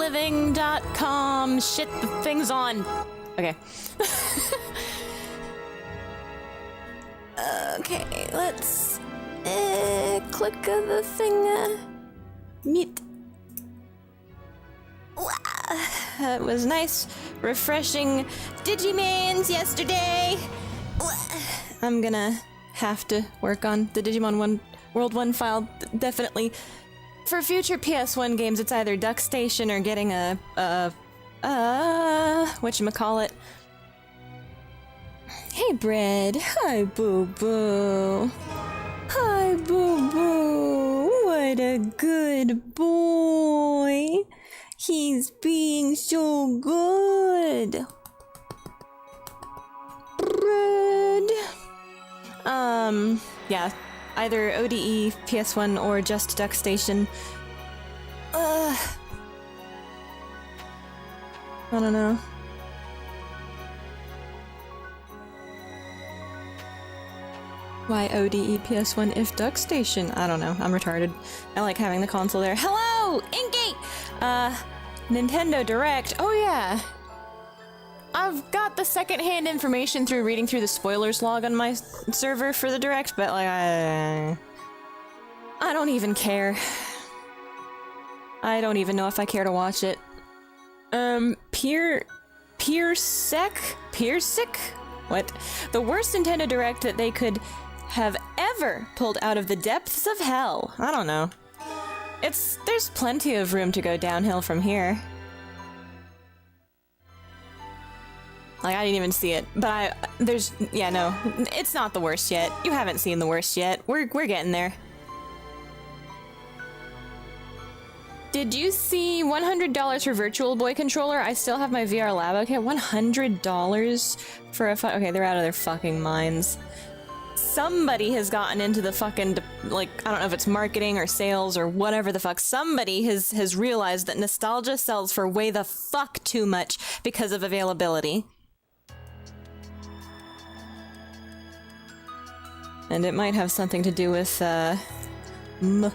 living.com. Shit, the thing's on. Okay. Okay, let's click the thing. Meet. It was nice, refreshing Digimans yesterday. I'm gonna have to work on the Digimon World 1 file, definitely. For future PS1 games, it's either Duck Station or getting a whatchamacallit. Hey, Bread. Hi, Boo-Boo. Hi, Boo-Boo. What a good boy. He's being so good. Bread. Yeah. Either ODE, PS1, or just Duck Station. I don't know. Why ODE PS1 if Duck Station? I don't know. I'm retarded. I like having the console there. Hello! Inkgate! Nintendo Direct. Oh yeah. I've got the secondhand information through reading through the spoilers log on my server for the Direct, but like, I don't even care. I don't even know if I care to watch it. Piersic? What? The worst Nintendo Direct that they could have ever pulled out of the depths of hell. I don't know. There's plenty of room to go downhill from here. Like, I didn't even see it, but yeah, no, it's not the worst yet. You haven't seen the worst yet. We're getting there. Did you see $100 for Virtual Boy controller? I still have my VR Lab. Okay, $100 for a okay, they're out of their fucking minds. Somebody has gotten into the fucking, like, I don't know if it's marketing or sales or whatever the fuck. Somebody has realized that nostalgia sells for way the fuck too much because of availability. And it might have something to do with, bread. I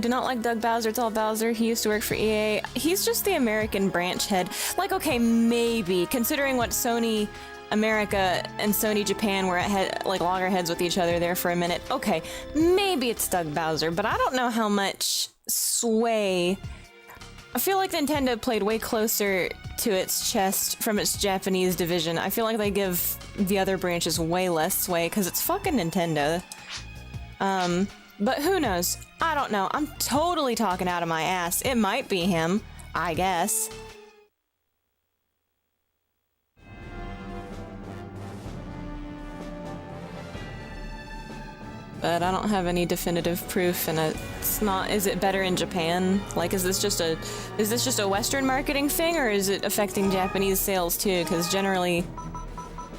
do not like Doug Bowser. It's all Bowser. He used to work for EA. He's just the American branch head. Like, okay, maybe, considering what Sony America and Sony Japan were at like loggerheads with each other there for a minute. Okay, maybe it's Doug Bowser, but I don't know how much sway. I feel like Nintendo played way closer to its chest from its Japanese division. I feel like they give the other branches way less sway because it's fucking Nintendo. But who knows? I don't know. I'm totally talking out of my ass. It might be him, I guess. But I don't have any definitive proof, and it's not. Is it better in Japan? Like, is this just a Western marketing thing, or is it affecting Japanese sales too? Because generally,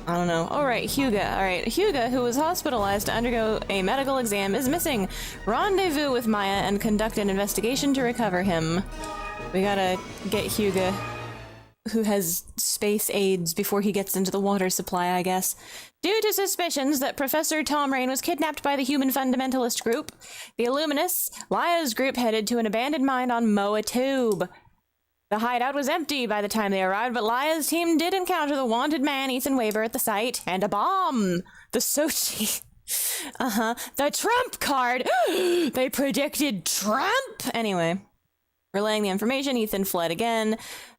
I don't know. All right, Hyuga. All right, Hyuga, who was hospitalized to undergo a medical exam, is missing. Rendezvous with Maya and conduct an investigation to recover him. We gotta get Hyuga, who has space AIDS, before he gets into the water supply, I guess. Due to suspicions that Professor Tom Rain was kidnapped by the human fundamentalist group, the Illumius, Laya's group headed to an abandoned mine on Moa Tube. The hideout was empty by the time they arrived, but Laya's team did encounter the wanted man, Ethan Weber, at the site, and a bomb! The Sochi... the Trump card! They predicted Trump! Anyway, relaying the information, Ethan fled again.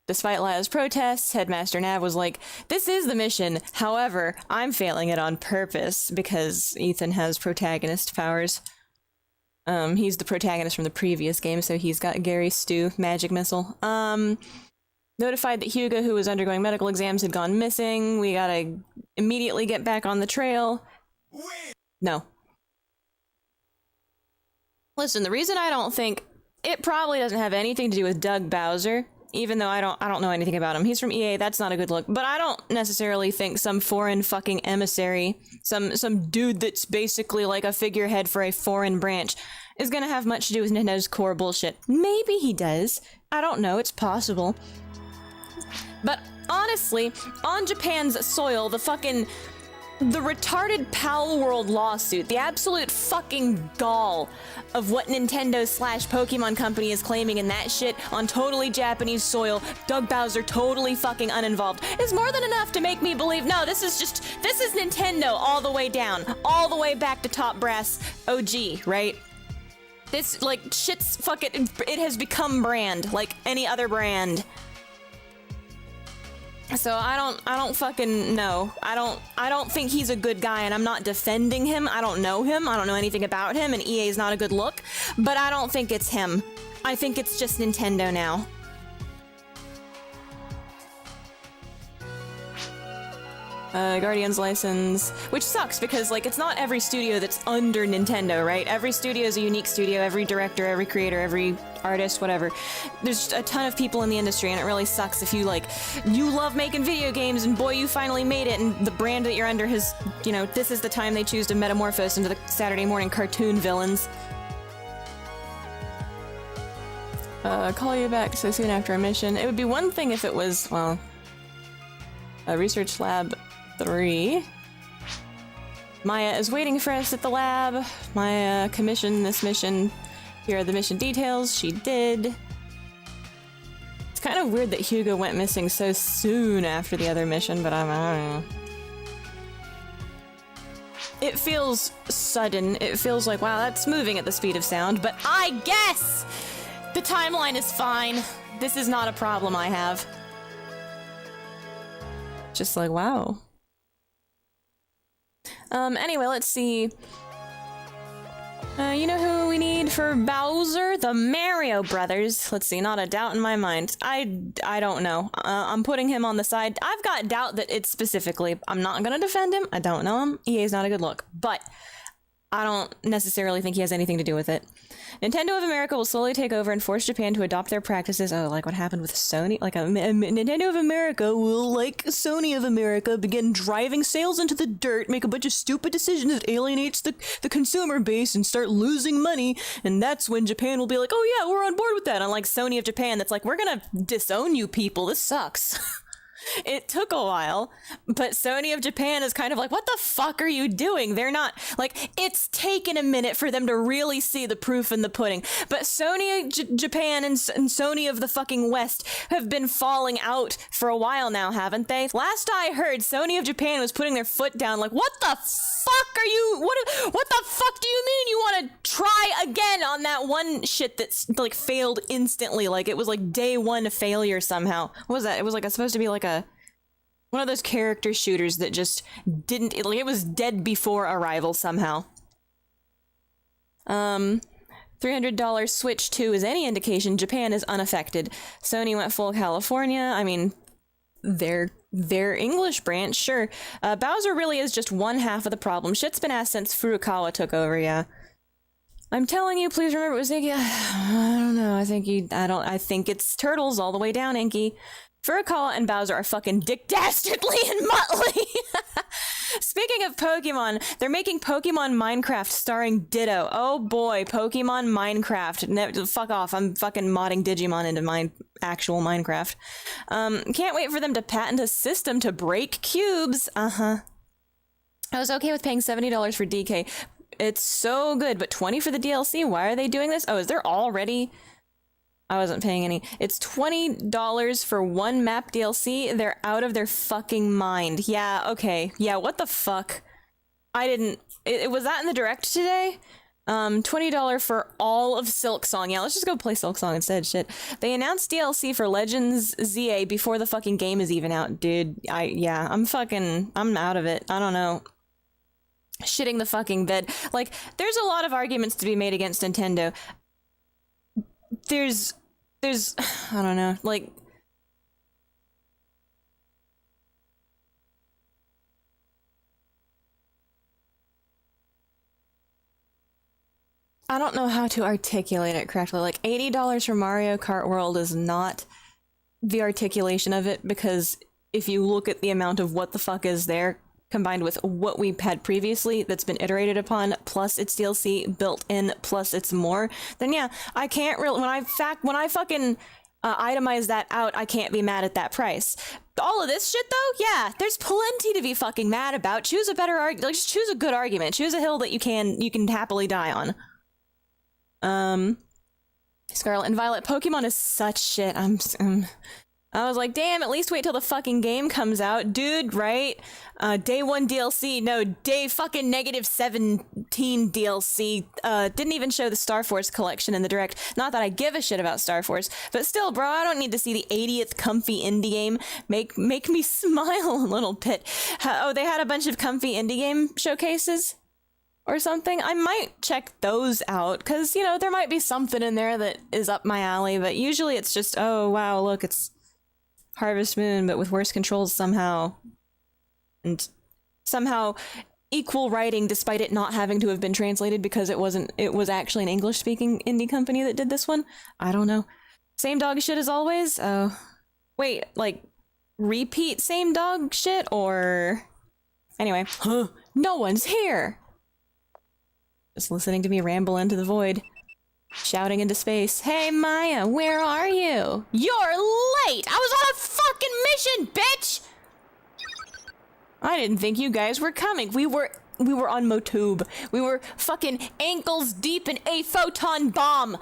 Despite Laya's protests, Headmaster Nav was like, "This is the mission, however, I'm failing it on purpose," because Ethan has protagonist powers. He's the protagonist from the previous game, so he's got Gary Stu, magic missile. Notified that Hyuga, who was undergoing medical exams, had gone missing. We gotta immediately get back on the trail. No. Listen, the reason I don't think... It probably doesn't have anything to do with Doug Bowser. Even though I don't know anything about him. He's from EA, that's not a good look. But I don't necessarily think some foreign fucking emissary, some dude that's basically like a figurehead for a foreign branch, is gonna have much to do with Nintendo's core bullshit. Maybe he does. I don't know, it's possible. But honestly, on Japan's soil, the fucking the retarded Pal World lawsuit, the absolute fucking gall of what Nintendo slash Pokemon Company is claiming in that shit on totally Japanese soil, Doug Bowser totally fucking uninvolved, is more than enough to make me believe, no, this is Nintendo all the way down, all the way back to top brass OG, right? This, like, shit's fucking, it has become brand, like any other brand. So I don't fucking know. I don't think he's a good guy, and I'm not defending him. I don't know him. I don't know anything about him, and EA's not a good look. But I don't think it's him. I think it's just Nintendo now. Guardian's license, which sucks because, like, it's not every studio that's under Nintendo, right? Every studio is a unique studio, every director, every creator, every artist, whatever. There's just a ton of people in the industry, and it really sucks if you, like, you love making video games, and boy, you finally made it, and the brand that you're under has, you know, this is the time they choose to metamorphose into the Saturday morning cartoon villains. Call you back so soon after a mission. It would be one thing if it was, well, a research lab 3. Maya is waiting for us at the lab. Maya commissioned this mission. Here are the mission details. She did. It's kind of weird that Hugo went missing so soon after the other mission, but I don't know. It feels sudden. It feels like, wow, that's moving at the speed of sound, but I guess the timeline is fine. This is not a problem I have. Just like, wow. Anyway, let's see. You know who we need for Bowser? The Mario Brothers. Let's see, not a doubt in my mind. I don't know. I'm putting him on the side. I've got doubt that it's specifically. I'm not gonna defend him. I don't know him. EA's not a good look. But I don't necessarily think he has anything to do with it. Nintendo of America will slowly take over and force Japan to adopt their practices. Oh, like what happened with Sony? Like Nintendo of America will, like Sony of America, begin driving sales into the dirt, make a bunch of stupid decisions that alienates the consumer base and start losing money. And that's when Japan will be like, oh yeah, we're on board with that. Unlike Sony of Japan, that's like, we're gonna disown you people. This sucks. It took a while, but Sony of Japan is kind of like, what the fuck are you doing? They're not, like, it's taken a minute for them to really see the proof in the pudding. But Sony Japan and Sony of the fucking West have been falling out for a while now, haven't they? Last I heard, Sony of Japan was putting their foot down like, what the fuck are you, what the fuck do you mean you want to try again on that one shit that's, like, failed instantly? Like, it was like day one failure somehow. What was that? It was like, supposed to be like one of those character shooters that just didn't, like, it was dead before arrival somehow. $300 Switch 2 is any indication, Japan is unaffected. Sony went full California. I mean, their English branch, sure. Bowser really is just one half of the problem. Shit's been asked since Furukawa took over, yeah. I'm telling you, please remember it was Inky. I don't know, I think it's Turtles all the way down, Inky. Furukawa and Bowser are fucking dick dastardly and muttly. Speaking of Pokemon, they're making Pokemon Minecraft starring Ditto. Oh boy, Pokemon Minecraft. Fuck off, I'm fucking modding Digimon into my actual Minecraft. Can't wait for them to patent a system to break cubes. I was okay with paying $70 for DK. It's so good, but $20 for the DLC? Why are they doing this? Oh, is there already... I wasn't paying any. It's $20 for one map DLC. They're out of their fucking mind. Yeah, okay. Yeah, what the fuck? I didn't... It was that in the direct today? $20 for all of Silksong. Yeah, let's just go play Silksong instead, shit. They announced DLC for Legends ZA before the fucking game is even out, dude. I'm out of it. I don't know. Shitting the fucking bed. Like, there's a lot of arguments to be made against Nintendo. There's, I don't know, like... I don't know how to articulate it correctly. Like, $80 for Mario Kart World is not the articulation of it, because if you look at the amount of what the fuck is there, combined with what we've had previously that's been iterated upon, plus its DLC built in, plus it's more, then yeah, I can't really, when I fucking itemize that out, I can't be mad at that price. all of this shit though, yeah, there's plenty to be fucking mad about. Choose a better like just choose a good argument. Choose a hill that you can happily die on. Scarlet and Violet Pokemon is such shit. I was like, damn, at least wait till the fucking game comes out. Dude, right? Day 1 DLC, no, day fucking -17 DLC. Didn't even show the Star Force collection in the Direct. Not that I give a shit about Star Force, but still, bro, I don't need to see the 80th comfy indie game. Make me smile a little bit. Oh, they had a bunch of comfy indie game showcases? Or something. I might check those out, because, you know, there might be something in there that is up my alley, but usually it's just, oh, wow, look, it's Harvest Moon, but with worse controls somehow. And somehow equal writing despite it not having to have been translated because it was actually an English-speaking indie company that did this one. I don't know. Same dog shit as always? Oh. Wait, like, repeat same dog shit, or... Anyway. Huh. No one's here! Just listening to me ramble into the void. Shouting into space. Hey, Maya, where are you? You're late! I was on a fucking mission, bitch! I didn't think you guys were coming. We were on Motube. We were fucking ankles deep in a photon bomb.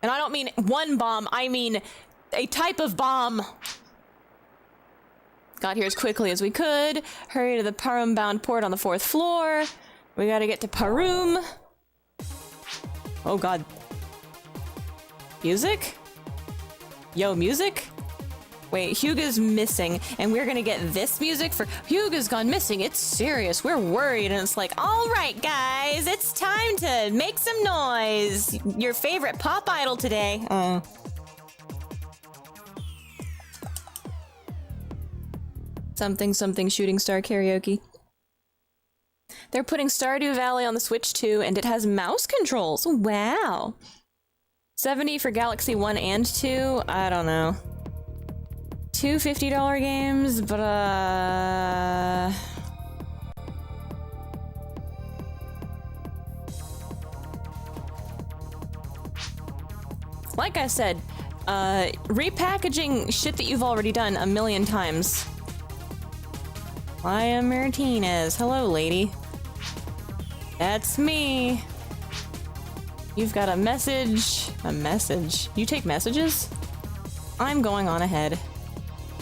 And I don't mean one bomb, I mean a type of bomb. Got here as quickly as we could. Hurry to the Parum-bound port on the 4th floor. We gotta get to Parum. Oh god. Music? Yo, music? Wait, Hyuga's missing, and we're gonna get this music for Hyuga's gone missing. It's serious. We're worried, and it's like, alright guys, it's time to make some noise. Your favorite pop idol today. Something shooting star karaoke. They're putting Stardew Valley on the Switch too, and it has mouse controls. Wow. 70 for Galaxy 1 and 2? I don't know. Two $50 games, but like I said, repackaging shit that you've already done a million times. Maya Martinez. Hello, lady. That's me. You've got a message. A message? You take messages? I'm going on ahead.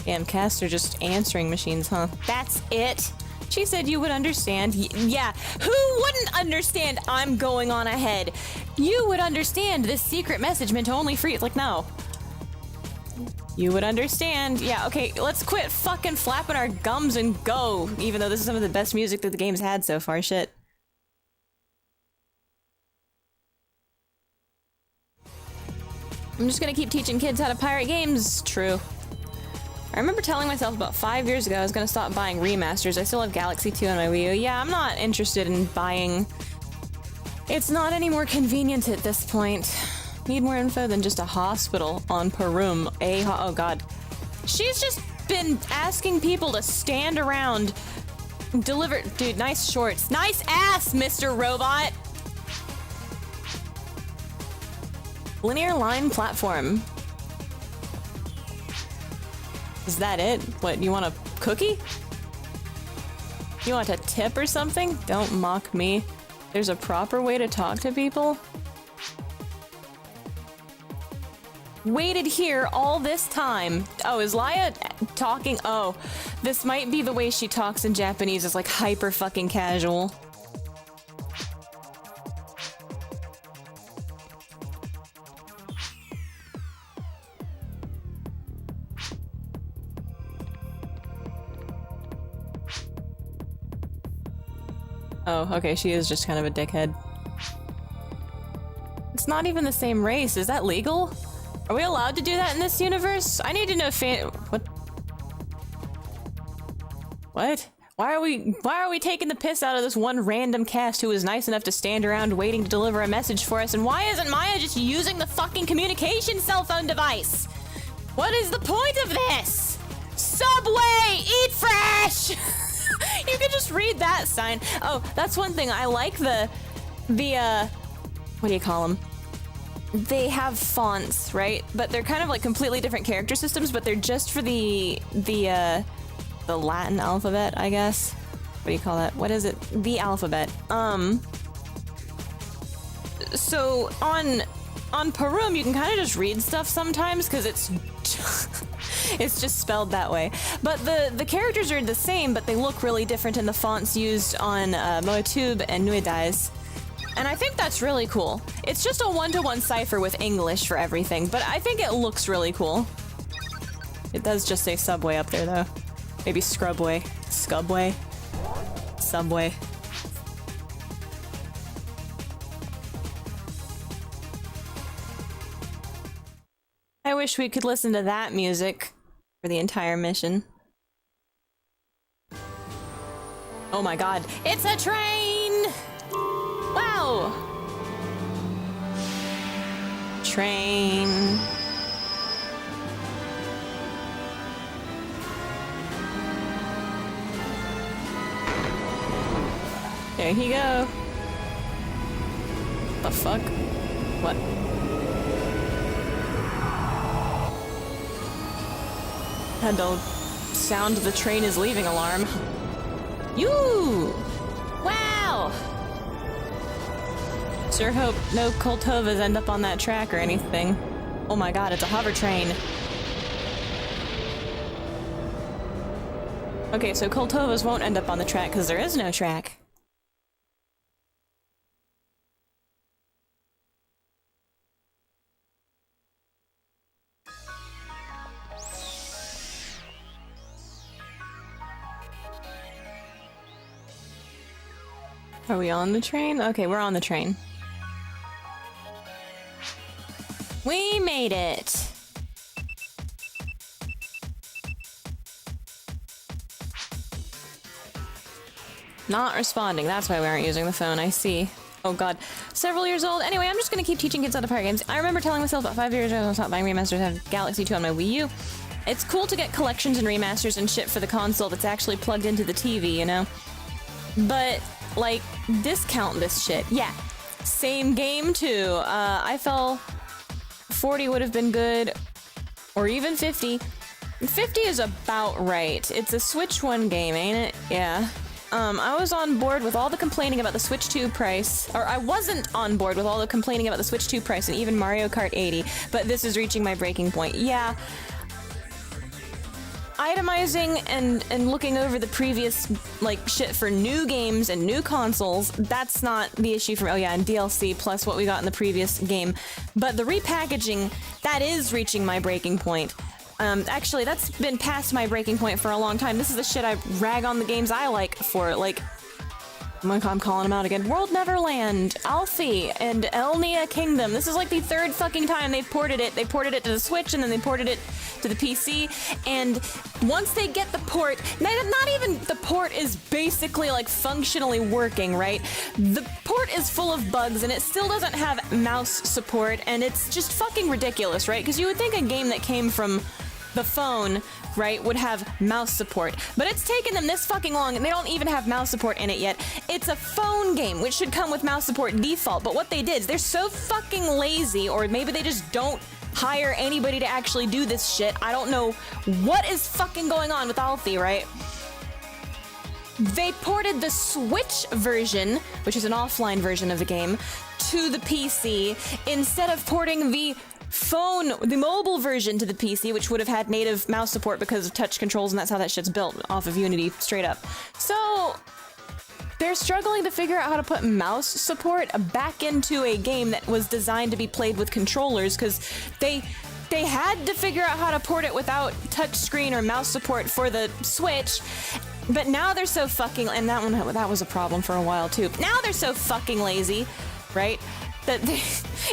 Damn, casts are just answering machines, huh? That's it? She said you would understand. Yeah, who wouldn't understand I'm going on ahead? You would understand this secret message meant only for you. It's like, no. You would understand. Yeah, okay, let's quit fucking flapping our gums and go, even though this is some of the best music that the game's had so far. Shit. I'm just gonna keep teaching kids how to pirate games. True. I remember telling myself about 5 years ago I was gonna stop buying remasters. I still have Galaxy 2 on my Wii U. Yeah, I'm not interested in buying... It's not any more convenient at this point. Need more info than just a hospital on Parum. Oh god. She's just been asking people to stand around, deliver... Dude, nice shorts. Nice ass, Mr. Robot! Linear line platform. Is that it? What, you want a cookie? You want a tip or something? Don't mock me. There's a proper way to talk to people? Waited here all this time. Oh, is Laya talking? Oh, this might be the way she talks in Japanese. It's like hyper fucking casual. Oh, okay, she is just kind of a dickhead. It's not even the same race. Is that legal? Are we allowed to do that in this universe? I need to know what? What? Why are we taking the piss out of this one random cast who was nice enough to stand around waiting to deliver a message for us, and why isn't Maya just using the fucking communication cell phone device? What is the point of this? Subway! Eat fresh! You could just read that sign. Oh, that's one thing. I like the what do you call them? they have fonts, right? But they're kind of like completely different character systems, but they're just for the Latin alphabet, I guess. What do you call that? What is it? The alphabet. So on Parum, you can kind of just read stuff sometimes because it's it's just spelled that way. But the characters are the same, but they look really different in the fonts used on Moetub and Nuedais. And I think that's really cool. It's just a one-to-one cipher with English for everything, but I think it looks really cool. It does just say Subway up there, though. Maybe Scrubway. Scubway? Subway. I wish we could listen to that music for the entire mission. Oh my god, it's a train! Wow! Train. There you go. The fuck? What? Had to sound the train is leaving alarm. You! Wow! Sure hope no Koltovas end up on that track or anything. Oh my god, it's a hover train. Okay, so Koltovas won't end up on the track because there is no track. Are we on the train? Okay, we're on the train. We made it! Not responding. That's why we aren't using the phone, I see. Oh god. Several years old. Anyway, I'm just gonna keep teaching kids how to pirate games. I remember telling myself about 5 years ago I was not buying remasters. I have Galaxy 2 on my Wii U. It's cool to get collections and remasters and shit for the console that's actually plugged into the TV, you know? But, like, discount this shit. Yeah. Same game, too. I fell... 40 would have been good. Or even 50. 50 is about right. It's a Switch 1 game, ain't it? Yeah. I was on board with all the complaining about the Switch 2 price. Or I wasn't on board with all the complaining about the Switch 2 price and even Mario Kart 80. But this is reaching my breaking point. Yeah. Itemizing and looking over the previous, like, shit for new games and new consoles, that's not the issue for me. Oh yeah, and DLC plus what we got in the previous game. But the repackaging, that is reaching my breaking point. Actually, that's been past my breaking point for a long time. This is the shit I rag on the games I like for, like... I'm calling them out again. World Neverland, Alfie, and Elnia Kingdom. This is like the third fucking time they've ported it. They ported it to the Switch, and then they ported it to the PC. And once they get the port, not even the port is basically like functionally working, right? The port is full of bugs, and it still doesn't have mouse support, and it's just fucking ridiculous, right? Because you would think a game that came from the phone, right, would have mouse support. But it's taken them this fucking long, and they don't even have mouse support in it yet. It's a phone game, which should come with mouse support default, but what they did is they're so fucking lazy, or maybe they just don't hire anybody to actually do this shit. I don't know what is fucking going on with Alfie, right? They ported the Switch version, which is an offline version of the game, to the PC, instead of porting the mobile version to the PC, which would have had native mouse support because of touch controls, and that's how that shit's built, off of Unity, straight up. So, they're struggling to figure out how to put mouse support back into a game that was designed to be played with controllers, because they had to figure out how to port it without touchscreen or mouse support for the Switch, but now they're so fucking... and that was a problem for a while, too. Now they're so fucking lazy, right? That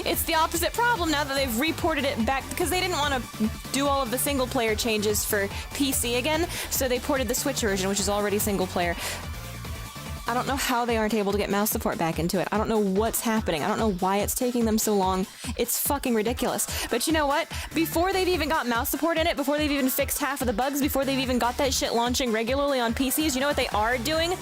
it's the opposite problem now that they've reported it back, because they didn't want to do all of the single player changes for PC again, so they ported the Switch version, which is already single player. I don't know how they aren't able to get mouse support back into it. I don't know what's happening. I don't know why it's taking them so long. It's fucking ridiculous. But you know what? Before they've even got mouse support in it, before they've even fixed half of the bugs, before they've even got that shit launching regularly on PCs, you know what they are doing?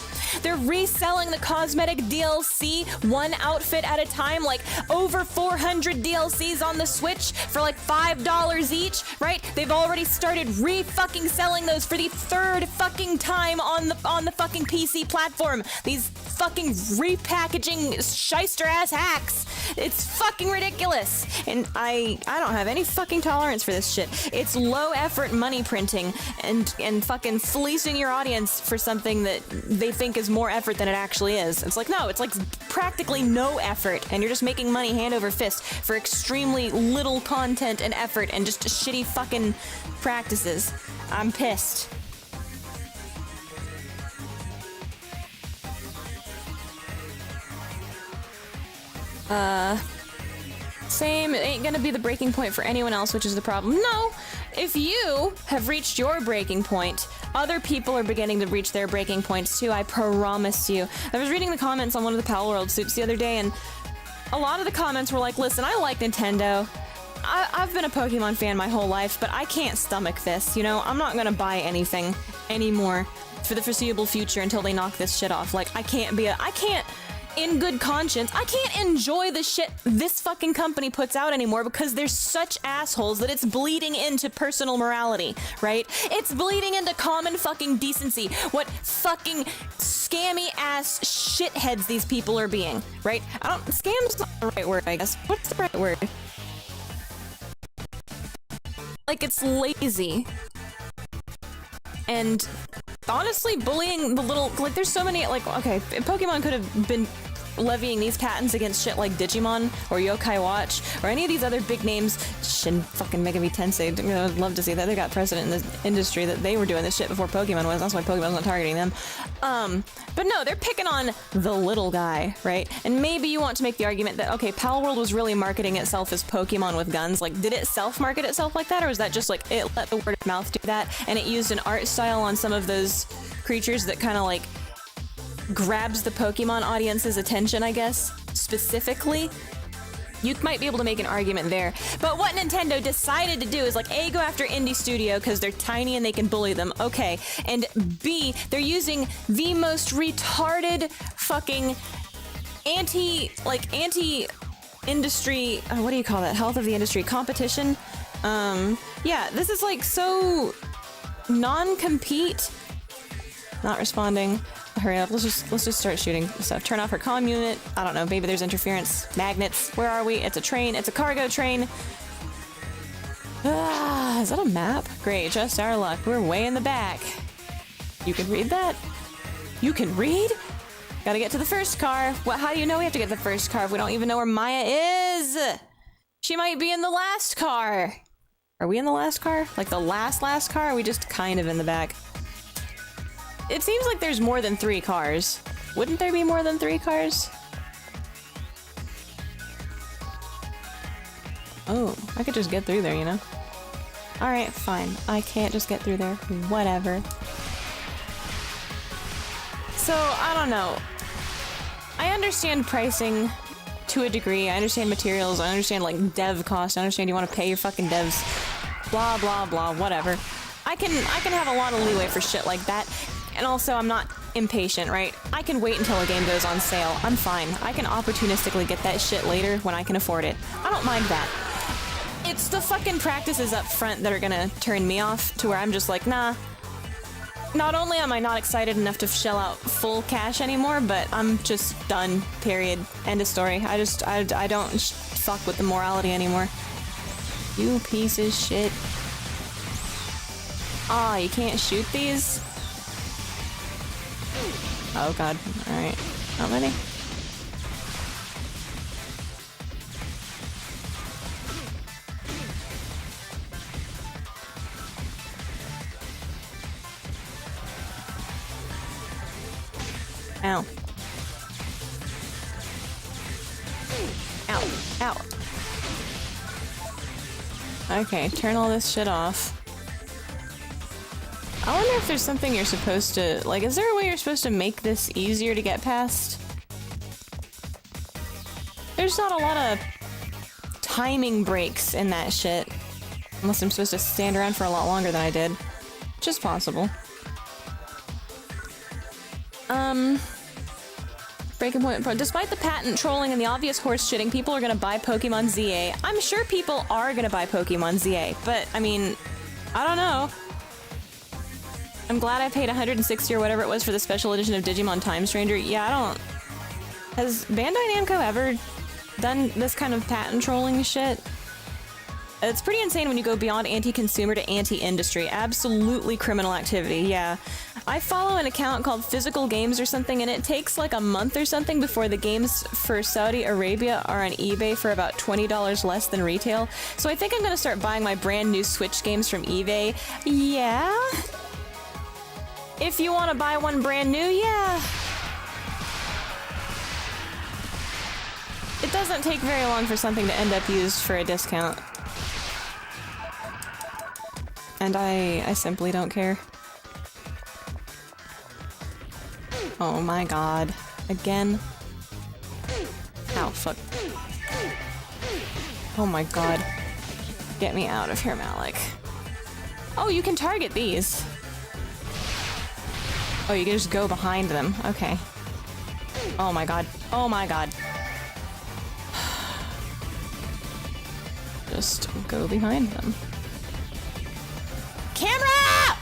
They're reselling the cosmetic DLC one outfit at a time, like over 400 DLCs on the Switch for like $5 each, right? They've already started re-fucking selling those for the third fucking time on the fucking PC platform. These fucking repackaging shyster-ass hacks. It's fucking ridiculous. And I don't have any fucking tolerance for this shit. It's low-effort money printing and fucking fleecing your audience for something that they think is more effort than it actually is. It's like, no, it's like practically no effort, and you're just making money hand over fist for extremely little content and effort and just shitty fucking practices. I'm pissed. Same, it ain't gonna be the breaking point for anyone else, which is the problem. No! If you have reached your breaking point, other people are beginning to reach their breaking points too, I promise you. I was reading the comments on one of the Pal World suits the other day, and a lot of the comments were like, listen, I like Nintendo. I've been a Pokemon fan my whole life, but I can't stomach this, you know? I'm not gonna buy anything anymore for the foreseeable future until they knock this shit off. Like, I can't, in good conscience, I can't enjoy the shit this fucking company puts out anymore because they're such assholes that it's bleeding into personal morality, right? It's bleeding into common fucking decency. What fucking scammy ass shitheads these people are being, right? Scam's not the right word, I guess. What's the right word? Like, it's lazy. And honestly, bullying the little, like, there's so many, like, okay, Pokemon could have been levying these patents against shit like Digimon or Yokai Watch or any of these other big names. Shin fucking Mega V Tensei. I'd love to see that. They got precedent in the industry that they were doing this shit before Pokemon was. That's why Pokemon's not targeting them. But no, they're picking on the little guy, right? And maybe you want to make the argument that, okay, Pal World was really marketing itself as Pokemon with guns. Like, did it self-market itself like that, or was that just like, it let the word of mouth do that, and it used an art style on some of those creatures that kind of like grabs the Pokemon audience's attention, I guess, specifically? You might be able to make an argument there. But what Nintendo decided to do is, like, A, go after indie studio because they're tiny and they can bully them, okay. And B, they're using the most retarded fucking anti-industry, what do you call that? Health of the industry competition? Yeah, this is like so non-compete. Not responding. Hurry up, let's just start shooting stuff. Turn off her comm unit. I don't know, maybe there's interference. Magnets, where are we? It's a train, it's a cargo train. Ah, is that a map? Great, just our luck. We're way in the back. You can read that? You can read? Gotta get to the first car. What, how do you know we have to get to the first car if we don't even know where Maya is? She might be in the last car. Are we in the last car? Like the last car? Or are we just kind of in the back? It seems like there's more than 3 cars. Wouldn't there be more than 3 cars? Oh, I could just get through there, you know? Alright, fine. I can't just get through there. Whatever. So, I don't know. I understand pricing to a degree. I understand materials. I understand, like, dev costs. I understand you want to pay your fucking devs. Blah, blah, blah, whatever. I can have a lot of leeway for shit like that. And also, I'm not impatient, right? I can wait until a game goes on sale. I'm fine. I can opportunistically get that shit later when I can afford it. I don't mind that. It's the fucking practices up front that are gonna turn me off to where I'm just like, nah. Not only am I not excited enough to shell out full cash anymore, but I'm just done, period. End of story. I don't fuck with the morality anymore. You piece of shit. Aw, you can't shoot these? Oh god, alright. How many? Ow. Ow. Ow. Okay, turn all this shit off. I wonder if there's something you're supposed to... Like, is there a way you're supposed to make this easier to get past? There's not a lot of timing breaks in that shit. Unless I'm supposed to stand around for a lot longer than I did. Which is possible. Breaking point. Despite the patent trolling and the obvious horse shitting, people are gonna buy Pokemon ZA. I'm sure people are gonna buy Pokemon ZA, but, I mean, I don't know. I'm glad I paid 160 or whatever it was for the special edition of Digimon Time Stranger. Yeah, I don't... Has Bandai Namco ever done this kind of patent trolling shit? It's pretty insane when you go beyond anti-consumer to anti-industry. Absolutely criminal activity, yeah. I follow an account called Physical Games or something, and it takes like a month or something before the games for Saudi Arabia are on eBay for about $20 less than retail. So I think I'm gonna start buying my brand new Switch games from eBay. Yeah? If you want to buy one brand new, yeah. It doesn't take very long for something to end up used for a discount. And I simply don't care. Oh my god. Again? Ow, fuck. Oh my god. Get me out of here, Malik. Oh, you can target these. Oh, you can just go behind them. Okay. Oh my god. Oh my god. Just go behind them. Camera!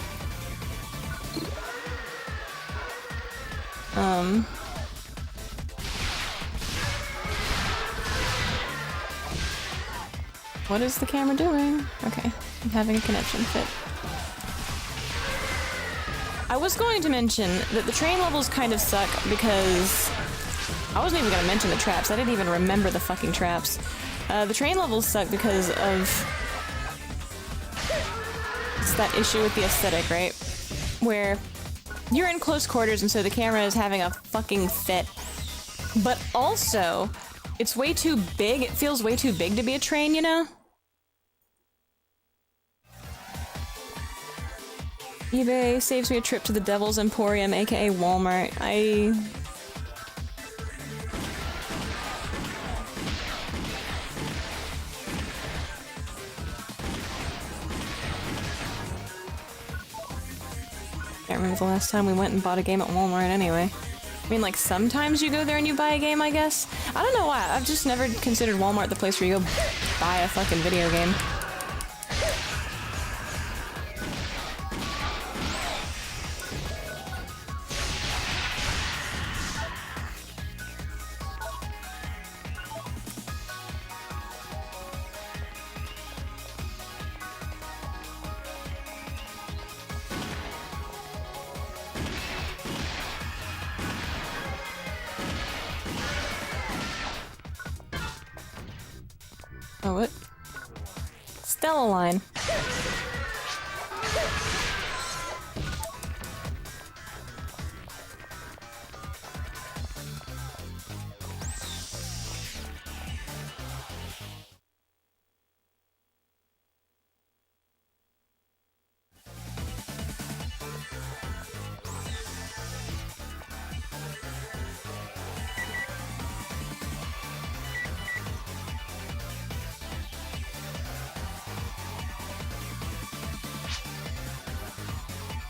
What is the camera doing? Okay, I'm having a connection fit. I was going to mention that the train levels kind of suck because... I wasn't even going to mention the traps. I didn't even remember the fucking traps. The train levels suck because of... It's that issue with the aesthetic, right? Where you're in close quarters and so the camera is having a fucking fit. But also, it's way too big. It feels way too big to be a train, you know? eBay saves me a trip to the Devil's Emporium, aka Walmart. I can't remember the last time we went and bought a game at Walmart anyway. I mean, like, sometimes you go there and you buy a game, I guess? I don't know why. I've just never considered Walmart the place where you go buy a fucking video game. Oh, what? Stella line.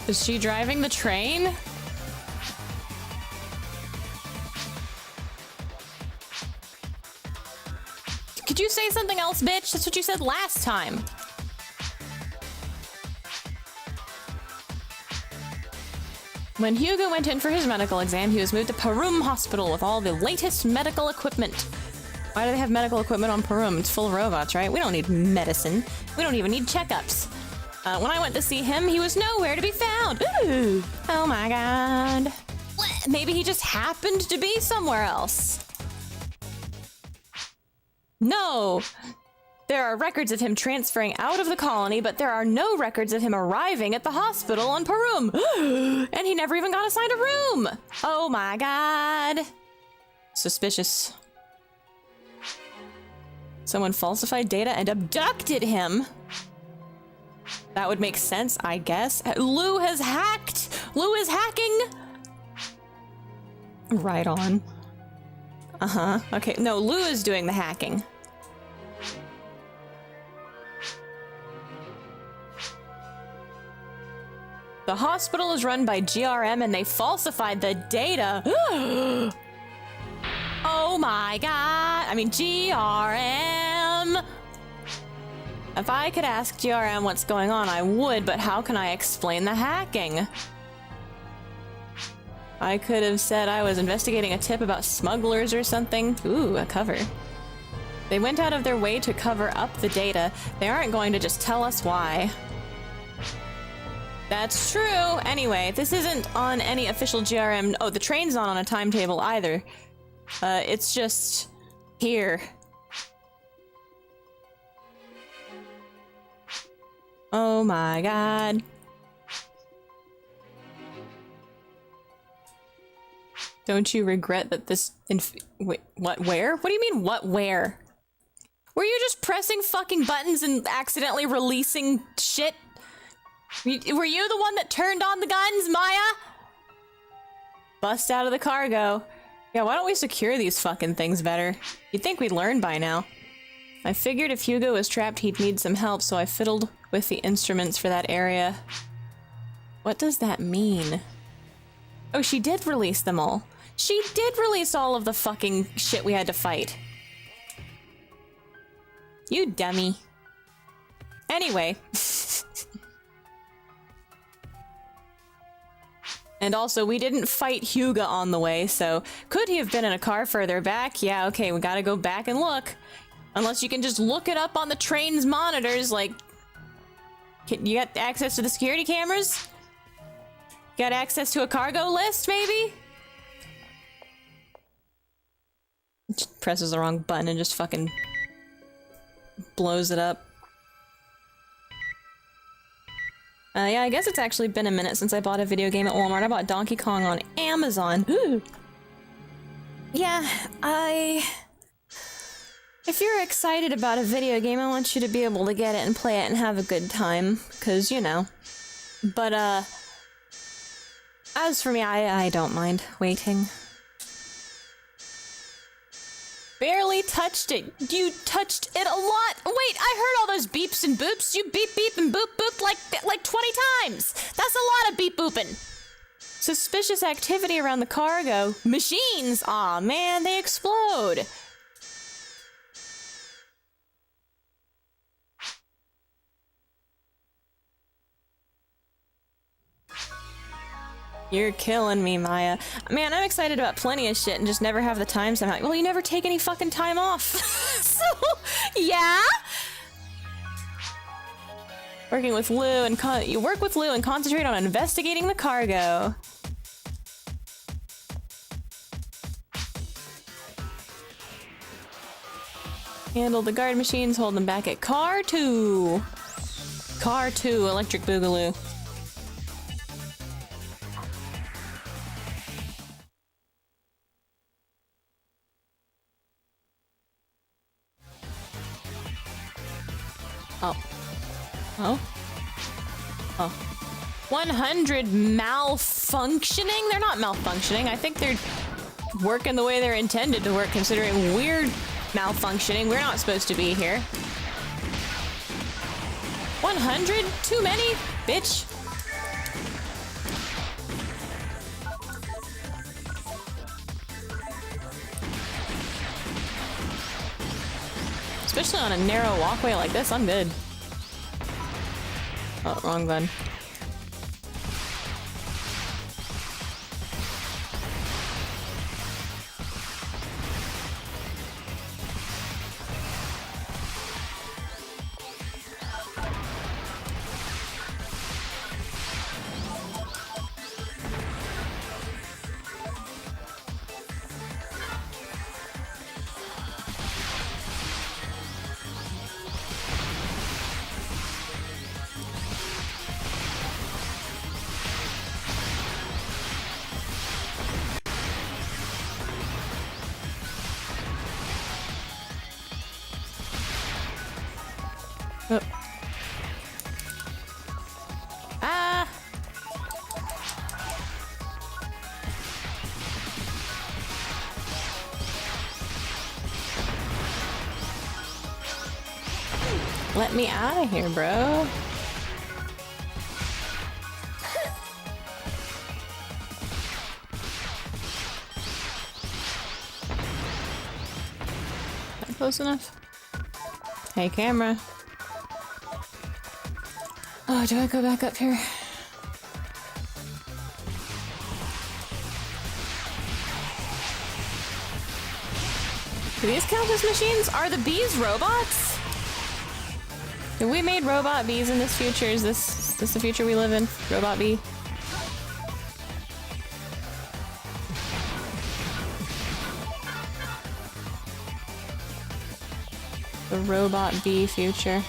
Is she driving the train? Could you say something else, bitch? That's what you said last time. When Hugo went in for his medical exam, he was moved to Parum Hospital with all the latest medical equipment. Why do they have medical equipment on Parum? It's full of robots, right? We don't need medicine. We don't even need checkups. When I went to see him, he was nowhere to be found. Ooh. Oh my god. Maybe he just happened to be somewhere else. No! There are records of him transferring out of the colony, but there are no records of him arriving at the hospital on Parum. And he never even got assigned a room! Oh my god. Suspicious. Someone falsified data and abducted him. That would make sense, I guess. Lou has hacked! Lou is hacking! Right on. Uh-huh. Okay, no, Lou is doing the hacking. The hospital is run by GRM and they falsified the data. Oh my god. I mean, GRM. If I could ask GRM what's going on, I would, but how can I explain the hacking? I could have said I was investigating a tip about smugglers or something. Ooh, a cover. They went out of their way to cover up the data. They aren't going to just tell us why. That's true. Anyway, this isn't on any official GRM. Oh, the train's not on a timetable either. It's just here. Oh my god. Don't you regret that this wait, what, where? What do you mean, what, where? Were you just pressing fucking buttons and accidentally releasing shit? Were you the one that turned on the guns, Maya? Bust out of the cargo. Yeah, why don't we secure these fucking things better? You'd think we'd learn by now. I figured if Hugo was trapped, he'd need some help, so I fiddled with the instruments for that area. What does that mean? Oh, she did release them all. She did release all of the fucking shit we had to fight. You dummy. Anyway. And also, we didn't fight Hugo on the way, so could he have been in a car further back? Yeah, okay, we gotta go back and look. Unless you can just look it up on the train's monitors, like... You got access to the security cameras? Got access to a cargo list, maybe? Just presses the wrong button and just fucking... blows it up. Yeah, I guess it's actually been a minute since I bought a video game at Walmart. I bought Donkey Kong on Amazon. Yeah, if you're excited about a video game, I want you to be able to get it and play it and have a good time. 'Cause, you know. But, as for me, I don't mind waiting. Barely touched it. You touched it a lot. Wait, I heard all those beeps and boops. You beep beep and boop boop like 20 times. That's a lot of beep booping. Suspicious activity around the cargo. Machines. Aw, man, they explode. You're killing me, Maya. Man, I'm excited about plenty of shit and just never have the time somehow. Well, you never take any fucking time off. So, yeah? Working with Lou and you work with Lou and concentrate on investigating the cargo. Handle the guard machines, hold them back at car 2. Car 2, electric boogaloo. Oh. Oh? Oh. 100 malfunctioning? They're not malfunctioning. I think they're working the way they're intended to work, considering we're malfunctioning. We're not supposed to be here. 100? Too many? Bitch. Especially on a narrow walkway like this, I'm good. Oh, wrong button. Let me out of here, bro. Not close enough? Hey, camera. Oh, do I go back up here? Do these count as machines? Are the bees robots? Have we made robot bees in this future? Is this the future we live in? Robot bee? The robot bee future.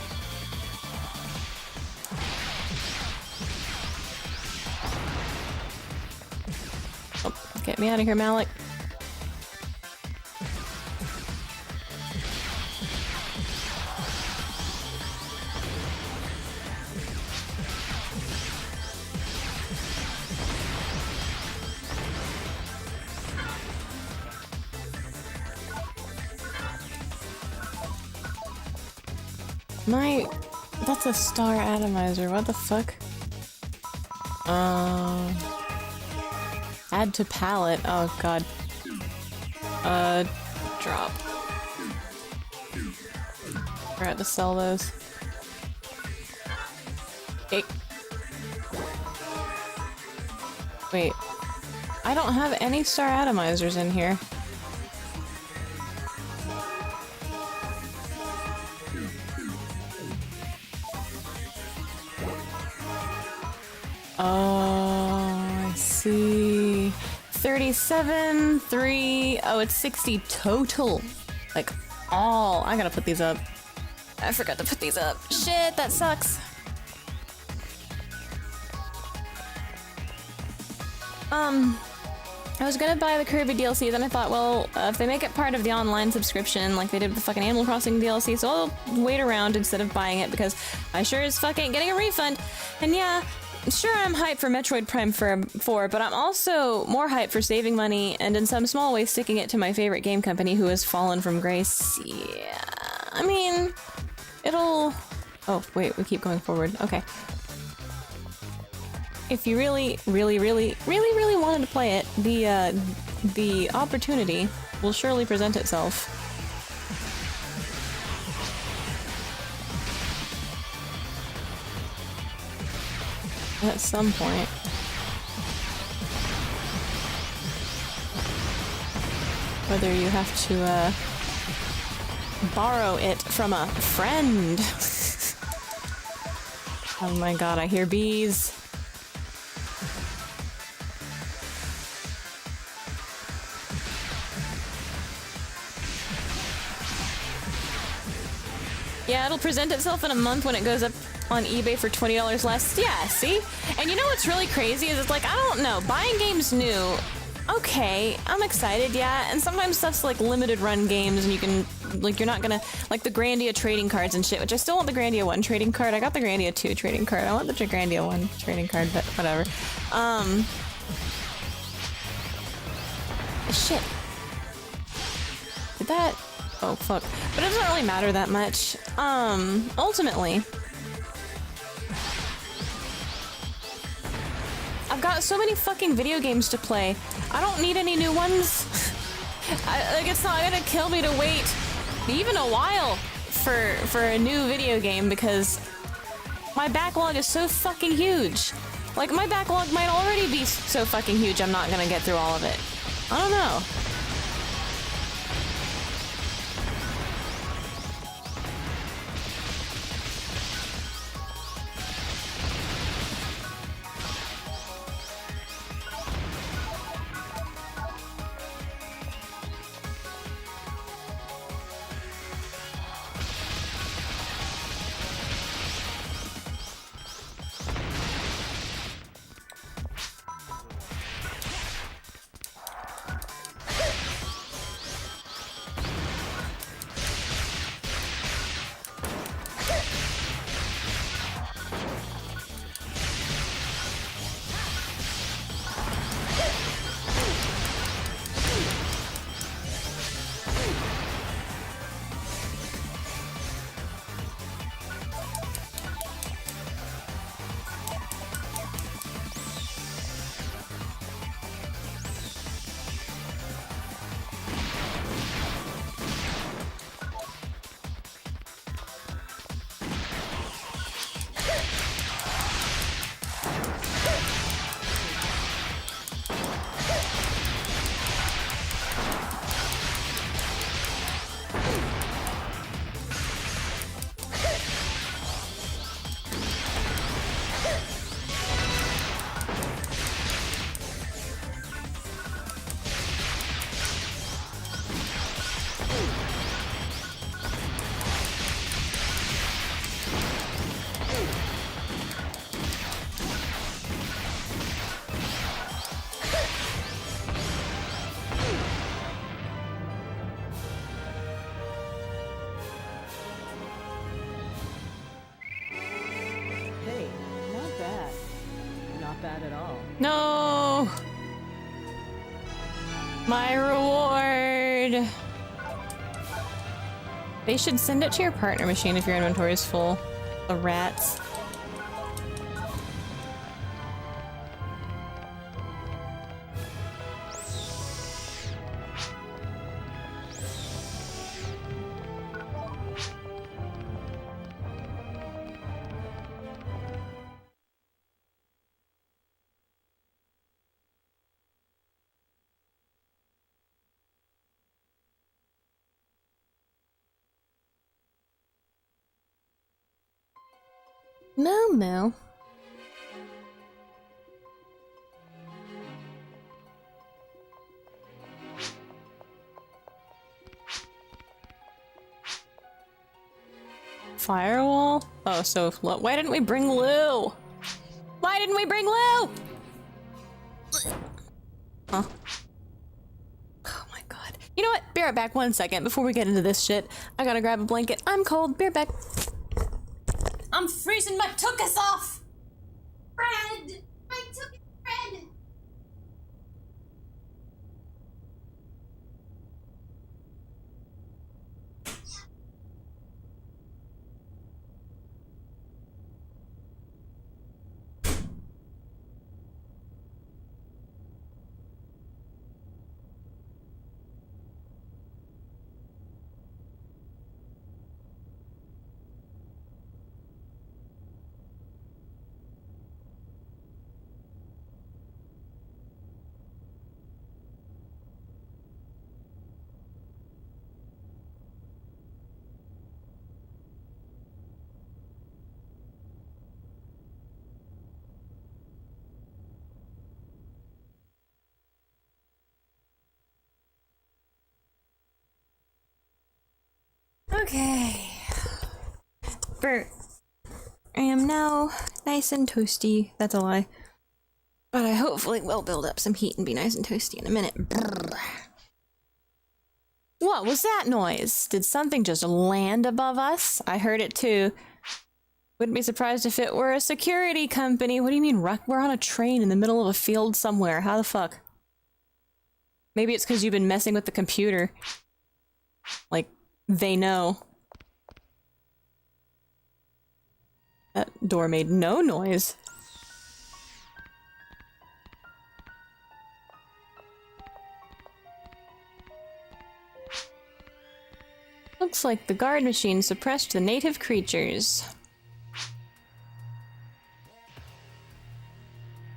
Oh, get me out of here, Malik. That's a star atomizer, what the fuck? Add to palette, oh god. Drop. Forgot to sell those. Okay. Wait. I don't have any star atomizers in here. Oh, I see. 37, 3, oh, it's 60 total. Like, all. I gotta put these up. I forgot to put these up. Shit, that sucks. I was gonna buy the Kirby DLC, then I thought, well, if they make it part of the online subscription, like they did with the fucking Animal Crossing DLC, so I'll wait around instead of buying it, because I sure as fuck ain't getting a refund. And yeah, sure, I'm hyped for Metroid Prime 4, but I'm also more hyped for saving money and in some small way sticking it to my favorite game company who has fallen from grace. Yeah, I mean, it'll... Oh, wait, we keep going forward. Okay. If you really wanted to play it, the opportunity will surely present itself. At some point. Whether you have to, borrow it from a friend. Oh my god, I hear bees. Yeah, it'll present itself in a month when it goes up on eBay for $20 less. Yeah, see? And you know what's really crazy is it's like, I don't know, buying games new, okay, I'm excited, yeah, and sometimes stuff's like limited run games and you can, like, you're not gonna, like the Grandia trading cards and shit, which I still want the Grandia 1 trading card. I got the Grandia 2 trading card. I want the Grandia 1 trading card, but whatever. Shit. Did that... Oh, fuck. But it doesn't really matter that much. Ultimately, I've got so many fucking video games to play. I don't need any new ones. Like, it's not gonna kill me to wait even a while for a new video game because my backlog is so fucking huge. Like, my backlog might already be so fucking huge I'm not gonna get through all of it. I don't know. My reward! They should send it to your partner machine if your inventory is full. The rats. Moo. Firewall? Oh, so why didn't we bring Lou? Why didn't we bring Lou? Huh? Oh my god. You know what? Be right back 1 second before we get into this shit. I gotta grab a blanket. I'm cold. Be right back. I'm freezing my tuchus off! Bread! I took bread! Okay. Bert. I am now nice and toasty. That's a lie. But I hopefully will build up some heat and be nice and toasty in a minute. Brrr. What was that noise? Did something just land above us? I heard it too. Wouldn't be surprised if it were a security company. What do you mean, we're on a train in the middle of a field somewhere. How the fuck? Maybe it's because you've been messing with the computer. Like, they know. That door made no noise. Looks like the guard machine suppressed the native creatures.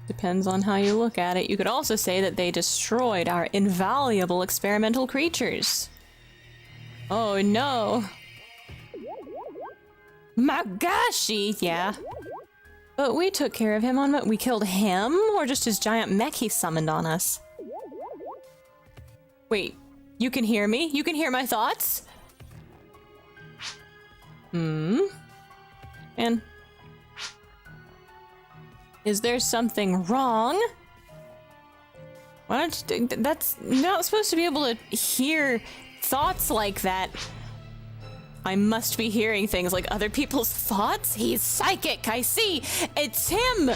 Depends on how you look at it. You could also say that they destroyed our invaluable experimental creatures. Oh no. Magashi, yeah. But we took care of him on what? We killed him? Or just his giant mech he summoned on us? Wait, you can hear me? You can hear my thoughts? And is there something wrong? Why don't you, that's not supposed to be able to hear thoughts like that. I must be hearing things like other people's thoughts? He's psychic, I see! It's him!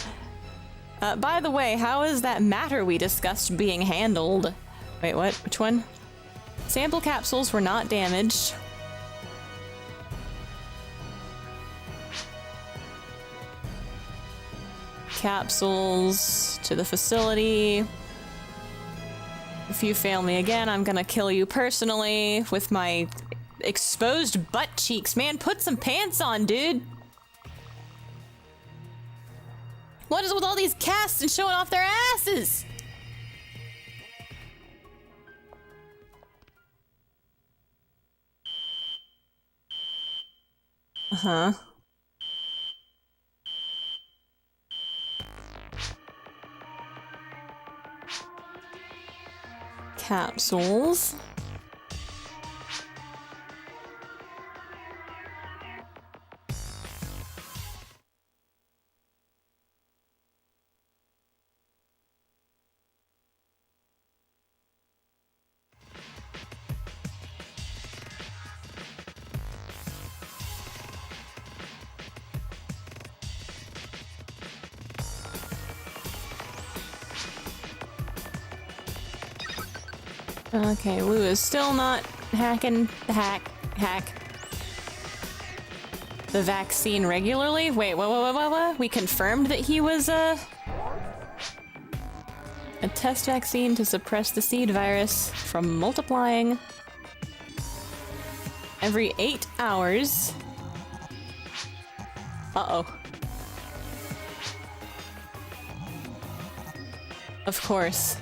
By the way, how is that matter we discussed being handled? Wait, what? Which one? Sample capsules were not damaged. Capsules to the facility. If you fail me again, I'm gonna kill you personally with my exposed butt cheeks. Man, put some pants on, dude. What is with all these casts and showing off their asses? Uh-huh. Capsules. Okay, Lou is still not hacking the hack. The vaccine regularly? Wait, what? We confirmed that he was, a test vaccine to suppress the seed virus from multiplying every 8 hours. Uh-oh. Of course.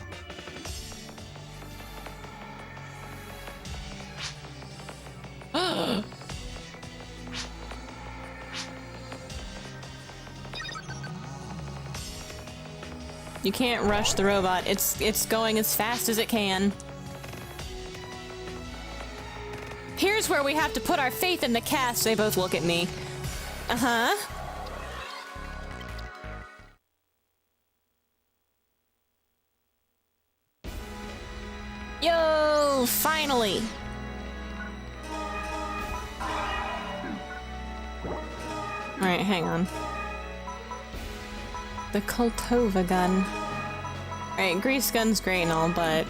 You can't rush the robot. It's going as fast as it can. Here's where we have to put our faith in the cast. They both look at me. Uh-huh. Yo, finally. All right, hang on. The Kultova gun. Alright, grease gun's great and all, but...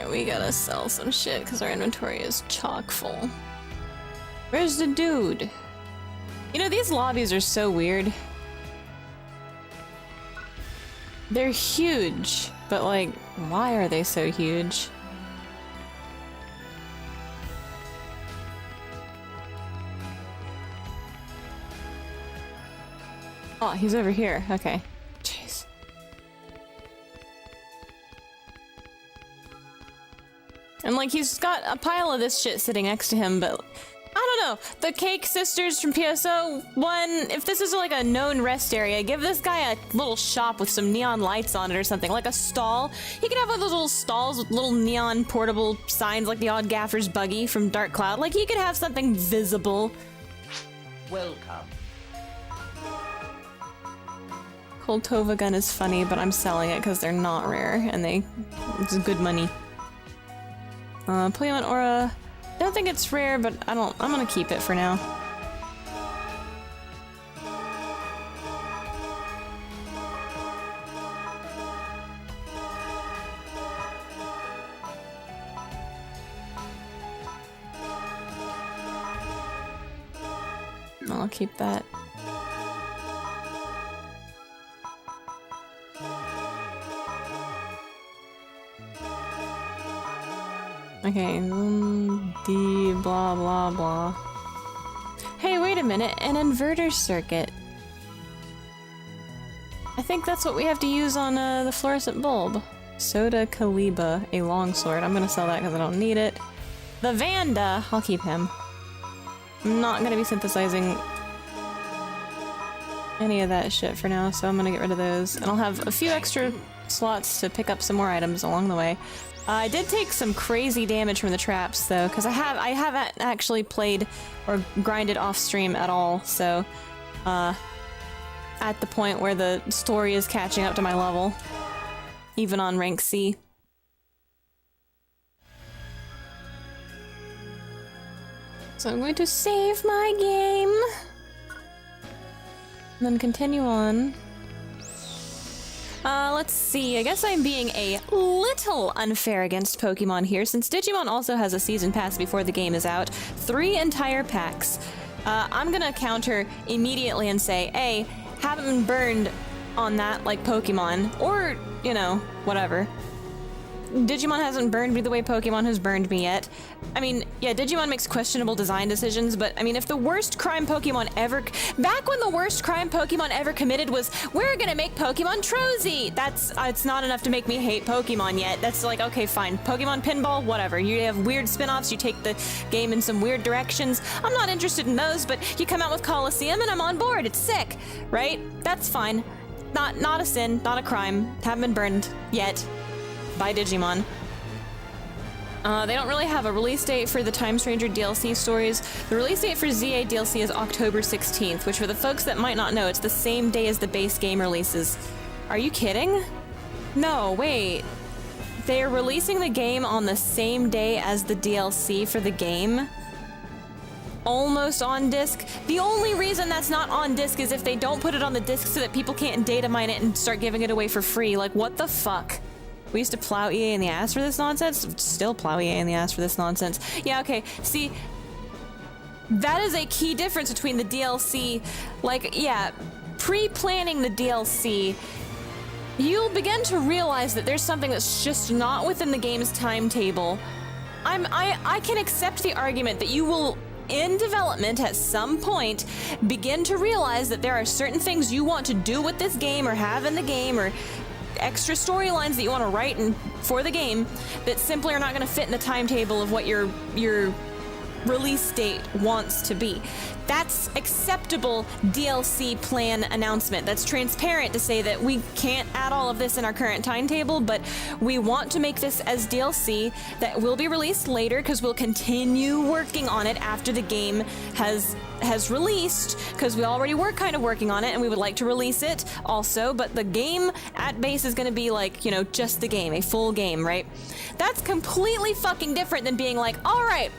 we gotta sell some shit because our inventory is chock full. Where's the dude? You know, these lobbies are so weird. They're huge, but like, why are they so huge? Oh, he's over here. Okay. Jeez. And like, he's got a pile of this shit sitting next to him, but I don't know. The Cake Sisters from PSO, if this is like a known rest area, give this guy a little shop with some neon lights on it or something, like a stall. He could have one of those little stalls with little neon portable signs like the Odd Gaffer's buggy from Dark Cloud. Like, he could have something visible. Welcome. Kultova gun is funny, but I'm selling it because they're not rare and it's good money. Playment Aura. Don't think it's rare, but I'm gonna keep it for now. I'll keep that. Okay, D blah blah blah. Hey, wait a minute, an inverter circuit. I think that's what we have to use on the fluorescent bulb. Soda Kaliba, a longsword. I'm gonna sell that because I don't need it. The Vanda, I'll keep him. I'm not gonna be synthesizing any of that shit for now, so I'm gonna get rid of those. And I'll have a few extra slots to pick up some more items along the way. I did take some crazy damage from the traps, though, because I haven't actually played or grinded off stream at all, so at the point where the story is catching up to my level, even on rank C. So I'm going to save my game, and then continue on. Let's see, I guess I'm being a little unfair against Pokemon here, since Digimon also has a season pass before the game is out. 3 entire packs. I'm gonna counter immediately and say, A, haven't been burned on that like Pokemon, or, you know, whatever. Digimon hasn't burned me the way Pokemon has burned me yet. I mean, yeah, Digimon makes questionable design decisions, but I mean, if the worst crime Pokemon ever... Back when the worst crime Pokemon ever committed was, we're gonna make Pokemon Trozy! It's not enough to make me hate Pokemon yet. That's like, okay, fine. Pokemon Pinball, whatever. You have weird spin-offs, you take the game in some weird directions. I'm not interested in those, but you come out with Coliseum and I'm on board. It's sick, right? That's fine. Not a sin, not a crime. Haven't been burned yet. By Digimon. They don't really have a release date for the Time Stranger DLC stories. The release date for ZA DLC is October 16th, which for the folks that might not know, it's the same day as the base game releases. Are you kidding? No, wait. They're releasing the game on the same day as the DLC for the game? almost on disc. The only reason that's not on disc is if they don't put it on the disc so that people can't data mine it and start giving it away for free. Like, what the fuck? We used to plow EA in the ass for this nonsense. Still plow EA in the ass for this nonsense. Yeah, okay. See, that is a key difference between the DLC. Like, yeah, pre-planning the DLC, you'll begin to realize that there's something that's just not within the game's timetable. I can accept the argument that you will, in development at some point, begin to realize that there are certain things you want to do with this game or have in the game or extra storylines that you want to write for the game that simply are not going to fit in the timetable of what your release date wants to be. That's acceptable DLC plan announcement. That's transparent to say that we can't add all of this in our current timetable, but we want to make this as DLC that will be released later because we'll continue working on it after the game has released, because we already were kind of working on it and we would like to release it also, but the game at base is going to be like, you know, just the game, a full game, right? That's completely fucking different than being like, all right,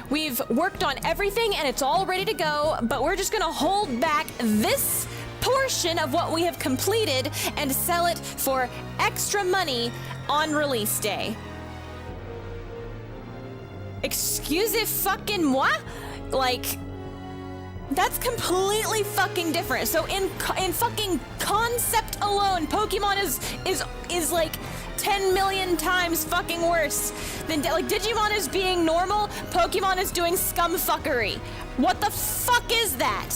we've worked on everything and it's all ready to go, but we're just gonna hold back this portion of what we have completed and sell it for extra money on release day. Excuse fucking moi? Like, that's completely fucking different. So in fucking concept alone, Pokemon is like 10 million times fucking worse than like Digimon is being normal, Pokemon is doing scumfuckery. What the fuck is that?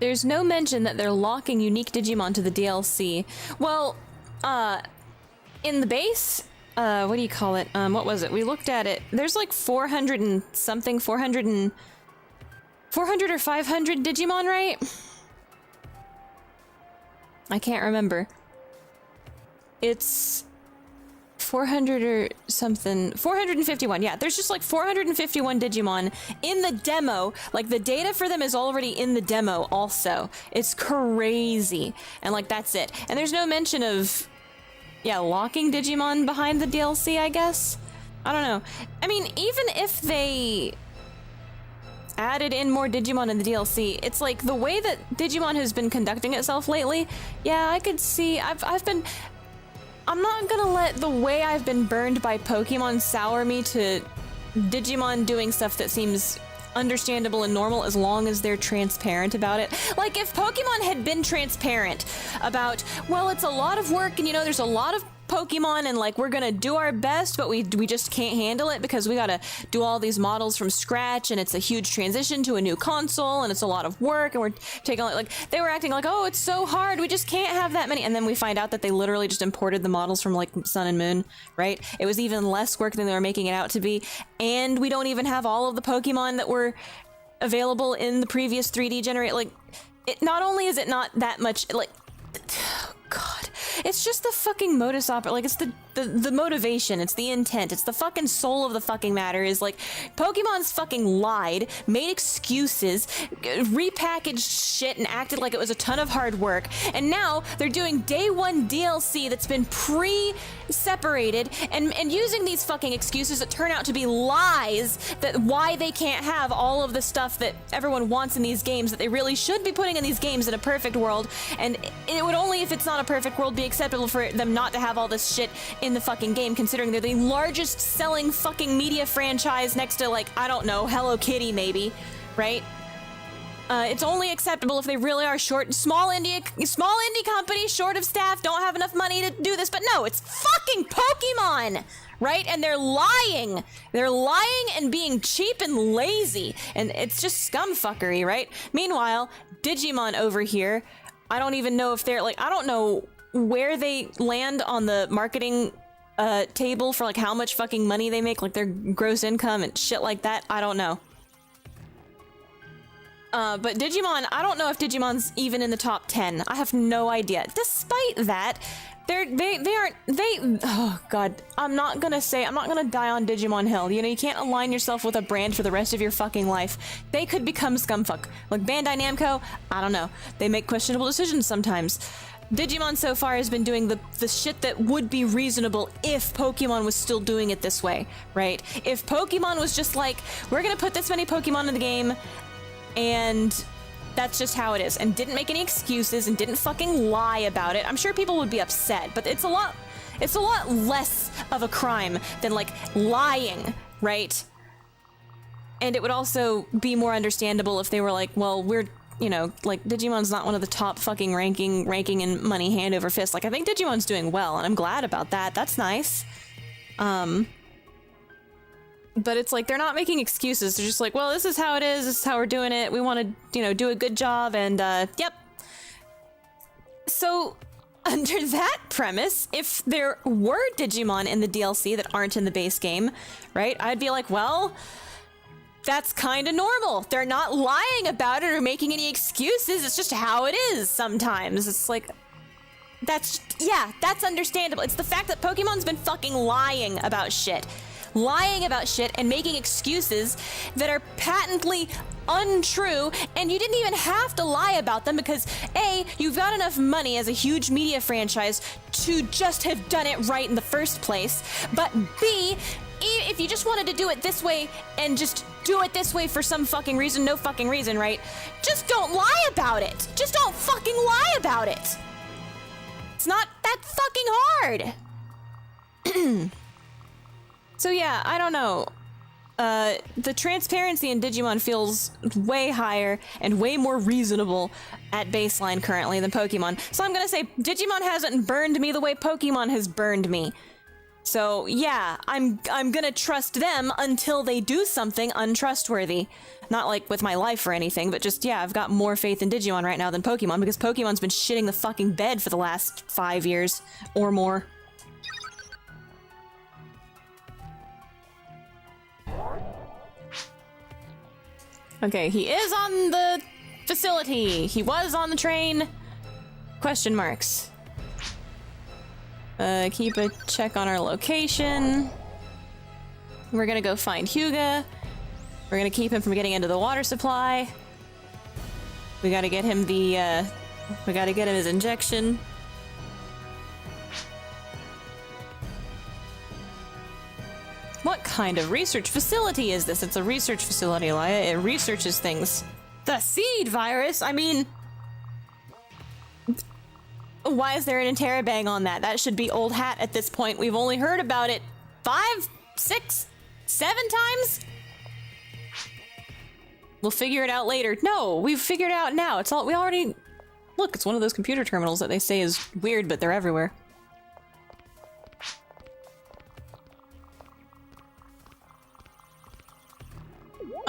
There's no mention that they're locking unique Digimon to the DLC. Well, in the base, what do you call it? What was it? We looked at it. There's like 400 and something, 400 or 500 Digimon, right? I can't remember. It's 400 or something, 451. Yeah, there's just like 451 Digimon in the demo. Like, the data for them is already in the demo also. It's crazy. And like, that's it. And there's no mention of, yeah, locking Digimon behind the DLC, I guess? I don't know. I mean, even if they added in more Digimon in the DLC, it's like the way that Digimon has been conducting itself lately, yeah, I could see, I'm not gonna let the way I've been burned by Pokemon sour me to Digimon doing stuff that seems understandable and normal as long as they're transparent about it. Like, if Pokemon had been transparent about, well, it's a lot of work and, you know, there's a lot of Pokemon and like we're gonna do our best, but we just can't handle it because we gotta do all these models from scratch and it's a huge transition to a new console and it's a lot of work and we're taking like they were acting like, oh, it's so hard, we just can't have that many, and then we find out that they literally just imported the models from like Sun and Moon, right? It was even less work than they were making it out to be, and we don't even have all of the Pokemon that were available in the previous 3D generate. Like, it not only is it not that much, like, God, it's just the fucking modus operandi. Like, it's the motivation, it's the intent, it's the fucking soul of the fucking matter. Is like, Pokemon's fucking lied, made excuses, repackaged shit and acted like it was a ton of hard work, and now they're doing day one DLC that's been pre-separated and using these fucking excuses that turn out to be lies, that why they can't have all of the stuff that everyone wants in these games that they really should be putting in these games in a perfect world. And it would only, if it's not a perfect world, be acceptable for them not to have all this shit in the fucking game, considering they're the largest selling fucking media franchise next to, like, I don't know, Hello Kitty maybe, right? It's only acceptable if they really are small indie companies, short of staff, don't have enough money to do this, but no, it's fucking Pokemon, right? And they're lying. They're lying and being cheap and lazy, and it's just scumfuckery, right? Meanwhile, Digimon over here, I don't even know if they're, like, I don't know where they land on the marketing table for like how much fucking money they make, like their gross income and shit like that. I don't know. But Digimon, I don't know if Digimon's even in the top 10. I have no idea. Despite that, oh god, I'm not gonna die on Digimon Hill. You know, you can't align yourself with a brand for the rest of your fucking life. They could become scumfuck. Like Bandai Namco, I don't know. They make questionable decisions sometimes. Digimon so far has been doing the shit that would be reasonable if Pokemon was still doing it this way, right? If Pokemon was just like, we're gonna put this many Pokemon in the game, and that's just how it is, and didn't make any excuses and didn't fucking lie about it, I'm sure people would be upset, but it's a lot less of a crime than like lying, right? And it would also be more understandable if they were like, well, we're, you know, like Digimon's not one of the top fucking ranking in money hand over fist. Like I think Digimon's doing well, and I'm glad about that. That's nice. But it's like, they're not making excuses. They're just like, well, this is how it is. This is how we're doing it. We want to, you know, do a good job. And, yep. So, under that premise, if there were Digimon in the DLC that aren't in the base game, right, I'd be like, well, that's kind of normal. They're not lying about it or making any excuses. It's just how it is sometimes. It's like, that's understandable. It's the fact that Pokemon's been fucking lying about shit and making excuses that are patently untrue, and you didn't even have to lie about them because A, you've got enough money as a huge media franchise to just have done it right in the first place, but B, if you just wanted to do it this way and just do it this way for some fucking reason, no fucking reason, right? Just don't lie about it. Just don't fucking lie about it. It's not that fucking hard. So yeah, I don't know. The transparency in Digimon feels way higher and way more reasonable at baseline currently than Pokemon. So I'm gonna say Digimon hasn't burned me the way Pokemon has burned me. So yeah, I'm gonna trust them until they do something untrustworthy. Not like with my life or anything, but just, yeah, I've got more faith in Digimon right now than Pokemon because Pokemon's been shitting the fucking bed for the last 5 years or more. Okay, he is on the facility. He was on the train. Question marks. Keep a check on our location. We're gonna go find Hyuga. We're gonna keep him from getting into the water supply. We gotta get him his injection. What kind of research facility is this? It's a research facility, Elia. It researches things. The seed virus? I mean... Why is there an interrobang on that? That should be old hat at this point. We've only heard about it 5, 6, 7 times? We'll figure it out later. No, we've figured it out now. We already... Look, it's one of those computer terminals that they say is weird, but they're everywhere.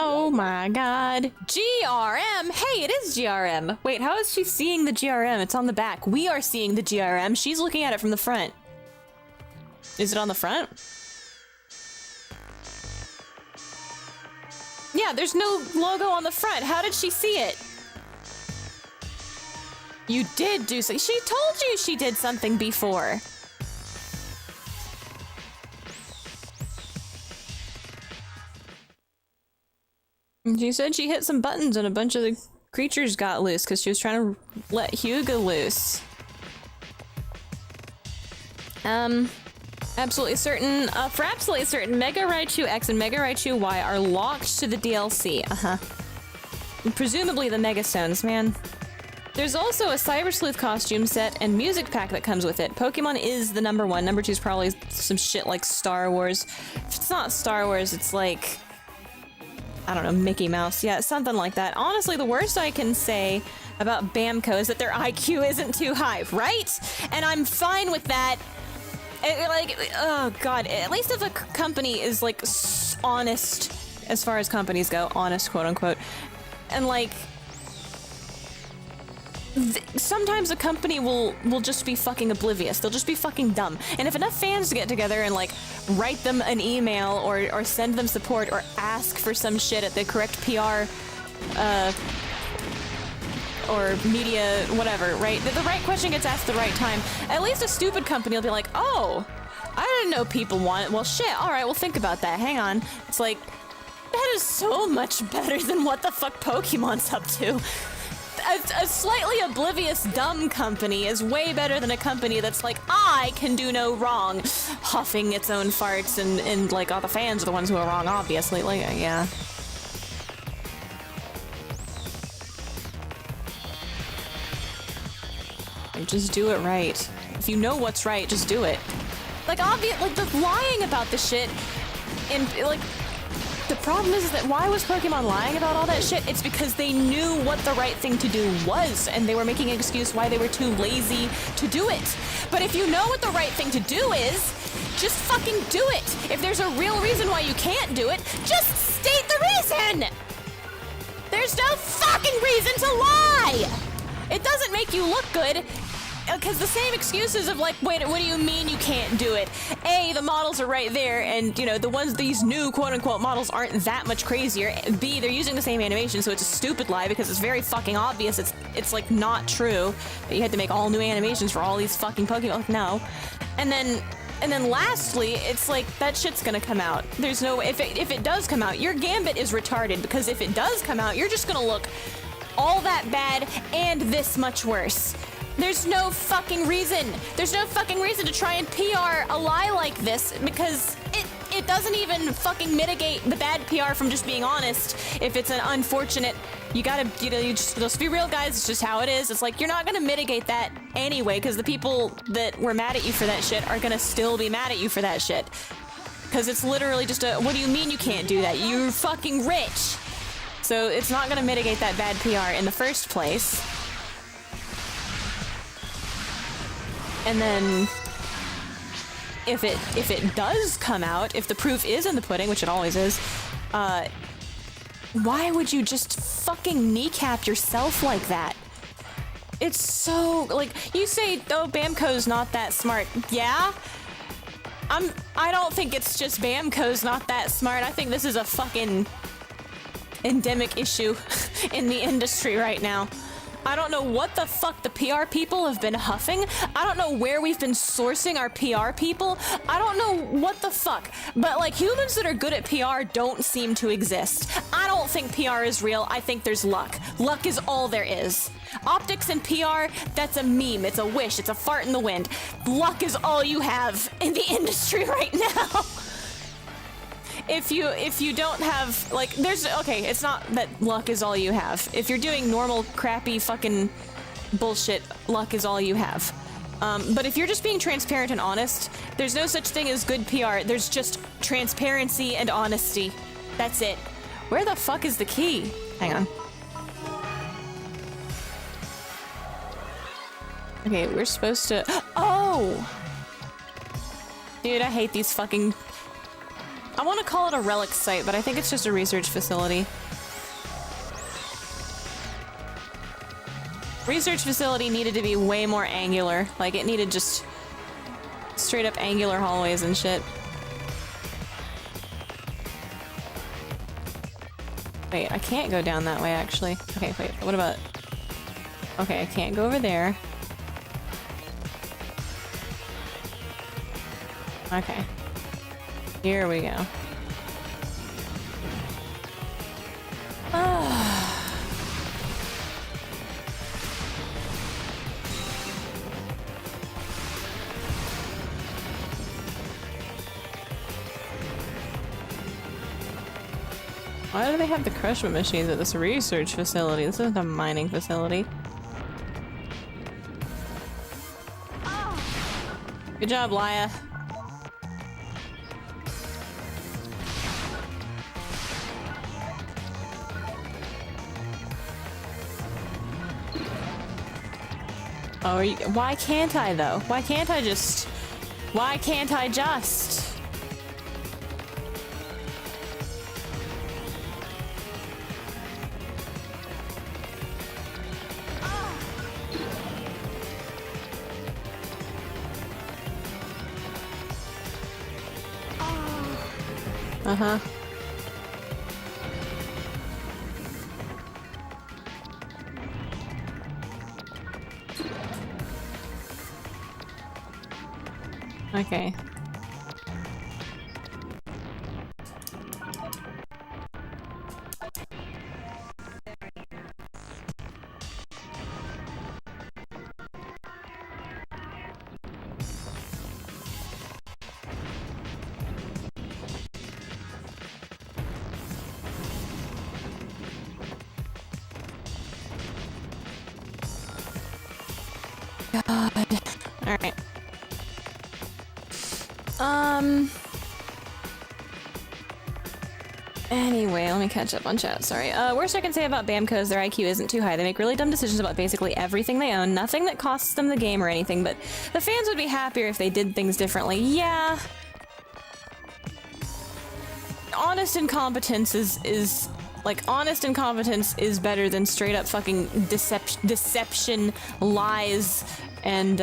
Oh my god. GRM! Hey, it is GRM! Wait, how is she seeing the GRM? It's on the back. We are seeing the GRM. She's looking at it from the front. Is it on the front? Yeah, there's no logo on the front. How did she see it? You did do something. She told you she did something before. She said she hit some buttons and a bunch of the creatures got loose because she was trying to let Hyuga loose. Absolutely certain, for absolutely certain, Mega Raichu X and Mega Raichu Y are locked to the DLC. Presumably the Mega Stones, man. There's also a Cyber Sleuth costume set and music pack that comes with it. Pokemon is the number 1. Number 2 is probably some shit like Star Wars. If it's not Star Wars, it's like... I don't know, Mickey Mouse. Yeah, something like that. Honestly, the worst I can say about Bamco is that their IQ isn't too high, right? And I'm fine with that. Oh god, at least if a company is like honest, as far as companies go, honest, quote unquote, and like sometimes a company will just be fucking oblivious. They'll just be fucking dumb. And if enough fans get together and like write them an email or send them support or ask for some shit at the correct PR or media, whatever, right? The right question gets asked at the right time. At least a stupid company will be like, oh, I didn't know people want it. Well, shit, all right, we'll think about that. Hang on. It's like, that is so much better than what the fuck Pokemon's up to. A slightly oblivious, dumb company is way better than a company that's like, I can do no wrong, huffing its own farts and like, all the fans are the ones who are wrong, obviously. Like, yeah. Like, just do it right. If you know what's right, just do it. Like, like, the lying about the shit, and, like, the problem is that why was Pokemon lying about all that shit? It's because they knew what the right thing to do was, and they were making an excuse why they were too lazy to do it. But if you know what the right thing to do is, just fucking do it. If there's a real reason why you can't do it, just state the reason! There's no fucking reason to lie! It doesn't make you look good. Because the same excuses of like, wait, what do you mean you can't do it? A, the models are right there, and you know, these new quote-unquote models aren't that much crazier. B, they're using the same animation, so it's a stupid lie because it's very fucking obvious. It's like not true that you had to make all new animations for all these fucking Pokemon. Like, no. And then lastly, it's like, that shit's gonna come out. There's no, if it does come out, your Gambit is retarded, because if it does come out, you're just gonna look all that bad and this much worse. There's no fucking reason. There's no fucking reason to try and PR a lie like this, because it doesn't even fucking mitigate the bad PR from just being honest. If it's an unfortunate, you gotta, just be real, guys. It's just how it is. It's like, you're not gonna mitigate that anyway, because the people that were mad at you for that shit are gonna still be mad at you for that shit. Because it's literally just a, what do you mean you can't do that? You're fucking rich. So it's not gonna mitigate that bad PR in the first place. And then, if it does come out, if the proof is in the pudding, which it always is, why would you just fucking kneecap yourself like that? It's so, like, you say, oh, Bamco's not that smart. Yeah? I don't think it's just Bamco's not that smart. I think this is a fucking endemic issue in the industry right now. I don't know what the fuck the PR people have been huffing. I don't know where we've been sourcing our PR people. I don't know what the fuck. But like, humans that are good at PR don't seem to exist. I don't think PR is real. I think there's luck. Luck is all there is. Optics and PR, that's a meme. It's a wish. It's a fart in the wind. Luck is all you have in the industry right now. If you don't have, like, okay, it's not that luck is all you have. If you're doing normal, crappy, fucking bullshit, luck is all you have. But if you're just being transparent and honest, there's no such thing as good PR. There's just transparency and honesty. That's it. Where the fuck is the key? Hang on. Okay, we're supposed to... Oh! Dude, I hate these fucking... I want to call it a relic site, but I think it's just a research facility. Research facility needed to be way more angular. Like, it needed just straight up angular hallways and shit. Wait, I can't go down that way, actually. Okay, wait, what about... Okay, I can't go over there. Okay. Here we go. Why do they have the crushment machines at this research facility? This isn't a mining facility. Good job, Laya. Oh, why can't I though? Why can't I just... Why can't I just? Uh-huh. Okay. God. Alright. Anyway, let me catch up on chat, sorry. Worst I can say about Bamco is their IQ isn't too high. They make really dumb decisions about basically everything they own, nothing that costs them the game or anything, but the fans would be happier if they did things differently. Yeah. Honest incompetence is honest incompetence is better than straight up fucking deception, lies, and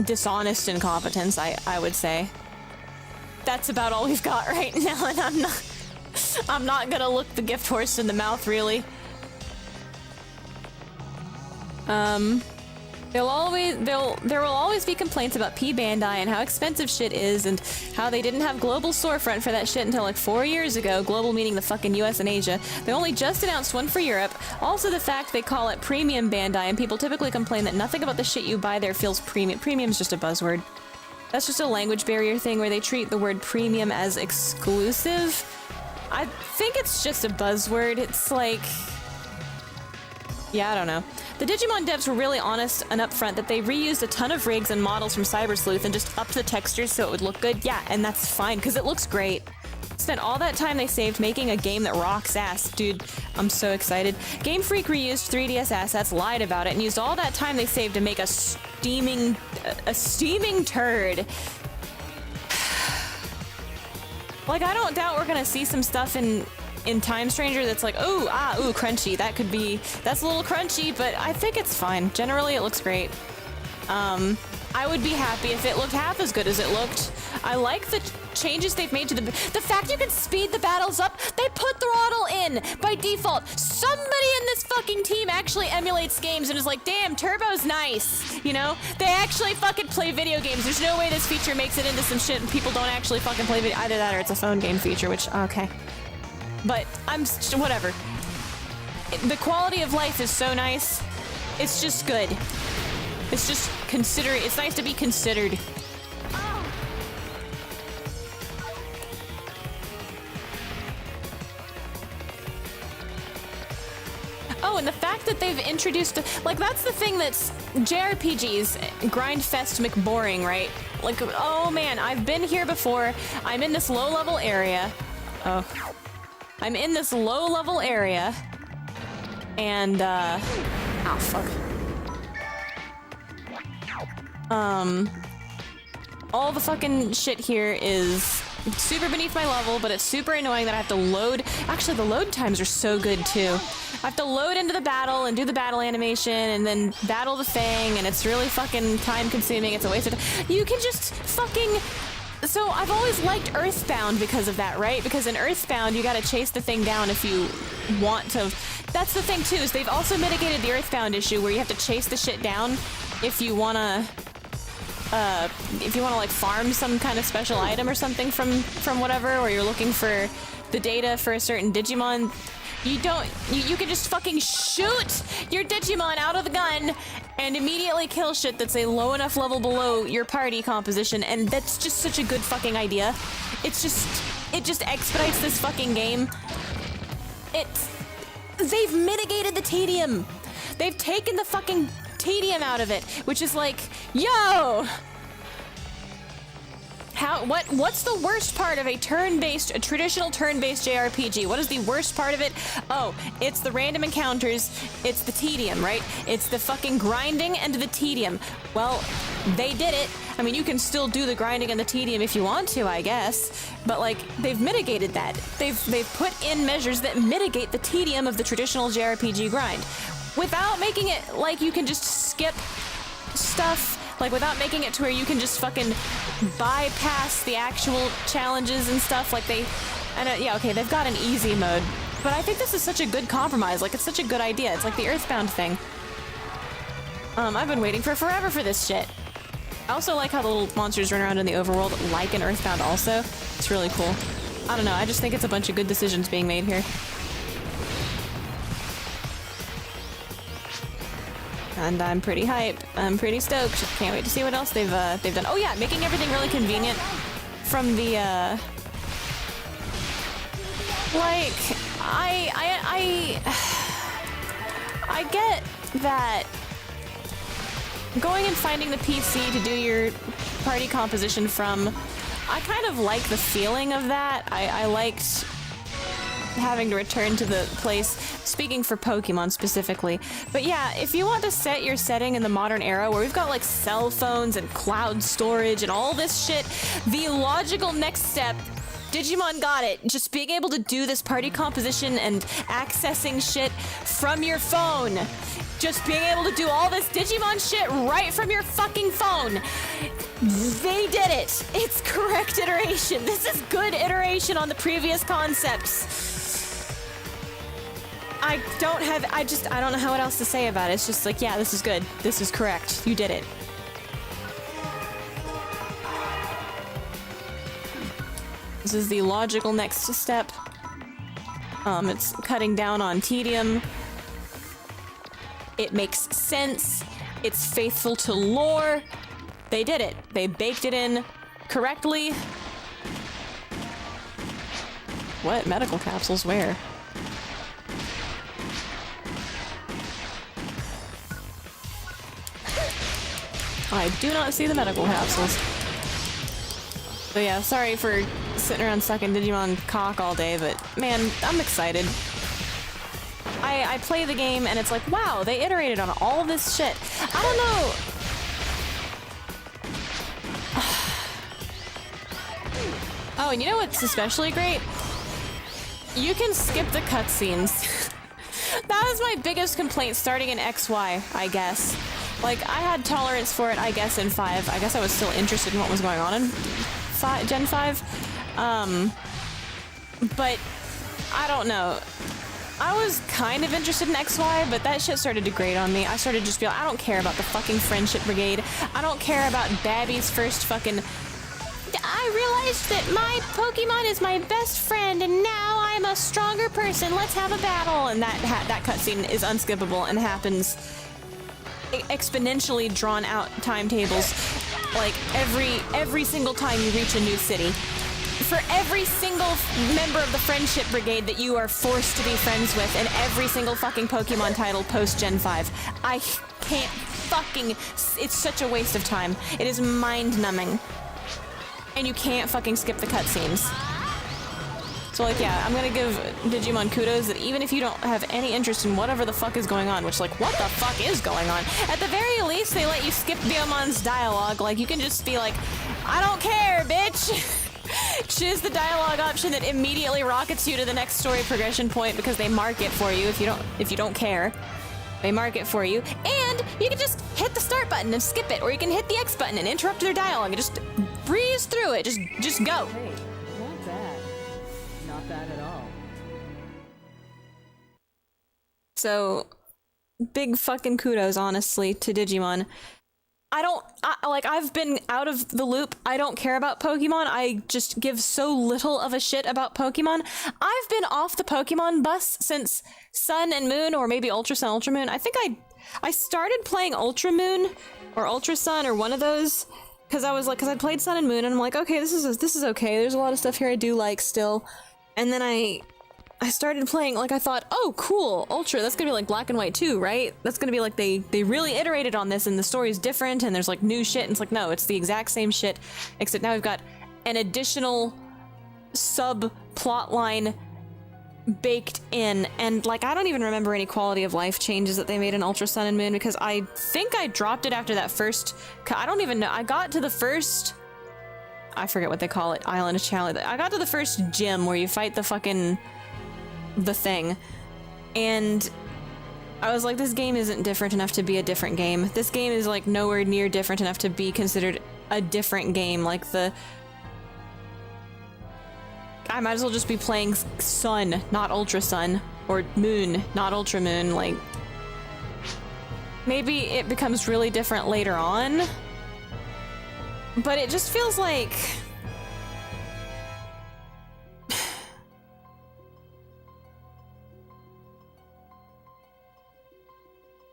dishonest incompetence, I would say. That's about all we've got right now, and I'm not gonna look the gift horse in the mouth, really. There will always be complaints about P Bandai and how expensive shit is and how they didn't have global storefront for that shit until like 4 years ago, global meaning the fucking US and Asia. They only just announced one for Europe. Also the fact they call it premium Bandai and people typically complain that nothing about the shit you buy there feels premium. Premium's just a buzzword. That's just a language barrier thing where they treat the word premium as exclusive. I think it's just a buzzword. It's like... yeah, I don't know. The Digimon devs were really honest and upfront that they reused a ton of rigs and models from Cyber Sleuth and just upped the textures so it would look good. Yeah, and that's fine, because it looks great. Spent all that time they saved making a game that rocks ass. Dude, I'm so excited. Game Freak reused 3DS assets, lied about it, and used all that time they saved to make a steaming turd. Like, I don't doubt we're gonna see some stuff in Time Stranger that's like, ooh, crunchy. That's a little crunchy, but I think it's fine. Generally, it looks great. I would be happy if it looked half as good as it looked. I like the changes they've made to the fact you can speed the battles up. They put throttle in by default. Somebody in this fucking team actually emulates games and is like, damn, turbo's nice. You know, they actually fucking play video games. There's no way this feature makes it into some shit and people don't actually fucking play video. Either that or it's a phone game feature, which okay. But whatever. The quality of life is so nice. It's just good. It's just it's nice to be considered. Oh, and the fact that they've introduced, like, that's the thing that's JRPGs, grind fest McBoring, right? Like, oh man, I've been here before. I'm in this low-level area. Oh. I'm in this low-level area, and, oh, fuck. All the fucking shit here is super beneath my level, but it's super annoying that I have to load. Actually, the load times are so good, too. I have to load into the battle and do the battle animation and then battle the thing, and it's really fucking time-consuming. It's a waste of time. You can just fucking... So I've always liked Earthbound because of that, right? Because in Earthbound, you gotta chase the thing down if you want to. That's the thing, too, is they've also mitigated the Earthbound issue where you have to chase the shit down if you wanna... like farm some kind of special item or something from whatever, or you're looking for the data for a certain Digimon, you can just fucking shoot your Digimon out of the gun and immediately kill shit that's a low enough level below your party composition, and that's just such a good fucking idea. It just expedites this fucking game. They've mitigated the tedium. They've taken the fucking tedium out of it, which is like, yo! What's the worst part of a traditional turn-based JRPG? What is the worst part of it? Oh, it's the random encounters, it's the tedium, right? It's the fucking grinding and the tedium. Well, they did it. I mean, you can still do the grinding and the tedium if you want to, I guess, but like, they've mitigated that. They've put in measures that mitigate the tedium of the traditional JRPG grind, without making it like you can just skip stuff. Like, without making it to where you can just fucking bypass the actual challenges and stuff. Like, And yeah, okay, they've got an easy mode, but I think this is such a good compromise. Like, it's such a good idea. It's like the Earthbound thing. I've been waiting for forever for this shit. I also like how the little monsters run around in the overworld like in Earthbound also. It's really cool. I don't know, I just think it's a bunch of good decisions being made here. And I'm pretty hype. I'm pretty stoked. Can't wait to see what else they've done. Oh yeah, making everything really convenient from the like I get that going and finding the PC to do your party composition from, I kind of like the feeling of that. I liked having to return to the place, speaking for Pokemon specifically. But yeah, if you want to set your setting in the modern era where we've got like cell phones and cloud storage and all this shit, the logical next step, Digimon got it. Just being able to do this party composition and accessing shit from your phone. Just being able to do all this Digimon shit right from your fucking phone. They did it. It's correct iteration. This is good iteration on the previous concepts. I don't know how what else to say about it. It's just like, yeah, this is good. This is correct. You did it. This is the logical next step. It's cutting down on tedium. It makes sense. It's faithful to lore. They did it. They baked it in correctly. What? Medical capsules? Where? I do not see the medical capsules. So yeah, sorry for sitting around sucking Digimon cock all day, but man, I'm excited. I play the game and it's like, wow, they iterated on all this shit. I don't know. Oh, and you know what's especially great? You can skip the cutscenes. That was my biggest complaint starting in XY, I guess. Like, I had tolerance for it, I guess, in 5. I guess I was still interested in what was going on in Gen 5. But I don't know. I was kind of interested in XY, but that shit started to grate on me. I started to just be like, I don't care about the fucking Friendship Brigade. I don't care about Babby's first fucking... I realized that my Pokemon is my best friend, and now I'm a stronger person. Let's have a battle. And that cutscene is unskippable and happens exponentially drawn out timetables, like every single time you reach a new city. For every single member of the Friendship Brigade that you are forced to be friends with in every single fucking Pokemon title post Gen 5. I can't fucking... It's such a waste of time. It is mind-numbing. And you can't fucking skip the cutscenes. So like, yeah, I'm gonna give Digimon kudos that even if you don't have any interest in whatever the fuck is going on, which like, what the fuck is going on? At the very least, they let you skip Biomon's dialogue. Like, you can just be like, I don't care, bitch! Choose the dialogue option that immediately rockets you to the next story progression point because they mark it for you if you don't care. They mark it for you. And you can just hit the start button and skip it, or you can hit the X button and interrupt their dialogue and just breeze through it. Just go. Hey, not bad. Not bad at all. So, big fucking kudos, honestly, to Digimon. I've been out of the loop. I don't care about Pokemon. I just give so little of a shit about Pokemon. I've been off the Pokemon bus since Sun and Moon, or maybe Ultra Sun, Ultra Moon. I think I started playing Ultra Moon or Ultra Sun or one of those because I'd played Sun and Moon and I'm like, okay, this is okay. There's a lot of stuff here I do like still. And then I started playing, like, I thought, oh, cool, Ultra, that's gonna be like Black and White 2, right? That's gonna be like, they really iterated on this and the story's different and there's like new shit, and it's like, no, it's the exact same shit, except now we've got an additional sub-plot line baked in, and like, I don't even remember any quality of life changes that they made in Ultra Sun and Moon, because I think I dropped it after that first, I don't even know, I got to the first, I forget what they call it, Island of Challenge, I got to the first gym where you fight the thing, and I was like, this game isn't different enough to be a different game. This game is like nowhere near different enough to be considered a different game. Like, the I might as well just be playing Sun, not Ultra Sun. Or Moon, not Ultra Moon, like... Maybe it becomes really different later on. But it just feels like...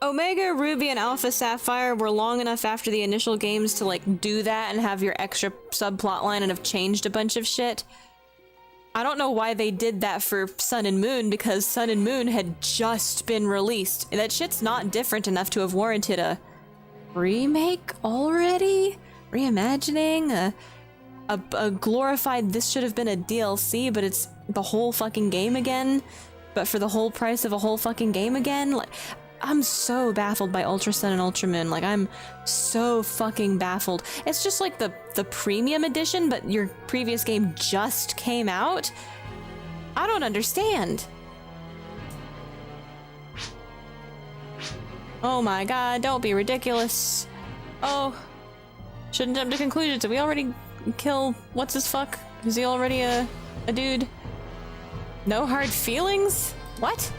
Omega, Ruby, and Alpha Sapphire were long enough after the initial games to, like, do that and have your extra subplot line and have changed a bunch of shit. I don't know why they did that for Sun and Moon, because Sun and Moon had just been released. That shit's not different enough to have warranted a remake already? Reimagining? A glorified, this should have been a DLC, but it's the whole fucking game again? But for the whole price of a whole fucking game again? Like, I'm so baffled by Ultra Sun and Ultra Moon. Like, I'm so fucking baffled. It's just like the premium edition, but your previous game just came out? I don't understand. Oh my god, don't be ridiculous. Oh, shouldn't jump to conclusions. Did we already kill what's his fuck? Is he already a dude? No hard feelings? What?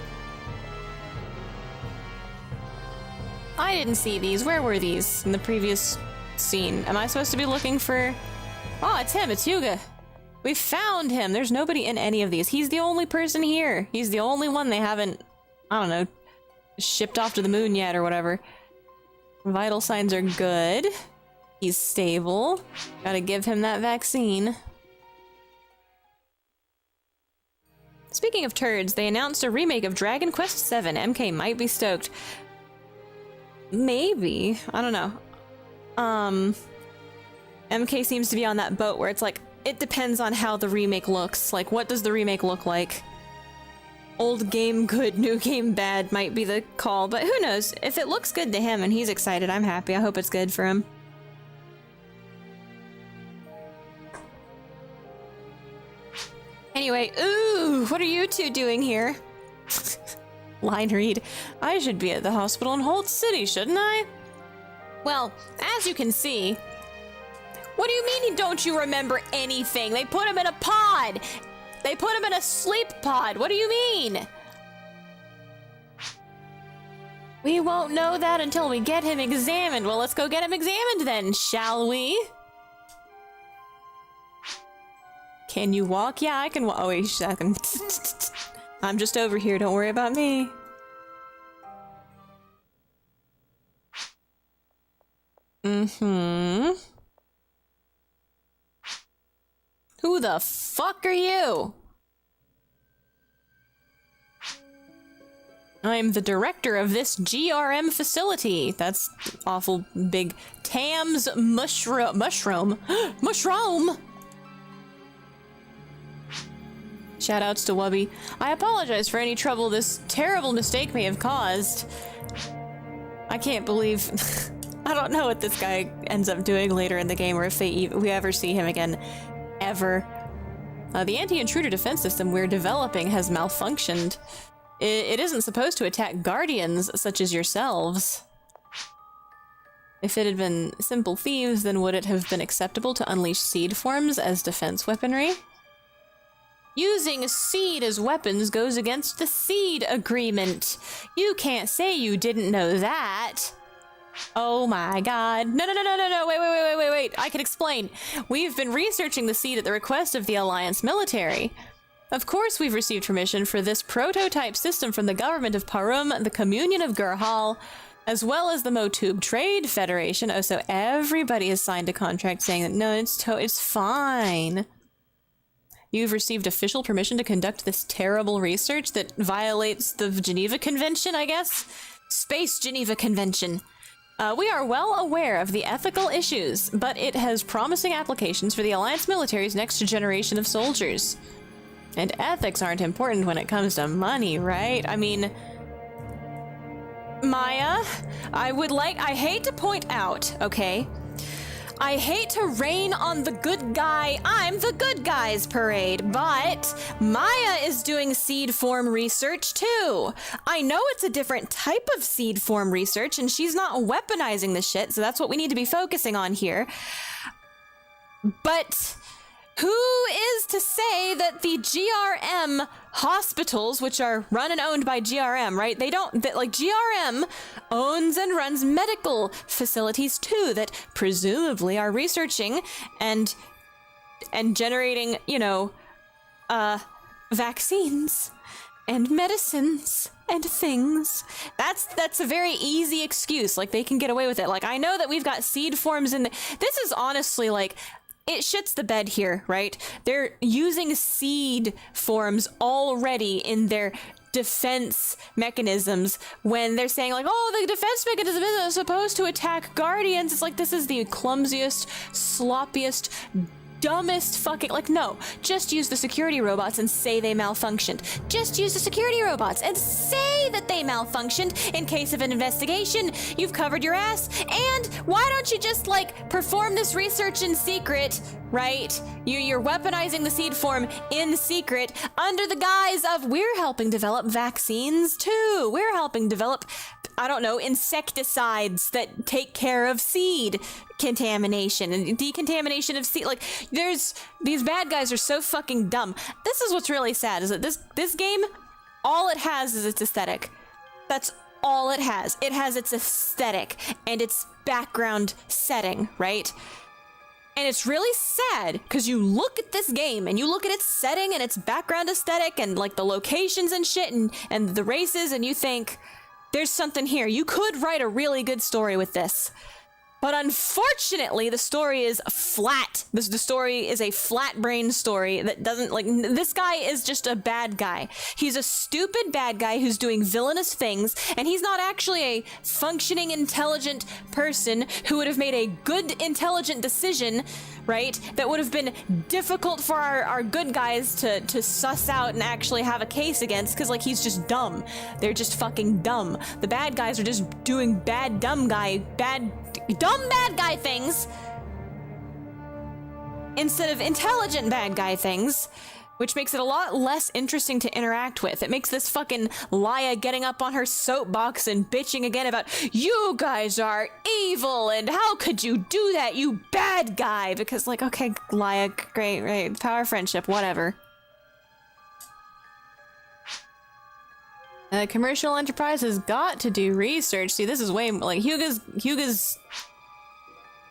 I didn't see these. Where were these in the previous scene? Am I supposed to be looking for... Oh, it's him. It's Hyuga. We found him. There's nobody in any of these. He's the only person here. He's the only one they haven't, I don't know, shipped off to the moon yet or whatever. Vital signs are good. He's stable. Gotta give him that vaccine. Speaking of turds, they announced a remake of Dragon Quest VII. MK might be stoked. Maybe. I don't know. MK seems to be on that boat where it's like, it depends on how the remake looks. Like, what does the remake look like? Old game good, new game bad might be the call, but who knows? If it looks good to him and he's excited, I'm happy. I hope it's good for him. Anyway, ooh, what are you two doing here? Line read. I should be at the hospital in Holt City, shouldn't I? Well, as you can see... What do you mean don't you remember anything? They put him in a pod! They put him in a sleep pod! What do you mean? We won't know that until we get him examined. Well, let's go get him examined then, shall we? Can you walk? Yeah, I can walk. Oh, wait a second. I'm just over here, don't worry about me. Mm-hmm. Who the fuck are you? I'm the director of this GRM facility. That's awful big. Tam's mushroom. Mushroom? Mushroom! Shoutouts to Wubby. I apologize for any trouble this terrible mistake may have caused. I can't believe... I don't know what this guy ends up doing later in the game, or if we ever see him again. Ever. The anti-intruder defense system we're developing has malfunctioned. It isn't supposed to attack guardians such as yourselves. If it had been simple thieves, then would it have been acceptable to unleash seed forms as defense weaponry? Using seed as weapons goes against the seed agreement. You can't say you didn't know that. Oh my god. No, wait. I can explain. We've been researching the seed at the request of the Alliance military. Of course we've received permission for this prototype system from the government of Parum, the Communion of Gurhal, as well as the Motub Trade Federation. Oh, so everybody has signed a contract saying that, no, it's fine. You've received official permission to conduct this terrible research that violates the Geneva Convention, I guess? Space Geneva Convention. We are well aware of the ethical issues, but it has promising applications for the Alliance military's next generation of soldiers. And ethics aren't important when it comes to money, right? I mean... Maya, I hate to point out, okay? I hate to rain on the good guy, I'm the good guys parade, but Maya is doing seed form research too. I know it's a different type of seed form research and she's not weaponizing the shit, so that's what we need to be focusing on here. But Who is to say that the GRM hospitals, which are run and owned by GRM, right? GRM owns and runs medical facilities too that presumably are researching and generating, vaccines and medicines and things. That's a very easy excuse. Like, they can get away with it. Like, I know that we've got seed forms in this is honestly like, it shits the bed here, right? They're using seed forms already in their defense mechanisms when they're saying like, oh, the defense mechanism isn't supposed to attack guardians. It's like, this is the clumsiest, sloppiest, dumbest fucking, like, no, just use the security robots and say they malfunctioned. Just use the security robots and say that they malfunctioned in case of an investigation. You've covered your ass. And why don't you just, like, perform this research in secret, right? You're weaponizing the seed form in secret under the guise of, we're helping develop vaccines too. We're helping develop, I don't know, insecticides that take care of seed contamination and decontamination of seed. Like, these bad guys are so fucking dumb. This is what's really sad, is that this game, all it has is its aesthetic. That's all it has. It has its aesthetic and its background setting, right? And it's really sad because you look at this game and you look at its setting and its background aesthetic and like the locations and shit and the races, and you think, there's something here. You could write a really good story with this. But unfortunately, the story is flat. The story is a flat brain story that doesn't, like, this guy is just a bad guy. He's a stupid bad guy who's doing villainous things, and he's not actually a functioning, intelligent person who would have made a good, intelligent decision, right? That would have been difficult for our good guys to suss out and actually have a case against, because, like, he's just dumb. They're just fucking dumb. The bad guys are just doing dumb bad guy things instead of intelligent bad guy things, which makes it a lot less interesting to interact with. It makes this fucking Laia getting up on her soapbox and bitching again about, you guys are evil and how could you do that, you bad guy? Because, like, okay, Laia, great, right, power of friendship, whatever. A commercial enterprise has got to do research. See, this is way like Huga's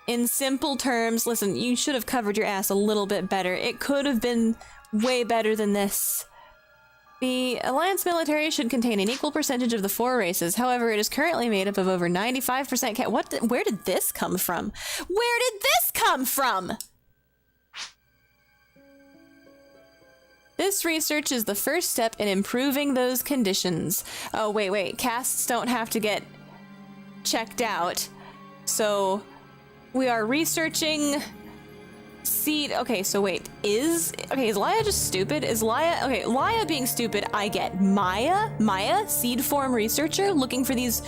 in simple terms. Listen, you should have covered your ass a little bit better. It could have been way better than this. The Alliance military should contain an equal percentage of the 4 races. However, it is currently made up of over 95% where did this come from? Where did this come from? This research is the first step in improving those conditions. Oh, wait. Castes don't have to get checked out. So, we are researching seed. Okay, so wait. Is Laia just stupid? Laia being stupid, I get. Maya, seed form researcher, looking for these,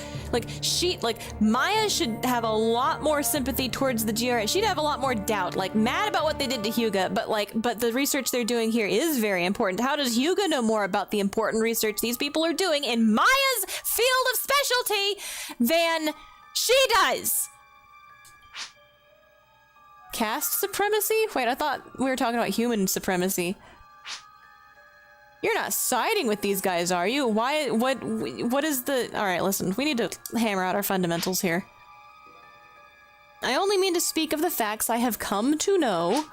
Maya should have a lot more sympathy towards the GRS. She'd have a lot more doubt, mad about what they did to Huga, but the research they're doing here is very important. How does Huga know more about the important research these people are doing in Maya's field of specialty than she does? Caste supremacy? Wait, I thought we were talking about human supremacy. You're not siding with these guys, are you? Why? What is the... Alright, listen, we need to hammer out our fundamentals here. I only mean to speak of the facts I have come to know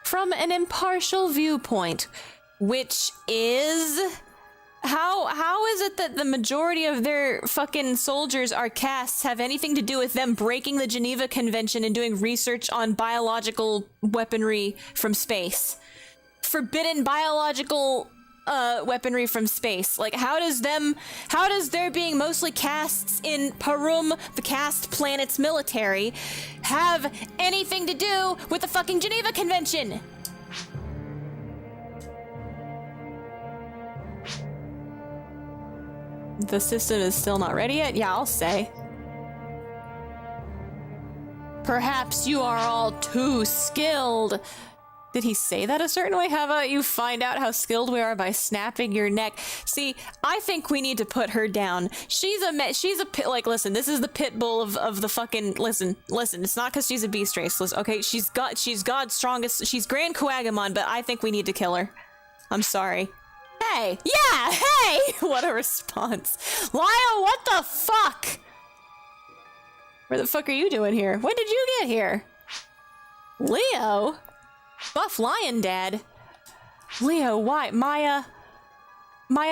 from an impartial viewpoint, which is... How is it that the majority of their fucking soldiers are castes have anything to do with them breaking the Geneva Convention and doing research on biological weaponry from space? Forbidden biological weaponry from space. How does there being mostly castes in Parum, the caste planet's military, have anything to do with the fucking Geneva Convention? The system is still not ready yet? Yeah, I'll say. Perhaps you are all too skilled. Did he say that a certain way? How about you find out how skilled we are by snapping your neck? See, I think we need to put her down. She's a pit, like, listen, this is the pit bull of the fucking, listen, it's not because she's a beast race, listen, okay? She's God's strongest, she's Grand Kuagamon, but I think we need to kill her. I'm sorry. Hey, yeah, hey! What a response. Lyle, what the fuck? Where the fuck are you doing here? When did you get here? Leo? Buff Lion Dad? Leo, why? Maya,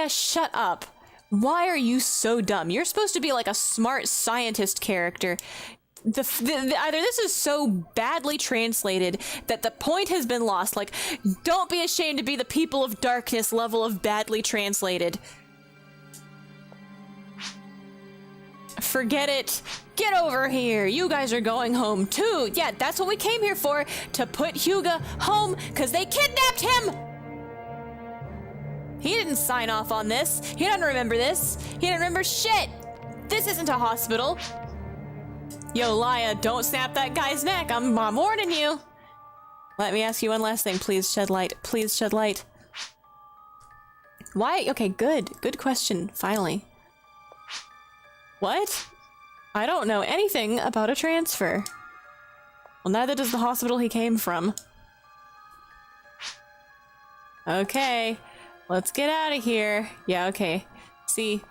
shut up. Why are you so dumb? You're supposed to be like a smart scientist character. Either this is so badly translated that the point has been lost. Like, don't be ashamed to be the people of darkness level of badly translated. Forget it. Get over here. You guys are going home too. Yeah, that's what we came here for. To put Hyuga home because they kidnapped him. He didn't sign off on this. He doesn't remember this. He didn't remember shit. This isn't a hospital. Yo, Laya, don't snap that guy's neck. I'm warning you. Let me ask you one last thing. Please shed light. Please shed light. Why? Okay, good. Good question, finally. What? I don't know anything about a transfer. Well, neither does the hospital he came from. Okay, let's get out of here. Yeah, okay. See,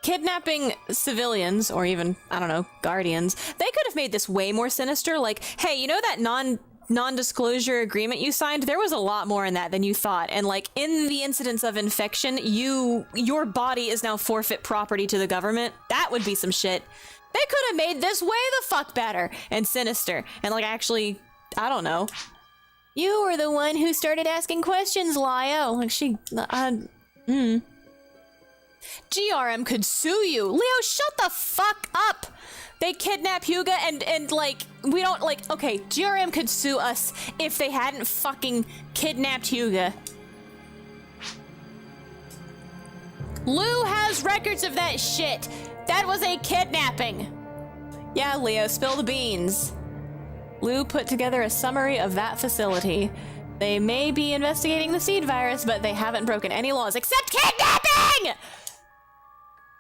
kidnapping civilians, or even, I don't know, guardians, they could have made this way more sinister. Like, hey, you know that non-disclosure agreement you signed? There was a lot more in that than you thought. And like, in the incidence of infection, your body is now forfeit property to the government. That would be some shit. They could have made this way the fuck better and sinister. And like, actually, I don't know. You were the one who started asking questions, Lio. Like, GRM could sue you. Leo, shut the fuck up. They kidnap Hyuga and like, we don't like, okay, GRM could sue us if they hadn't fucking kidnapped Hyuga. Lou has records of that shit. That was a kidnapping. Yeah, Leo, spill the beans. Lou put together a summary of that facility. They may be investigating the seed virus, but they haven't broken any laws except kidnapping!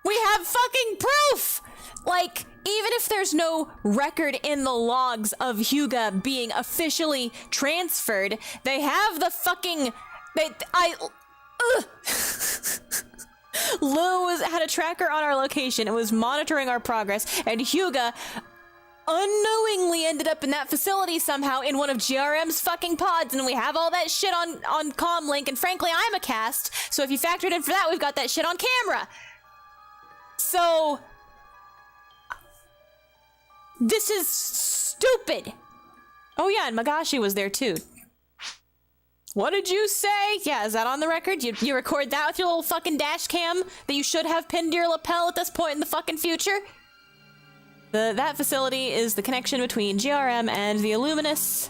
We have fucking proof! Like, even if there's no record in the logs of Hyuga being officially transferred, they have the fucking... Lou had a tracker on our location and was monitoring our progress, and Hyuga unknowingly ended up in that facility somehow in one of GRM's fucking pods, and we have all that shit on comlink, and frankly, I'm a cast, so if you factored in for that, we've got that shit on camera. So... this is stupid. Oh yeah, and Magashi was there too. What did you say? Yeah, is that on the record? You record that with your little fucking dash cam that you should have pinned to your lapel at this point in the fucking future? That facility is the connection between GRM and the Illumius.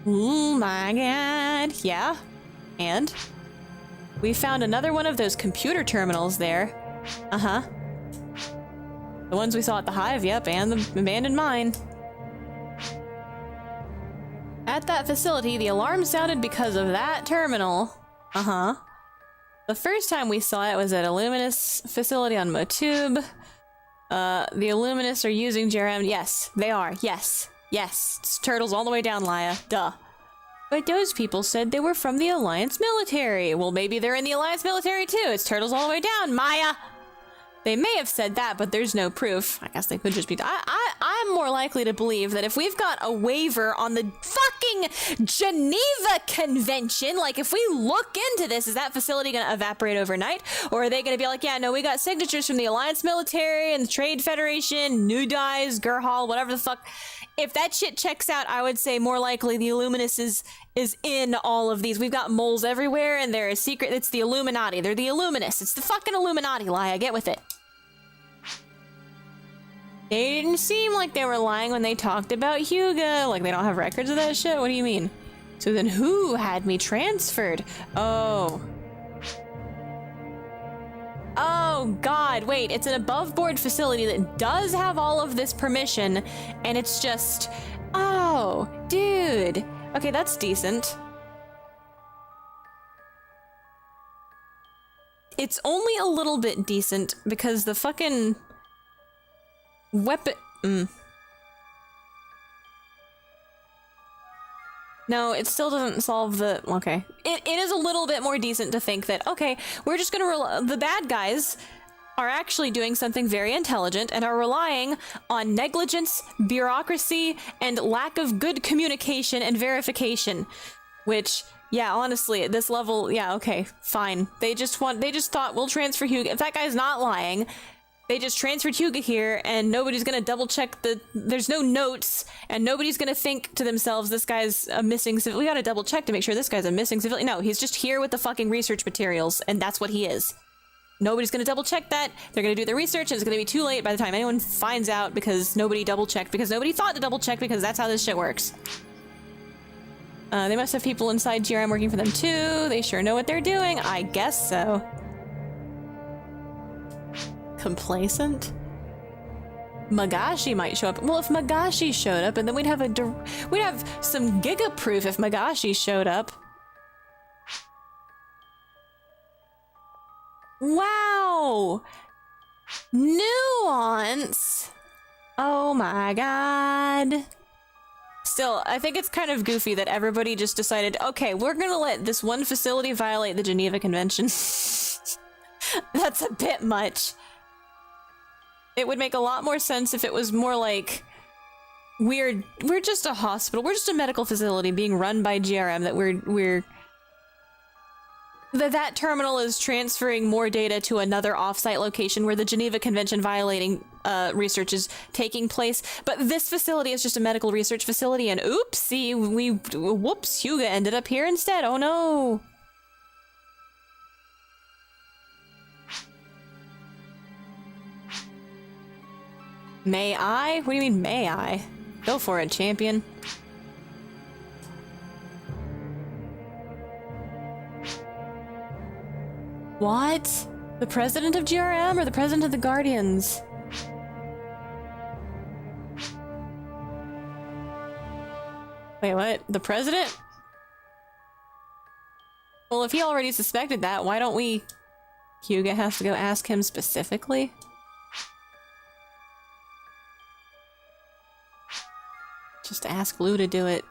Oh my god. Yeah. And? We found another one of those computer terminals there. Uh-huh. The ones we saw at the Hive, yep, and the abandoned mine. At that facility, the alarm sounded because of that terminal. Uh-huh. The first time we saw it was at Illumius facility on Motube. The Illumius are using GRM. Yes, they are. Yes. Yes. It's turtles all the way down, Laya. Duh. But those people said they were from the Alliance military. Well, maybe they're in the Alliance military too. It's turtles all the way down, Maya! They may have said that, but there's no proof. I guess they could just be... I'm more likely to believe that if we've got a waiver on the fucking Geneva Convention, like if we look into this, is that facility gonna evaporate overnight? Or are they gonna be like, yeah, no, we got signatures from the Alliance military and the Trade Federation, New Dyes, Gurhal, whatever the fuck. If that shit checks out, I would say more likely the Illumius is in all of these. We've got moles everywhere, and they're a secret. It's the Illuminati. They're the Illumius. It's the fucking Illuminati, Laya. Get with it. They didn't seem like they were lying when they talked about Hyuga. Like, they don't have records of that shit? What do you mean? So then who had me transferred? Oh. Oh, God. Wait, it's an above-board facility that does have all of this permission, and it's just... Oh, dude. Okay, that's decent. It's only a little bit decent because the fucking weapon... No, it still doesn't solve the... Okay. It is a little bit more decent to think that, okay, we're just gonna the bad guys are actually doing something very intelligent and are relying on negligence, bureaucracy, and lack of good communication and verification. Which, yeah, honestly, at this level, yeah, okay, fine. They just thought, we'll transfer Hugo. If that guy's not lying, they just transferred Hugo here, and nobody's gonna double check there's no notes, and nobody's gonna think to themselves, this guy's a missing civilian. We gotta double check to make sure this guy's a missing civilian. No, he's just here with the fucking research materials, and that's what he is. Nobody's gonna double check that. They're gonna do the research, and it's gonna be too late by the time anyone finds out because nobody double checked, because nobody thought to double check, because that's how this shit works. They must have people inside GRM working for them too. They sure know what they're doing. I guess so. Complacent? Magashi might show up. Well, if Magashi showed up, and then we'd have some giga proof if Magashi showed up. Wow! Nuance! Oh my god. Still, I think it's kind of goofy that everybody just decided, okay, we're gonna let this one facility violate the Geneva Convention. That's a bit much. It would make a lot more sense if it was more like, we're just a hospital, we're just a medical facility being run by GRM, that terminal is transferring more data to another offsite location where the Geneva Convention violating research is taking place. But this facility is just a medical research facility, and oopsie, whoops, Hugo ended up here instead. Oh no. May I? What do you mean, may I? Go for it, champion. What? The president of GRM or the president of the Guardians? Wait, what? The president? Well, if he already suspected that, why don't we... Hugo has to go ask him specifically? Just ask Blue to do it.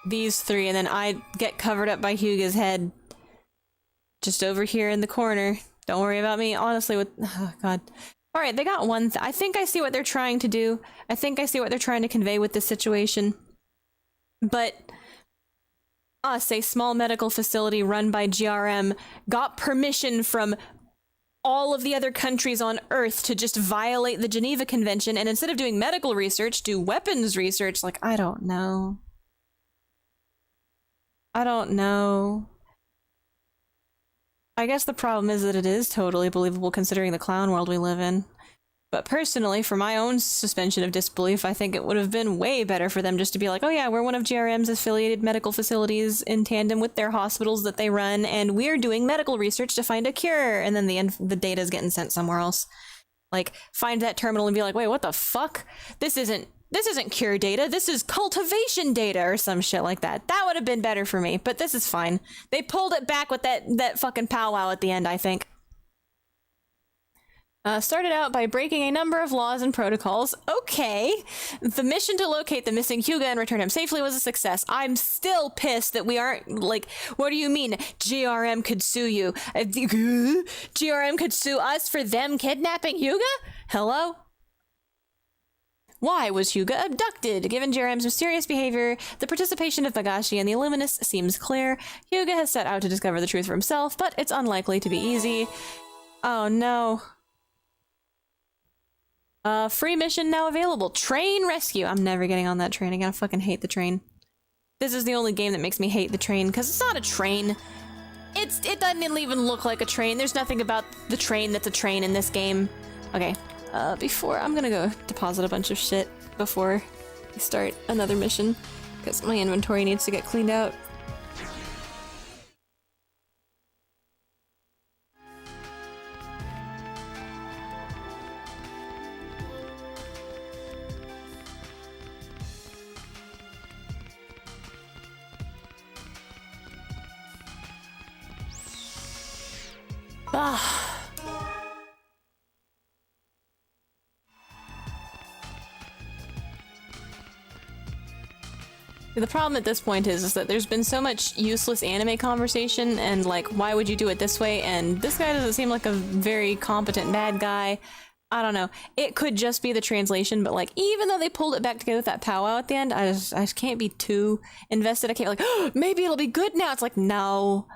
These three, and then I get covered up by Hugo's head. Just over here in the corner. Don't worry about me, honestly, with... Oh, God. Alright, they got one I think I see what they're trying to do. I think I see what they're trying to convey with this situation. But... us, a small medical facility run by GRM, got permission from all of the other countries on Earth to just violate the Geneva Convention, and instead of doing medical research, do weapons research. Like, I don't know. I don't know. I guess the problem is that it is totally believable considering the clown world we live in. But personally, for my own suspension of disbelief, I think it would have been way better for them just to be like, oh yeah, we're one of GRM's affiliated medical facilities in tandem with their hospitals that they run, and we're doing medical research to find a cure, and then the data's getting sent somewhere else. Like, find that terminal and be like, wait, what the fuck? This isn't cure data, this is cultivation data or some shit like that. That would have been better for me, but this is fine. They pulled it back with that fucking powwow at the end, I think. Started out by breaking a number of laws and protocols. Okay. The mission to locate the missing Hugo and return him safely was a success. I'm still pissed that we aren't, like, what do you mean? GRM could sue you. GRM could sue us for them kidnapping Hugo? Hello? Why was Hugo abducted? Given GRM's mysterious behavior, the participation of Magashi and the Illumius seems clear. Hugo has set out to discover the truth for himself, but it's unlikely to be easy. Oh no. Free mission now available. Train rescue. I'm never getting on that train again. I fucking hate the train. This is the only game that makes me hate the train, because it's not a train. It doesn't even look like a train. There's nothing about the train that's a train in this game. Okay. I'm gonna go deposit a bunch of shit before we start another mission, because my inventory needs to get cleaned out. Ah. The problem at this point is that there's been so much useless anime conversation and like, why would you do it this way? And this guy doesn't seem like a very competent bad guy. I don't know. It could just be the translation, but like, even though they pulled it back together with that powwow at the end, I just can't be too invested. I can't be like, oh, maybe it'll be good now. It's like, no.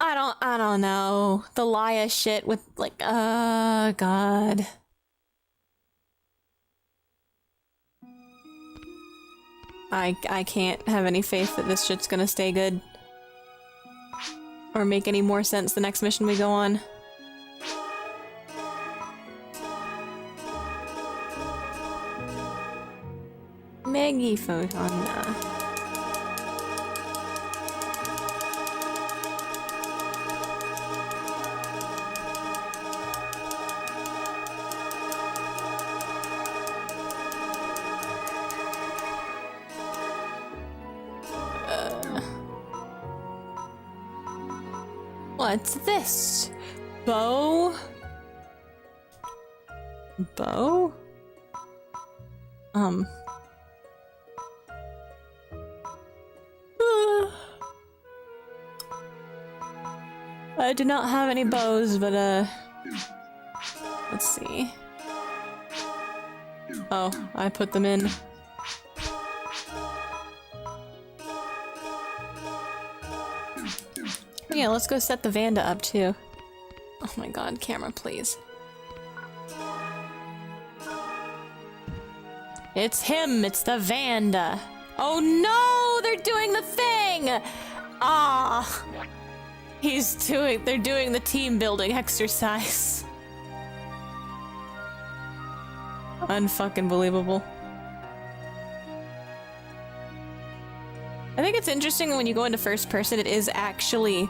I don't know. The Laia shit with like, God. I can't have any faith that this shit's gonna stay good. Or make any more sense the next mission we go on. Maggie Photon. What's this? Bow? Bow? I do not have any bows, but let's see. Oh, I put them in. Yeah, let's go set the Vanda up too. Oh my god, camera, please. It's him! It's the Vanda! Oh no! They're doing the thing! Ah! They're doing the team building exercise. Unfucking believable. I think it's interesting when you go into first person, it is actually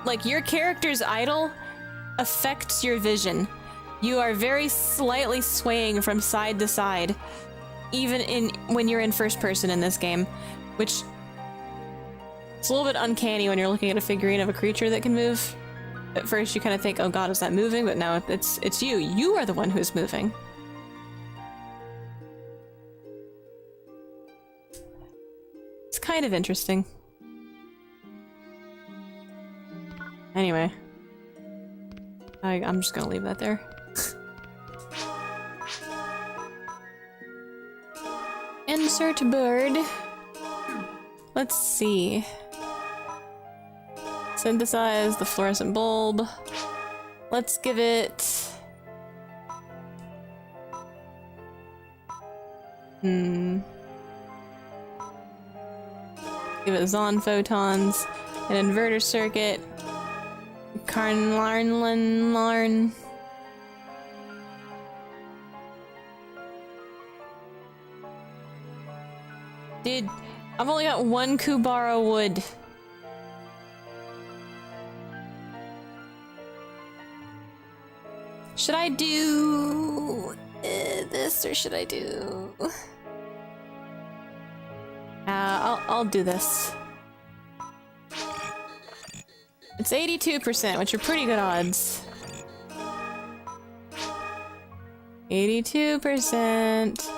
like your character's idol affects your vision. You are very slightly swaying from side to side, even when you're in first person in this game, which it's a little bit uncanny when you're looking at a figurine of a creature that can move. At first you kind of think, oh god, is that moving? But no, it's you. You are the one who's moving. It's kind of interesting. Anyway. I'm just gonna leave that there. Insert bird. Let's see. Synthesize the fluorescent bulb. Let's give it... Give it Zon photons, an inverter circuit, Larn. Dude, I've only got one Kubara wood. Should I do this or should I do... I'll do this. It's 82%, which are pretty good odds. 82%.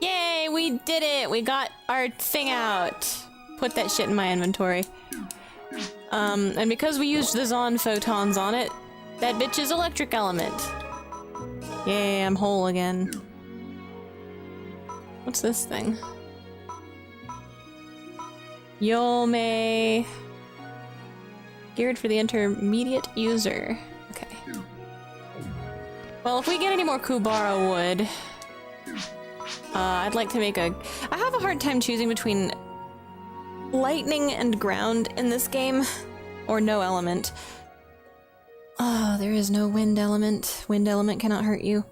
Yay, we did it! We got our thing out. Put that shit in my inventory. And because we used the Zon photons on it, that bitch is electric element. Yay, I'm whole again. What's this thing? Yome. Geared for the intermediate user. Okay. Well, if we get any more Kubara wood, I'd like to make a... I have a hard time choosing between lightning and ground in this game, or no element. Oh, there is no wind element. Wind element cannot hurt you.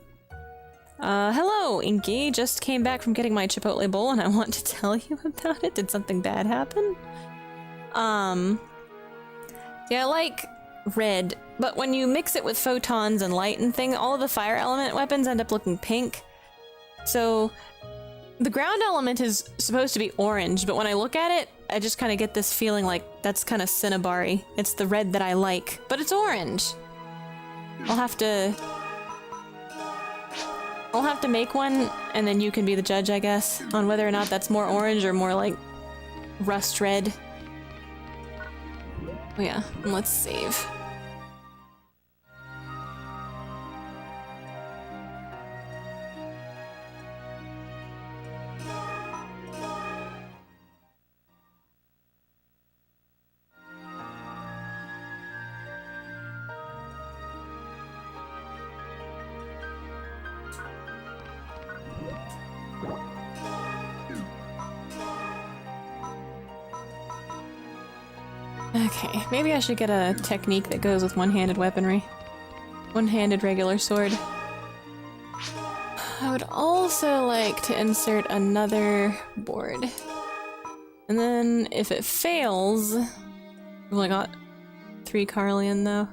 Hello, Inky. Just came back from getting my Chipotle bowl and I want to tell you about it. Did something bad happen? Yeah, I like red, but when you mix it with photons and light and thing, all of the fire element weapons end up looking pink. So, the ground element is supposed to be orange, but when I look at it, I just kind of get this feeling like that's kind of Cinnabari. It's the red that I like, but it's orange. I'll have to make one, and then you can be the judge, I guess, on whether or not that's more orange or more like rust red. Oh yeah, and let's save. Okay, maybe I should get a technique that goes with one-handed weaponry. One-handed regular sword. I would also like to insert another board. And then if it fails... I've only got 3 Carlian though.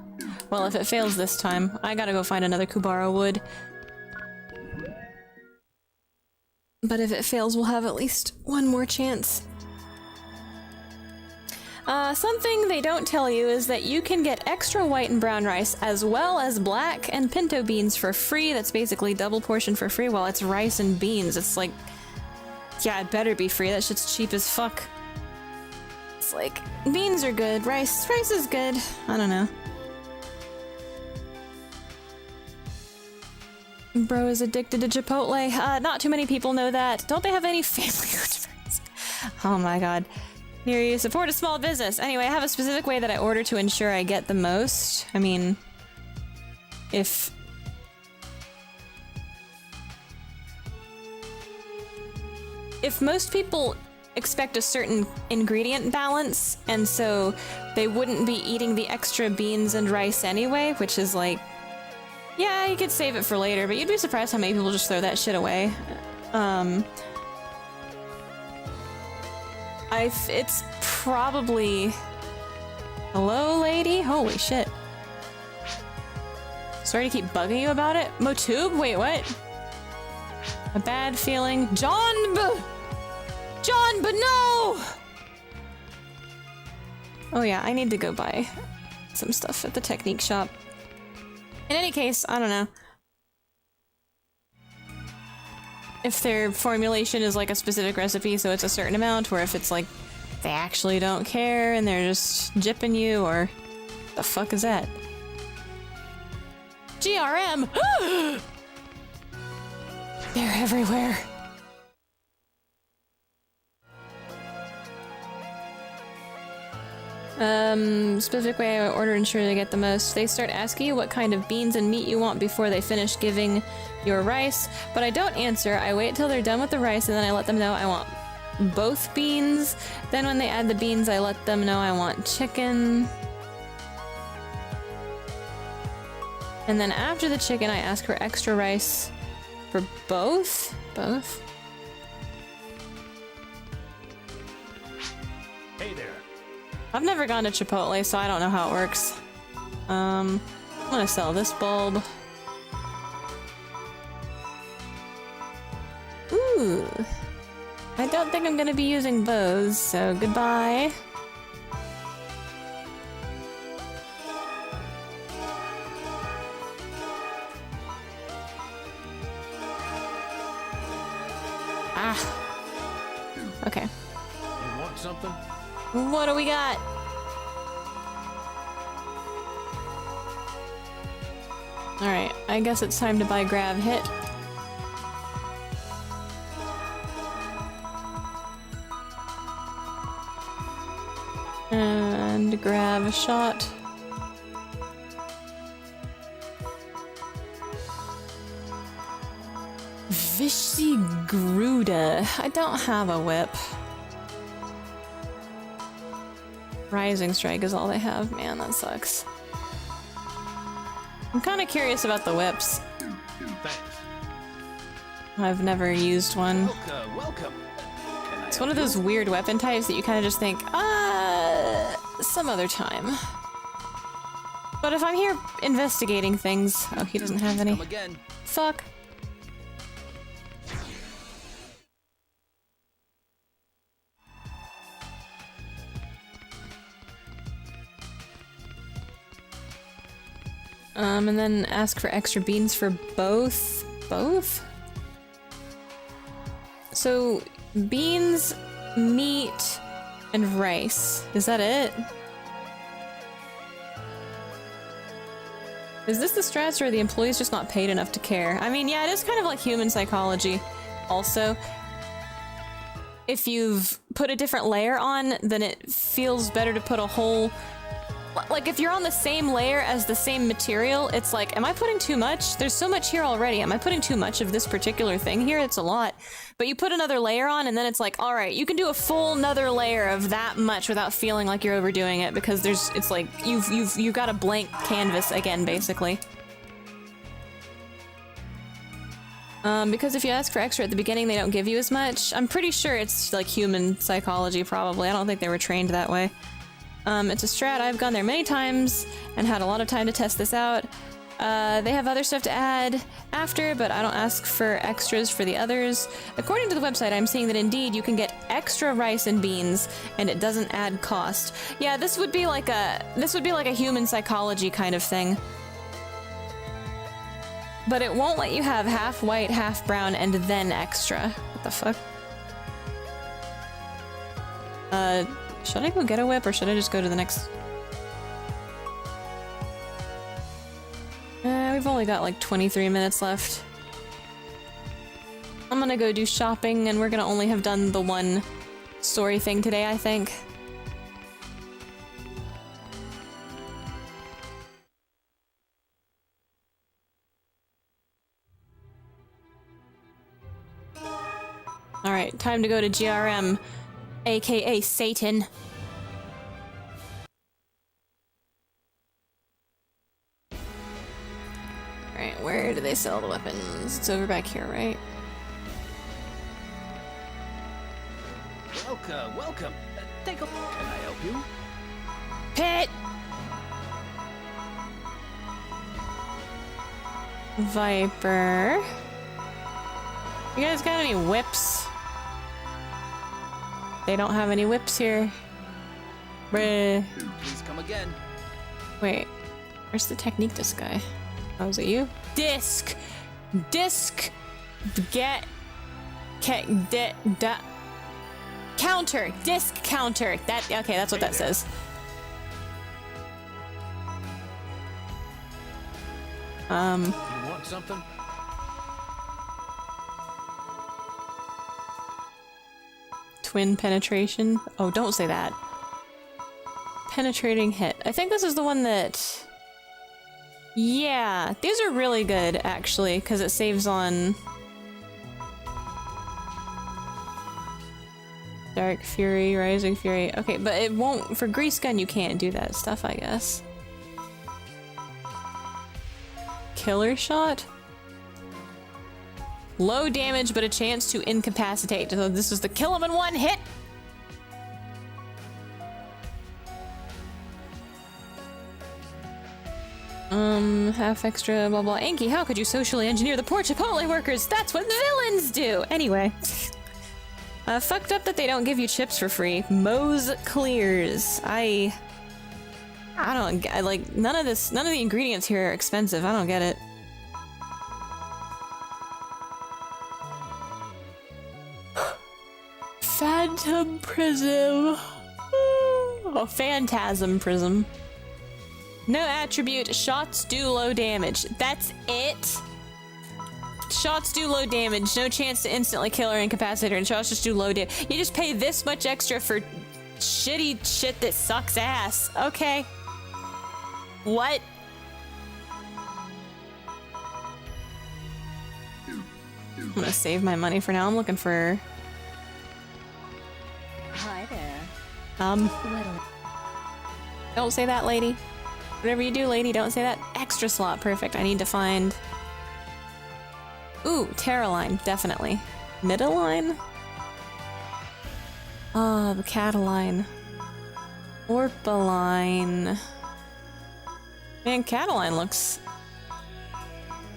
Well, if it fails this time, I gotta go find another Kubara wood. But if it fails, we'll have at least one more chance. Something they don't tell you is that you can get extra white and brown rice as well as black and pinto beans for free. That's basically double portion for free. Well, it's rice and beans. It's like, yeah, it better be free. That shit's cheap as fuck. It's like, beans are good. Rice is good. I don't know. Bro is addicted to Chipotle. Not too many people know that. Don't they have any family friends? Oh my god. Near you, support a small business. Anyway, I have a specific way that I order to ensure I get the most. I mean, if most people expect a certain ingredient balance, and so they wouldn't be eating the extra beans and rice anyway, which is like, yeah, you could save it for later, but you'd be surprised how many people just throw that shit away. It's probably... Hello, lady? Holy shit. Sorry to keep bugging you about it. Motube? Wait, what? A bad feeling. John, but no! Oh yeah, I need to go buy some stuff at the technique shop. In any case, I don't know. If their formulation is like a specific recipe, so it's a certain amount, or if it's like they actually don't care and they're just jipping you, or the fuck is that? GRM! They're everywhere. Specific way I order ensure they get the most. They start asking you what kind of beans and meat you want before they finish giving your rice, but I don't answer. I wait till they're done with the rice and then I let them know I want both beans. Then when they add the beans, I let them know I want chicken. And then after the chicken, I ask for extra rice for both? Both? Hey there. I've never gone to Chipotle, so I don't know how it works. I'm gonna sell this bulb. Ooh. I don't think I'm gonna be using those, so goodbye. Ah. Okay. You want something? What do we got? Alright, I guess it's time to buy Grav Hit. And grab a shot. Vishigruda. I don't have a whip. Rising Strike is all they have. Man, that sucks. I'm kind of curious about the whips. Thanks. I've never used one. Welcome. It's one of those weird weapon types that you kind of just think, some other time. But if I'm here investigating things... Oh, he doesn't have any. Come again. Fuck. And then ask for extra beans for both. Both? So, beans, meat, and rice. Is that it? Is this the strats or are the employees just not paid enough to care? I mean, yeah, it is kind of like human psychology. Also, if you've put a different layer on, then it feels better to put a whole... Like, if you're on the same layer as the same material, it's like, am I putting too much? There's so much here already. Am I putting too much of this particular thing here? It's a lot. But you put another layer on, and then it's like, all right, you can do a full another layer of that much without feeling like you're overdoing it, because it's like, you've got a blank canvas again, basically. Because if you ask for extra at the beginning, they don't give you as much. I'm pretty sure it's like human psychology, probably. I don't think they were trained that way. It's a strat. I've gone there many times and had a lot of time to test this out. They have other stuff to add after, but I don't ask for extras for the others. According to the website, I'm seeing that indeed you can get extra rice and beans, and it doesn't add cost. Yeah, this would be like a human psychology kind of thing. But it won't let you have half white, half brown, and then extra. What the fuck? Should I go get a whip, or should I just go to the next... We've only got like 23 minutes left. I'm gonna go do shopping, and we're gonna only have done the one story thing today, I think. Alright, time to go to GRM, aka Satan. Alright, where do they sell the weapons? It's over back here, right? Welcome, welcome. Take a... Can I help you? Pit! Viper. You guys got any whips? They don't have any whips here. Bruh. Please come again. Wait, where's the technique disc guy? Oh, is it you? Disc! Disc! Get... Counter! Disc counter! That... Okay, that's what that says. You want something? Twin penetration? Oh, don't say that. Penetrating hit. I think this is the one that... Yeah, these are really good, actually, because it saves on... Dark Fury, Rising Fury. Okay, but it won't... For Grease Gun, you can't do that stuff, I guess. Killer Shot? Low damage, but a chance to incapacitate. So this is the kill him in one hit! Half extra, blah blah. Anki, how could you socially engineer the poor Chipotle workers? That's what villains do! Anyway. Fucked up that they don't give you chips for free. Moe's clears. I like, none of the ingredients here are expensive. I don't get it. Phantom Prism. Oh, Phantasm Prism. No attribute, shots do low damage. That's it? Shots do low damage, no chance to instantly kill or incapacitate her, and shots just do low damage. You just pay this much extra for shitty shit that sucks ass. Okay. What? I'm gonna save my money for now. I'm looking for... Hi there. Don't say that, lady. Whatever you do, lady, don't say that. Extra slot, perfect. I need to find... Ooh, Terraline, definitely. Midaline? Oh, the Cataline. Orpaline. Man, Cataline looks...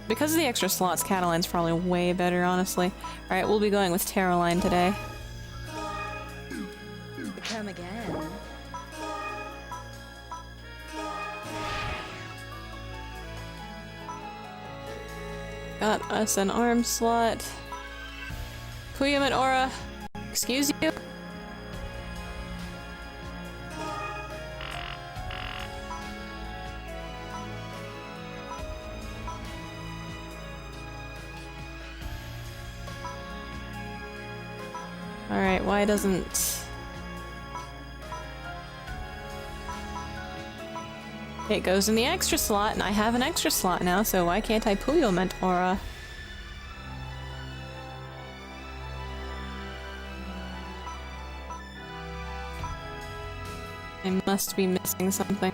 Because of the extra slots, Cataline's probably way better, honestly. Alright, we'll be going with Terraline today. Come again. got us an arm slot. Puyament aura. Excuse you? Alright, why doesn't... It goes in the extra slot, and I have an extra slot now, so why can't I Puyament aura? I must be missing something.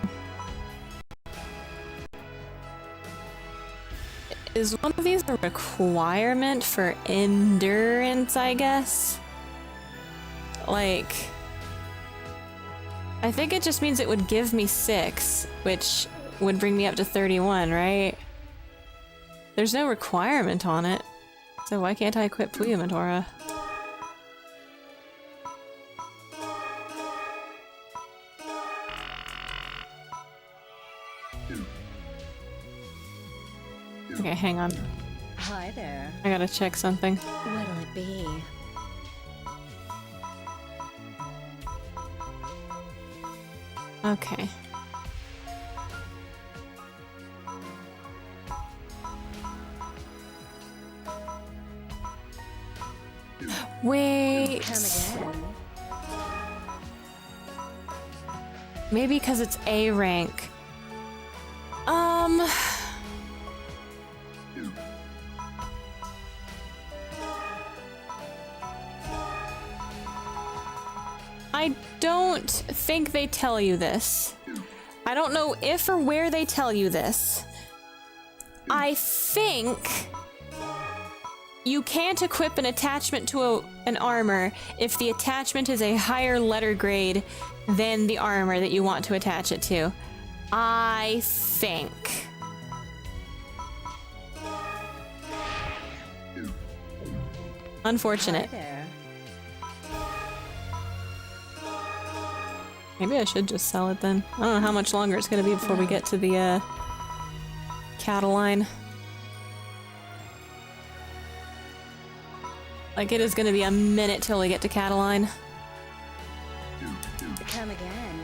Is one of these a requirement for endurance, I guess? Like... I think it just means it would give me 6, which would bring me up to 31, right? There's no requirement on it, so why can't I equip Puyament aura? Okay, hang on. Hi there. I gotta check something. What'll it be? Okay. Wait. Come again. Maybe because it's A rank. I don't think they tell you this. I don't know if or where they tell you this. I think you can't equip an attachment to an armor if the attachment is a higher letter grade than the armor that you want to attach it to. I think. Unfortunate. Hi there. Maybe I should just sell it then. I don't know how much longer it's gonna be before we get to the, cattle line. Like, it is gonna be a minute till we get to Cataline. Come again.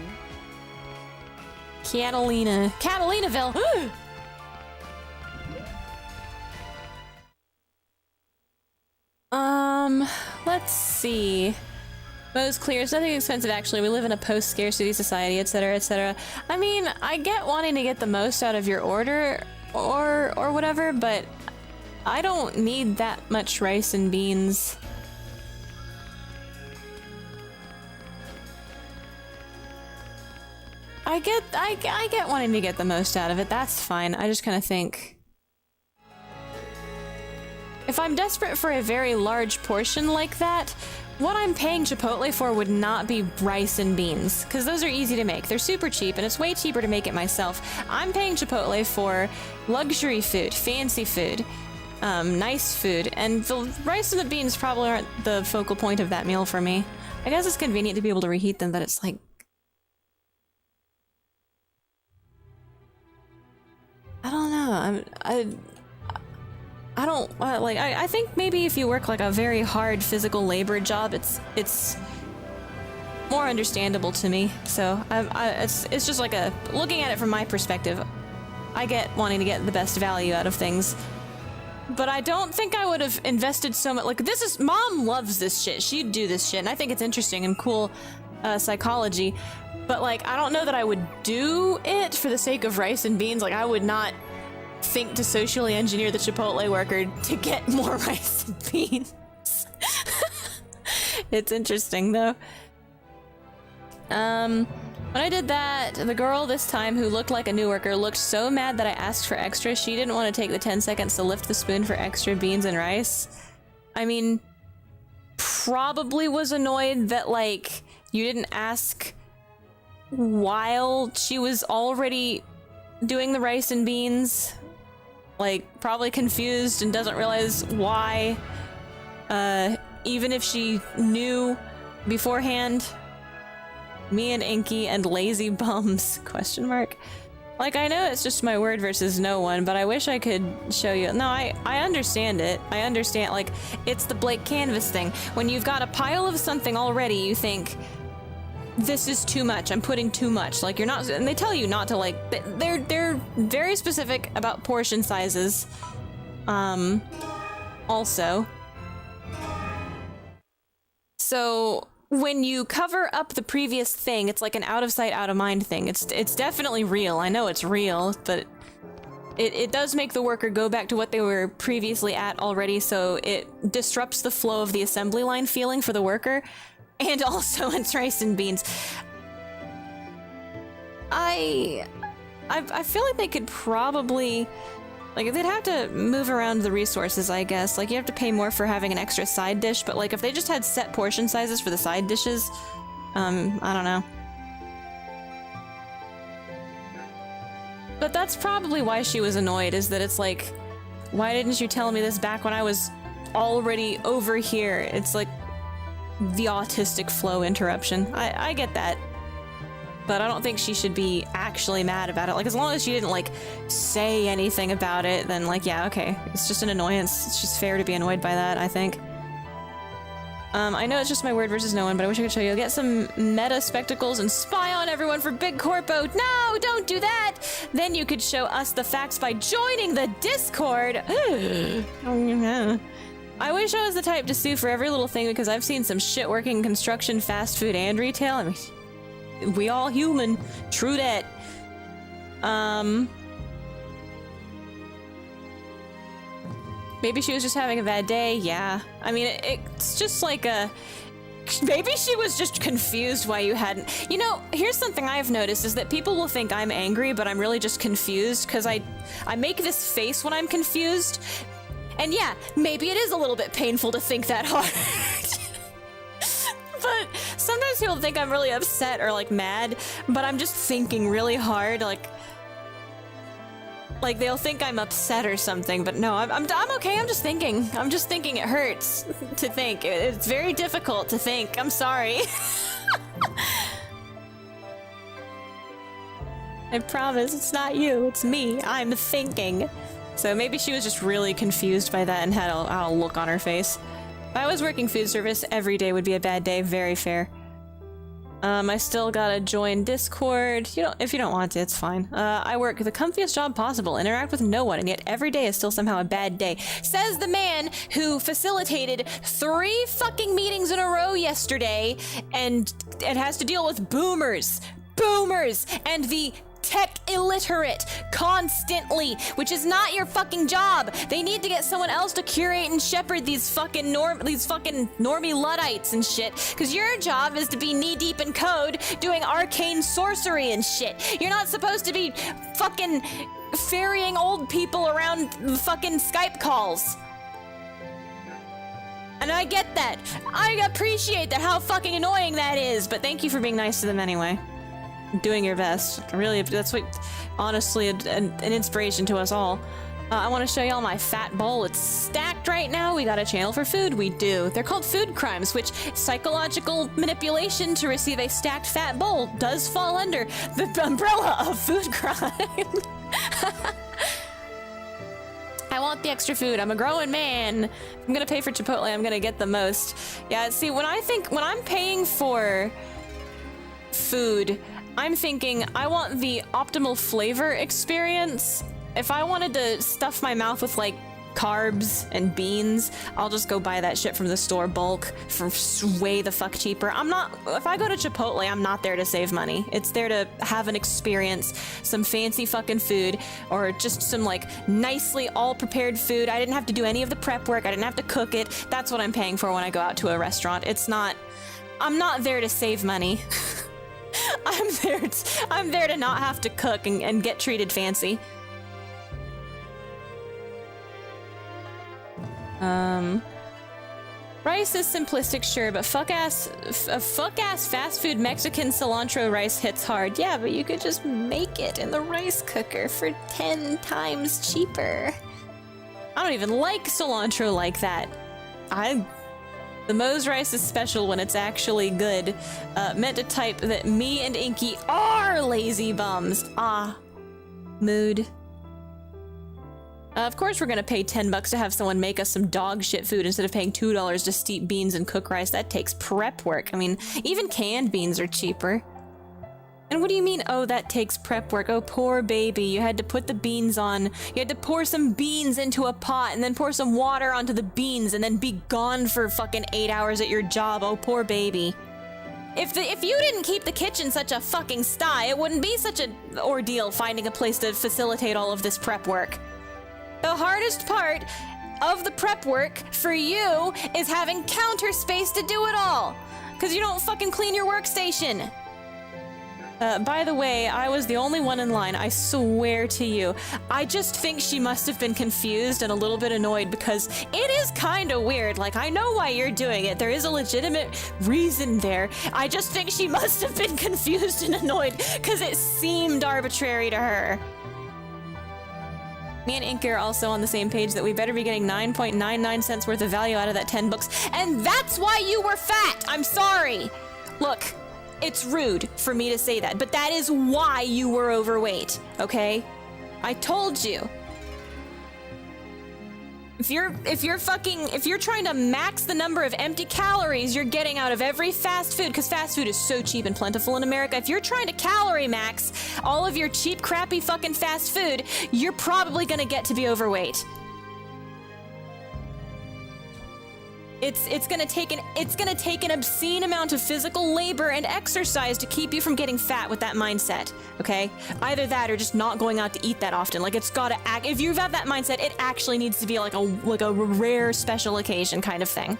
Catalinaville! Let's see. Most clear, it's nothing expensive actually. We live in a post-scarcity society, etc., etc. I mean, I get wanting to get the most out of your order or whatever, but I don't need that much rice and beans. I get wanting to get the most out of it. That's fine. I just kind of think if I'm desperate for a very large portion like that, what I'm paying Chipotle for would not be rice and beans, because those are easy to make. They're super cheap, and it's way cheaper to make it myself. I'm paying Chipotle for luxury food, fancy food, nice food, and the rice and the beans probably aren't the focal point of that meal for me. I guess it's convenient to be able to reheat them, but it's like... I don't know. I don't like. I think maybe if you work like a very hard physical labor job, it's more understandable to me. So it's just like a looking at it from my perspective. I get wanting to get the best value out of things, but I don't think I would have invested so much. Like this is Mom loves this shit. She'd do this shit, and I think it's interesting and cool psychology. But like I don't know that I would do it for the sake of rice and beans. Like I would not think to socially engineer the Chipotle worker to get more rice and beans. It's interesting though. When I did that, the girl this time who looked like a new worker looked so mad that I asked for extra. She didn't want to take the 10 seconds to lift the spoon for extra beans and rice. I mean, probably was annoyed that like you didn't ask while she was already doing the rice and beans. Like, probably confused and doesn't realize why. Even if she knew beforehand. Me and Inky and lazy bums, question mark. Like, I know it's just my word versus no one, but I wish I could show you. No, I understand it. I understand, like, it's the blank canvas thing. When you've got a pile of something already, you think, this is too much, I'm putting too much. Like, you're not, and they tell you not to, like, they're very specific about portion sizes. Also. So, when you cover up the previous thing, it's like an out of sight, out of mind thing. It's definitely real. I know it's real, but it does make the worker go back to what they were previously at already, so it disrupts the flow of the assembly line feeling for the worker. And also it's rice and beans. I feel like they could probably, like, they'd have to move around the resources, I guess. Like, you have to pay more for having an extra side dish, but, like, if they just had set portion sizes for the side dishes, I don't know. But that's probably why she was annoyed, is that it's like, why didn't you tell me this back when I was already over here? It's like the autistic flow interruption. I get that. But I don't think she should be actually mad about it. Like, as long as she didn't, like, say anything about it, then, like, yeah, okay. It's just an annoyance. It's just fair to be annoyed by that, I think. I know it's just my word versus no one, but I wish I could show you. Get some meta spectacles and spy on everyone for Big Corpo. No, don't do that! Then you could show us the facts by joining the Discord. I wish I was the type to sue for every little thing, because I've seen some shit working in construction, fast food, and retail. I mean, we all human. True that. Maybe she was just having a bad day. Yeah. I mean, it's just like a... Maybe she was just confused why you hadn't... You know, here's something I've noticed, is that people will think I'm angry, but I'm really just confused, because I make this face when I'm confused. And yeah, maybe it is a little bit painful to think that hard. But sometimes people think I'm really upset or, like, mad, but I'm just thinking really hard, like they'll think I'm upset or something, but no, I'm okay, I'm just thinking. I'm just thinking it hurts to think. It's very difficult to think. I'm sorry. I promise, it's not you, it's me. I'm thinking. So maybe she was just really confused by that and had a look on her face. If I was working food service, every day would be a bad day. Very fair. I still gotta join Discord. If you don't want to, it's fine. I work the comfiest job possible, interact with no one, and yet every day is still somehow a bad day. Says the man who facilitated 3 fucking meetings in a row yesterday, and it has to deal with boomers, and the tech illiterate constantly, which is not your fucking job. They need to get someone else to curate and shepherd these fucking normie Luddites and shit, because your job is to be knee-deep in code doing arcane sorcery and shit. You're not supposed to be fucking ferrying old people around fucking Skype calls. And I get that. I appreciate that, how fucking annoying that is, but thank you for being nice to them anyway. Doing your best. Really, that's what, honestly, an inspiration to us all. I want to show y'all my fat bowl. It's stacked right now. We got a channel for food. We do. They're called food crimes, which psychological manipulation to receive a stacked fat bowl does fall under the umbrella of food crime. I want the extra food. I'm a growing man. I'm gonna pay for Chipotle. I'm gonna get the most. Yeah, see, when I'm paying for food, I'm thinking I want the optimal flavor experience. If I wanted to stuff my mouth with, like, carbs and beans, I'll just go buy that shit from the store bulk for way the fuck cheaper. If I go to Chipotle, I'm not there to save money. It's there to have an experience, some fancy fucking food, or just some, like, nicely all prepared food. I didn't have to do any of the prep work. I didn't have to cook it. That's what I'm paying for when I go out to a restaurant. I'm not there to save money. I'm there to not have to cook and get treated fancy. Rice is simplistic, sure, but fuck ass fast food Mexican cilantro rice hits hard. Yeah, but you could just make it in the rice cooker for 10 times cheaper. I don't even like cilantro like that. The Moe's rice is special when it's actually good. Meant to type that me and Inky are lazy bums. Mood. Of course we're gonna pay $10 to have someone make us some dog shit food instead of paying $2 to steep beans and cook rice. That takes prep work. I mean, even canned beans are cheaper. And what do you mean, oh, that takes prep work? Oh, poor baby, you had to put the beans on. You had to pour some beans into a pot and then pour some water onto the beans and then be gone for fucking 8 hours at your job. Oh, poor baby. If you didn't keep the kitchen such a fucking sty, it wouldn't be such an ordeal finding a place to facilitate all of this prep work. The hardest part of the prep work for you is having counter space to do it all, because you don't fucking clean your workstation. By the way, I was the only one in line, I swear to you. I just think she must have been confused and a little bit annoyed because it is kind of weird. Like, I know why you're doing it. There is a legitimate reason there. I just think she must have been confused and annoyed because it seemed arbitrary to her. Me and Inky are also on the same page that we better be getting 9.99 cents worth of value out of that $10. And that's why you were fat! I'm sorry! Look, it's rude for me to say that, but that is why you were overweight, okay? I told you. If you're trying to max the number of empty calories you're getting out of every fast food, because fast food is so cheap and plentiful in America, if you're trying to calorie max all of your cheap, crappy fucking fast food, you're probably gonna get to be overweight. It's gonna take an obscene amount of physical labor and exercise to keep you from getting fat with that mindset, okay? Either that or just not going out to eat that often. Like, it's gotta act, if you have that mindset, it actually needs to be like a rare special occasion kind of thing.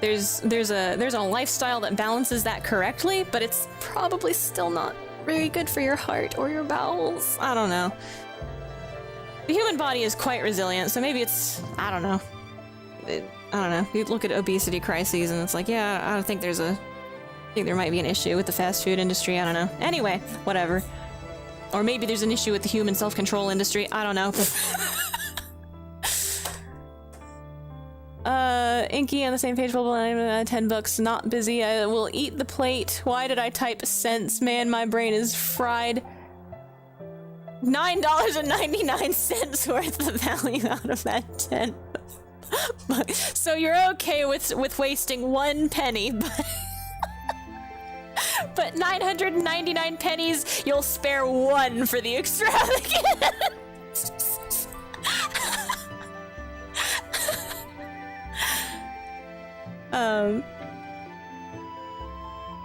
There's a lifestyle that balances that correctly, but it's probably still not very good for your heart or your bowels. I don't know. The human body is quite resilient, so maybe it's, I don't know. I don't know. You look at obesity crises and it's like, yeah, I think there might be an issue with the fast food industry, I don't know. Anyway, whatever. Or maybe there's an issue with the human self-control industry, I don't know. Inky on the same page, blah, blah, blah, $10, not busy, I will eat the plate. Why did I type cents? Man, my brain is fried. $9.99 worth of value out of that 10. So you're okay with wasting 1 penny, but 999 pennies, you'll spare 1 for the extravagance.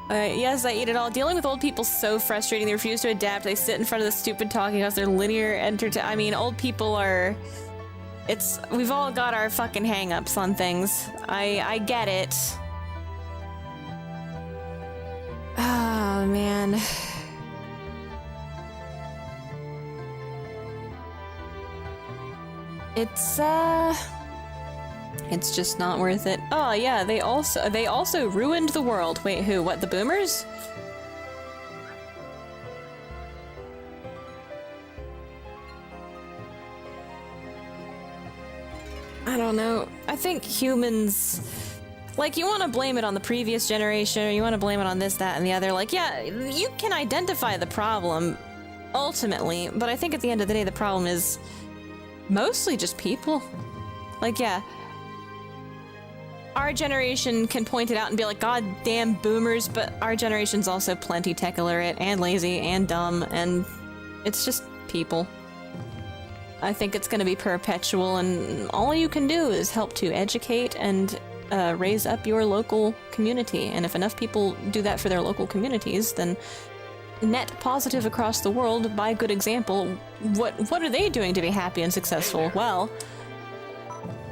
Yes, I eat it all. Dealing with old people's so frustrating. They refuse to adapt. They sit in front of the stupid talking house. They're linear I mean, old people are... We've all got our fucking hang-ups on things. I get it. Oh, man. It's just not worth it. Oh yeah, they also ruined the world. Wait, who? What, the boomers? I don't know. I think humans, like, you want to blame it on the previous generation, or you want to blame it on this, that, and the other. Like, yeah, you can identify the problem ultimately, but I think at the end of the day the problem is mostly just people. Like, yeah, our generation can point it out and be like, God damn boomers, but our generation's also plenty tech illiterate and lazy and dumb, and it's just people. I think it's going to be perpetual, and all you can do is help to educate and raise up your local community. And if enough people do that for their local communities, then net positive across the world by good example. What are they doing to be happy and successful? Well,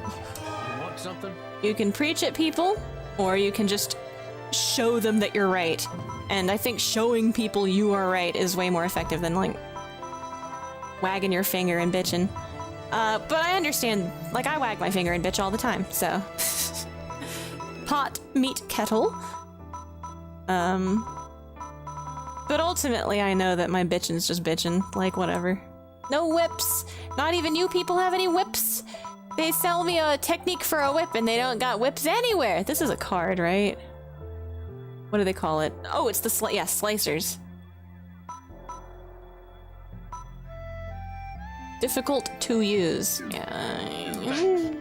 You want something? you can preach at people, or you can just show them that you're right. And I think showing people you are right is way more effective than, like, wagging your finger and bitching. But I understand, like, I wag my finger and bitch all the time, so. Pot, meat, kettle. But ultimately I know that my bitching's just bitching, like, whatever. No whips! Not even you people have any whips! They sell me a technique for a whip and they don't got whips anywhere! This is a card, right? What do they call it? Oh, it's the slicers. Difficult to use. Yeah.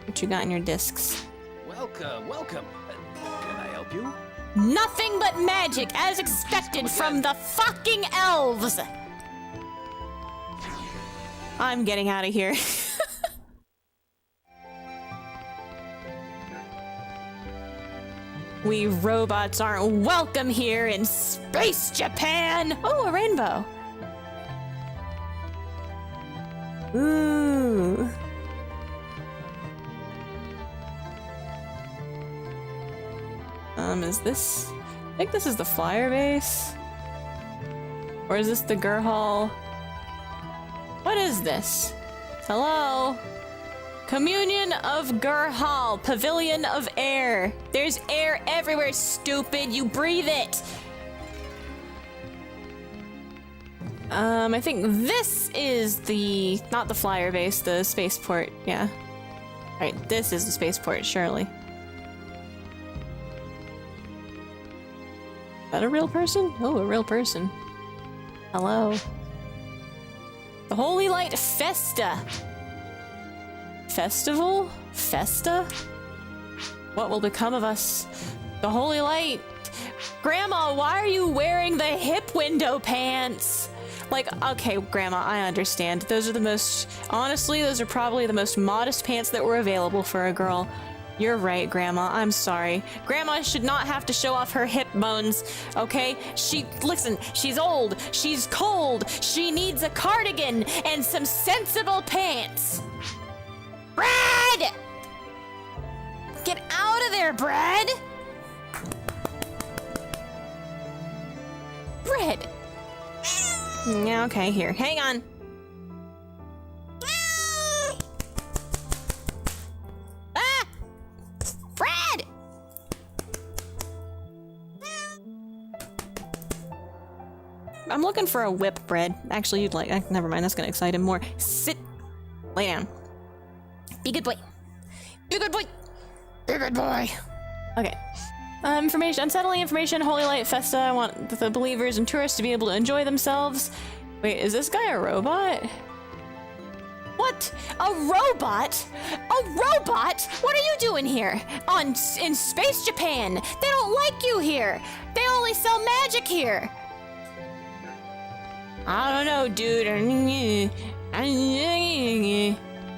What you got in your discs? Welcome, welcome. Can I help you? Nothing but magic, as expected from the fucking elves! I'm getting out of here. We robots aren't welcome here in Space Japan! Oh, a rainbow. Ooh. Is this... I think this is the flyer base? Or is this the Gur Hall? What is this? Hello? Communion of Gur Hall, Pavilion of Air. There's air everywhere, stupid. You breathe it. I think this is the... not the flyer base, the spaceport, yeah. Right, this is the spaceport, surely. Is that a real person? Oh, a real person. Hello. The Holy Light Festa. Festival? Festa? What will become of us? The Holy Light. Grandma, why are you wearing the hip window pants? Like, okay, Grandma, I understand. Those are the most... honestly, those are probably the most modest pants that were available for a girl. You're right, Grandma. I'm sorry. Grandma should not have to show off her hip bones, okay? Listen, she's old, she's cold, she needs a cardigan and some sensible pants. Brad! Get out of there, Brad! Brad! Yeah, okay, here. Hang on. Ah! Brad! I'm looking for a whip, Brad. Actually, you'd like... never mind, that's gonna excite him more. Sit. Lay down. Be a good boy. Be a good boy. Be a good boy. Okay. Information, unsettling information, Holy Light Festa. I want the believers and tourists to be able to enjoy themselves. Wait, is this guy a robot? What? A robot? A robot? What are you doing here? In Space Japan? They don't like you here. They only sell magic here. I don't know, dude.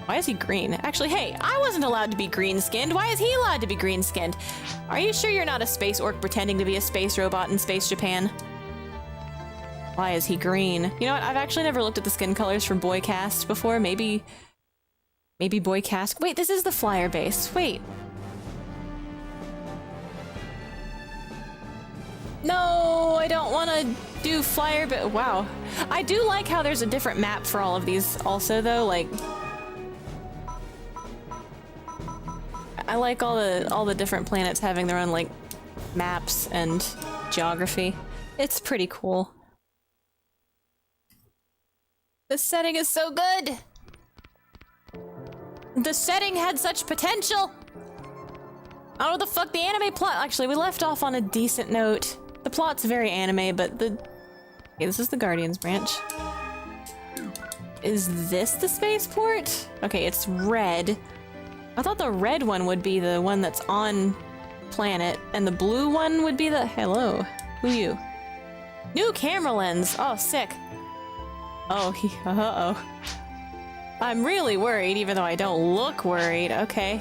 Why is he green? Actually, hey, I wasn't allowed to be green-skinned. Why is he allowed to be green-skinned? Are you sure you're not a space orc pretending to be a space robot in Space Japan? Why is he green? You know what? I've actually never looked at the skin colors for Boy Cast before. Maybe Boy Cast. Wait, this is the flyer base. Wait. No, I don't want to do flyer, but wow. I do like how there's a different map for all of these also, though. Like, I like all the different planets having their own, like, maps and geography. It's pretty cool. The setting is so good! The setting had such potential! I don't know what the fuck the anime plot... Actually, we left off on a decent note. The plot's very anime, but the... Okay, this is the Guardians branch. Is this the spaceport? Okay, it's red. I thought the red one would be the one that's on planet, and the blue one would be the... Hello. Who you? New camera lens! Oh, sick. Oh, uh-oh. I'm really worried, even though I don't look worried. Okay.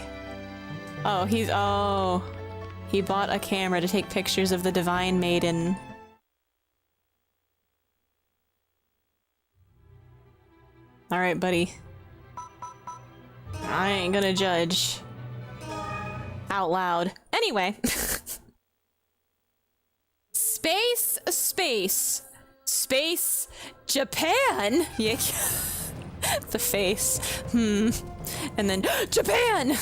Oh, he bought a camera to take pictures of the Divine Maiden. Alright, buddy. I ain't gonna judge. Out loud. Anyway. Space Japan? Yeah. The face. And then Japan!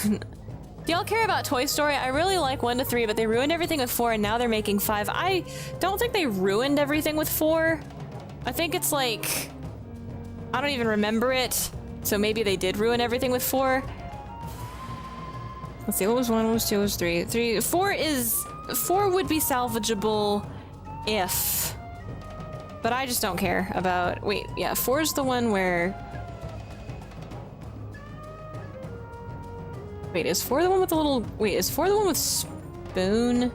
Do y'all care about Toy Story? I really like 1 to 3, but they ruined everything with 4, and now they're making 5. I don't think they ruined everything with 4. I think it's like... I don't even remember it, so maybe they did ruin everything with 4. Let's see, what was 1, what was 2, what was 3? 4 would be salvageable if... But I just don't care about... Wait, yeah, 4 is the one where... Wait, is 4 the one with the little... Wait, is 4 the one with spoon?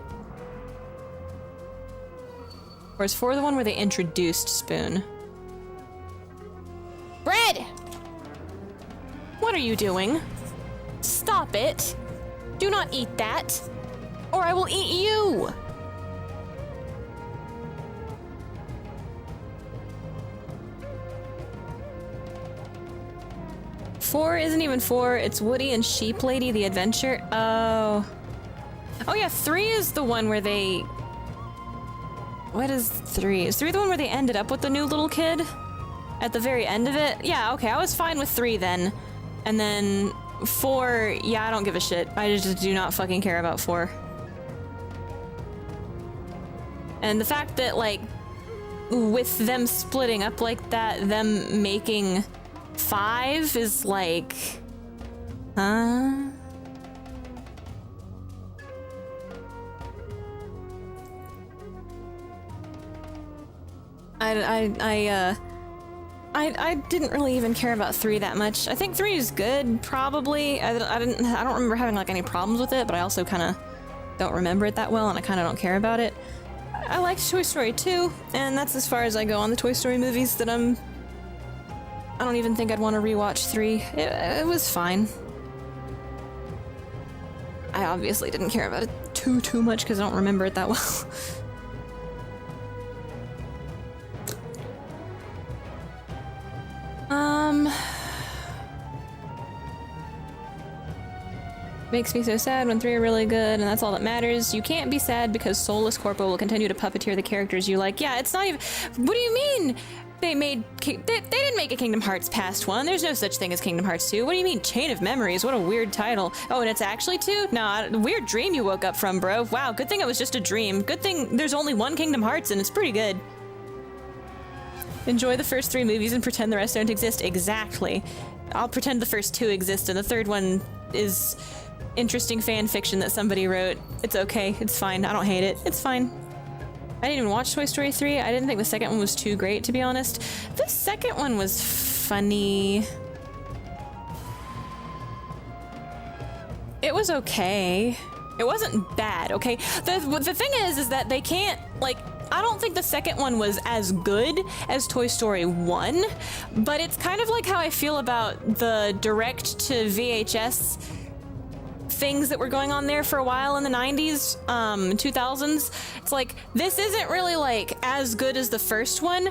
Or is 4 the one where they introduced spoon? Bread! What are you doing? Stop it! Do not eat that! Or I will eat you! Four isn't even 4, it's Woody and Sheep Lady the Adventure. Oh. Oh yeah, 3 is the one where they... What is 3? Is 3 the one where they ended up with the new little kid? At the very end of it? Yeah, okay, I was fine with 3 then. And then 4, yeah, I don't give a shit. I just do not fucking care about 4. And the fact that, like, with them splitting up like that, them making 5 is like... Huh? I didn't really even care about 3 that much. I think 3 is good, probably. I don't remember having like any problems with it, but I also kind of don't remember it that well, and I kind of don't care about it. I liked Toy Story 2, and that's as far as I go on the Toy Story movies. That I don't even think I'd want to rewatch 3. It was fine. I obviously didn't care about it too much because I don't remember it that well. Makes me so sad when 3 are really good, and that's all that matters. You can't be sad because Soulless Corpo will continue to puppeteer the characters you like. Yeah, it's not even... What do you mean? They didn't make a Kingdom Hearts past 1. There's no such thing as Kingdom Hearts 2. What do you mean, Chain of Memories? What a weird title. Oh, and it's actually 2? No, weird dream you woke up from, bro. Wow, good thing it was just a dream. Good thing there's only 1 Kingdom Hearts, and it's pretty good. Enjoy the first 3 movies and pretend the rest don't exist. Exactly. I'll pretend the first 2 exist, and the third one is interesting fan fiction that somebody wrote. It's okay. It's fine. I don't hate it. It's fine. I didn't even watch Toy Story 3. I didn't think the second one was too great, to be honest. The second one was funny. It was okay. It wasn't bad, okay? The thing is that they can't, like, I don't think the second one was as good as Toy Story 1, but it's kind of like how I feel about the direct to VHS things that were going on there for a while in the 90s, 2000s. It's like, this isn't really like as good as the first one,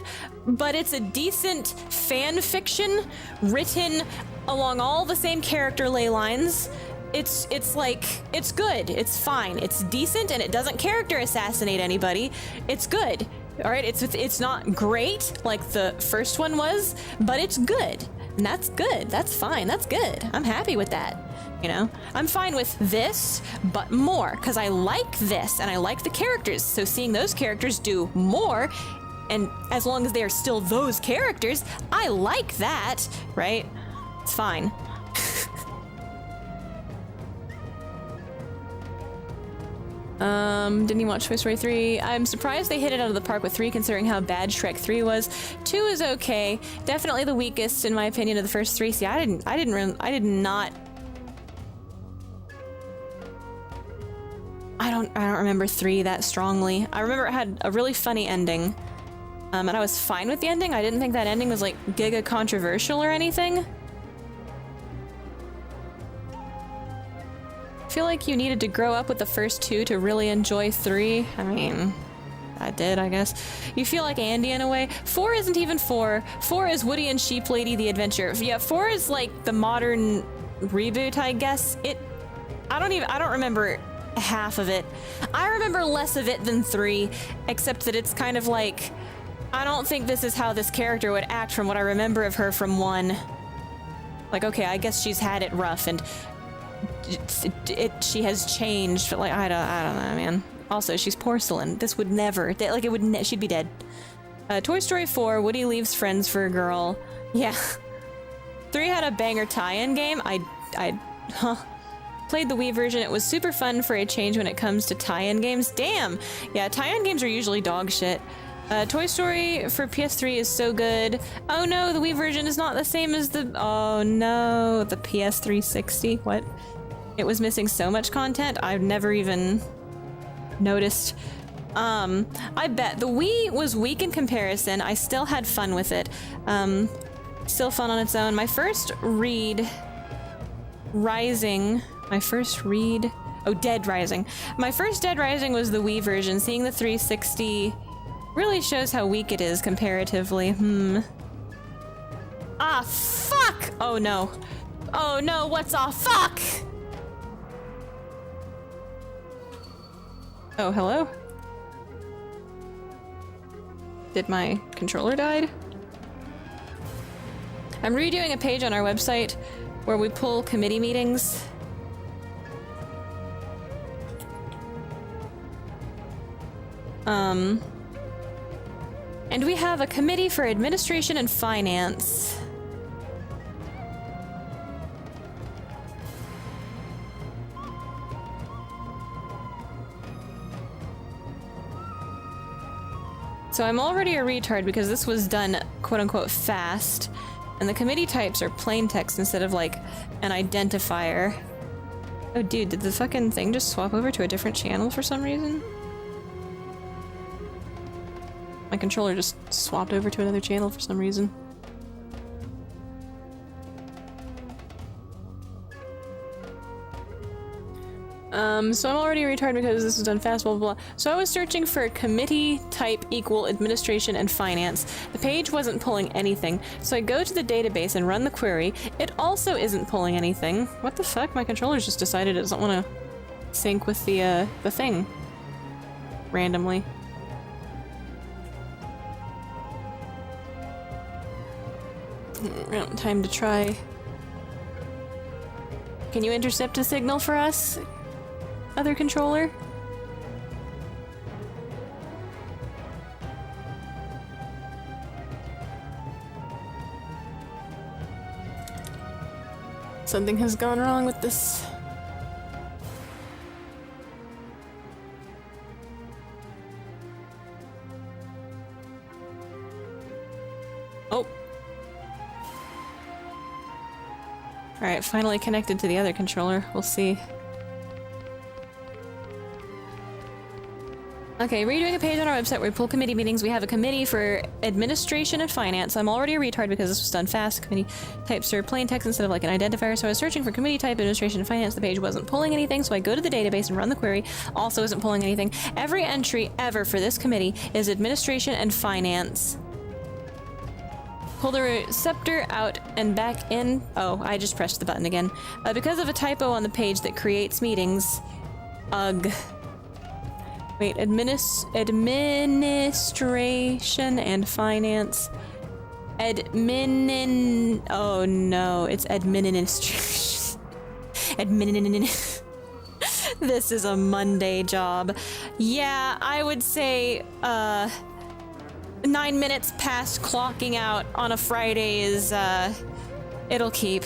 but it's a decent fan fiction written along all the same character ley lines. It's like, it's good, it's fine, it's decent, and it doesn't character assassinate anybody. It's good, all right? It's not great like the first one was, but it's good, and that's good, that's fine, that's good. I'm happy with that, you know? I'm fine with this, but more, because I like this, and I like the characters, so seeing those characters do more, and as long as they are still those characters, I like that, right? It's fine. Didn't even watch Toy Story 3. I'm surprised they hit it out of the park with 3 considering how bad Shrek 3 was. 2 is okay. Definitely the weakest in my opinion of the first 3. See, I don't remember 3 that strongly. I remember it had a really funny ending. And I was fine with the ending. I didn't think that ending was like giga controversial or anything. I feel like you needed to grow up with the first 2 to really enjoy 3. I mean, I did, I guess. You feel like Andy in a way. 4 isn't even 4. 4 is Woody and Sheep Lady the Adventure. Yeah, 4 is like the modern reboot, I guess. I don't remember half of it. I remember less of it than 3, except that it's kind of like, I don't think this is how this character would act from what I remember of her from 1. Like, okay, I guess she's had it rough and she has changed, but like I don't know, man. Also, she's porcelain. This would never, she'd be dead. Toy Story 4, Woody leaves friends for a girl. Yeah. 3 had a banger tie-in game. played the Wii version. It was super fun for a change when it comes to tie-in games. Damn! Yeah, tie-in games are usually dog shit. Toy Story for PS3 is so good. Oh no, the Wii version is not the same as the... Oh no, the PS360. What? It was missing so much content, I've never even noticed. I bet the Wii was weak in comparison. I still had fun with it. Still fun on its own. My first read... Rising. My first read... Oh, Dead Rising. My first Dead Rising was the Wii version. Seeing the 360 really shows how weak it is comparatively. Ah, fuck! Oh no. Oh no, what's off? Fuck! Oh, hello? Did my controller died? I'm redoing a page on our website where we pull committee meetings. And we have a committee for administration and finance. So I'm already a retard because this was done quote-unquote fast, and the committee types are plain text instead of like an identifier. Oh dude, did the fucking thing just swap over to a different channel for some reason? My controller just swapped over to another channel for some reason. So I'm already a retard because this is done fast, blah, blah, blah. So I was searching for committee type equal administration and finance. The page wasn't pulling anything. So I go to the database and run the query. It also isn't pulling anything. What the fuck? My controller's just decided it doesn't want to sync with the thing. Randomly. Time to try. Can you intercept a signal for us? Other controller? Something has gone wrong with this. Oh. Alright, finally connected to the other controller. We'll see. Okay, redoing a page on our website where we pull committee meetings. We have a committee for administration and finance. I'm already a retard because this was done fast. Committee types are plain text instead of like an identifier. So I was searching for committee type, administration, and finance. The page wasn't pulling anything, so I go to the database and run the query. Also isn't pulling anything. Every entry ever for this committee is administration and finance. Pull the receptor out and back in. Oh, I just pressed the button again. Because of a typo on the page that creates meetings. Ugh. Wait, administration and finance. Oh no, it's administration. This is a Monday job. Yeah, I would say, 9 minutes past clocking out on a Friday is, it'll keep.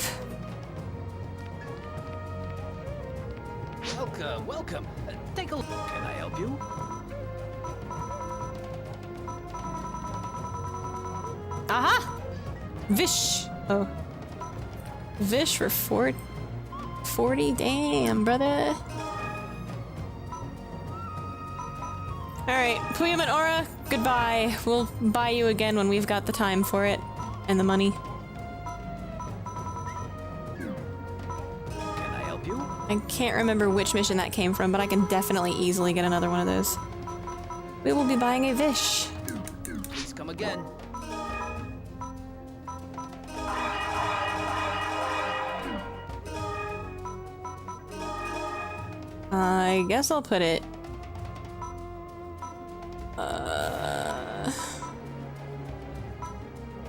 Welcome, welcome. Take a look. Can I help you? Aha! Vish! Oh. Vish for 40? Damn, brother. Alright, Puyum and Aura, goodbye. We'll buy you again when we've got the time for it. And the money. I can't remember which mission that came from, but I can definitely easily get another one of those. We will be buying a Vish. Please come again. I guess I'll put it...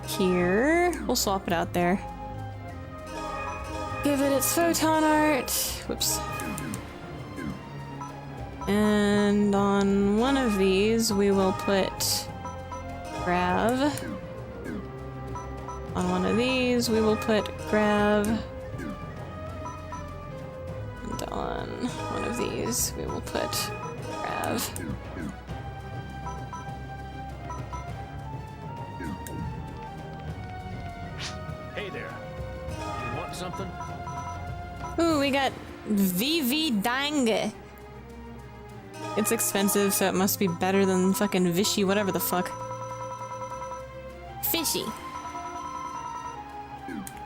here. We'll swap it out there. Give it its photon art. Whoops. And on one of these, we will put Grav. On one of these, we will put Grav. And berries. We will put Rav. Hey there. You want something? Ooh, we got Vivi Dang. It's expensive, so it must be better than fucking Vichy, whatever the fuck. Fishy.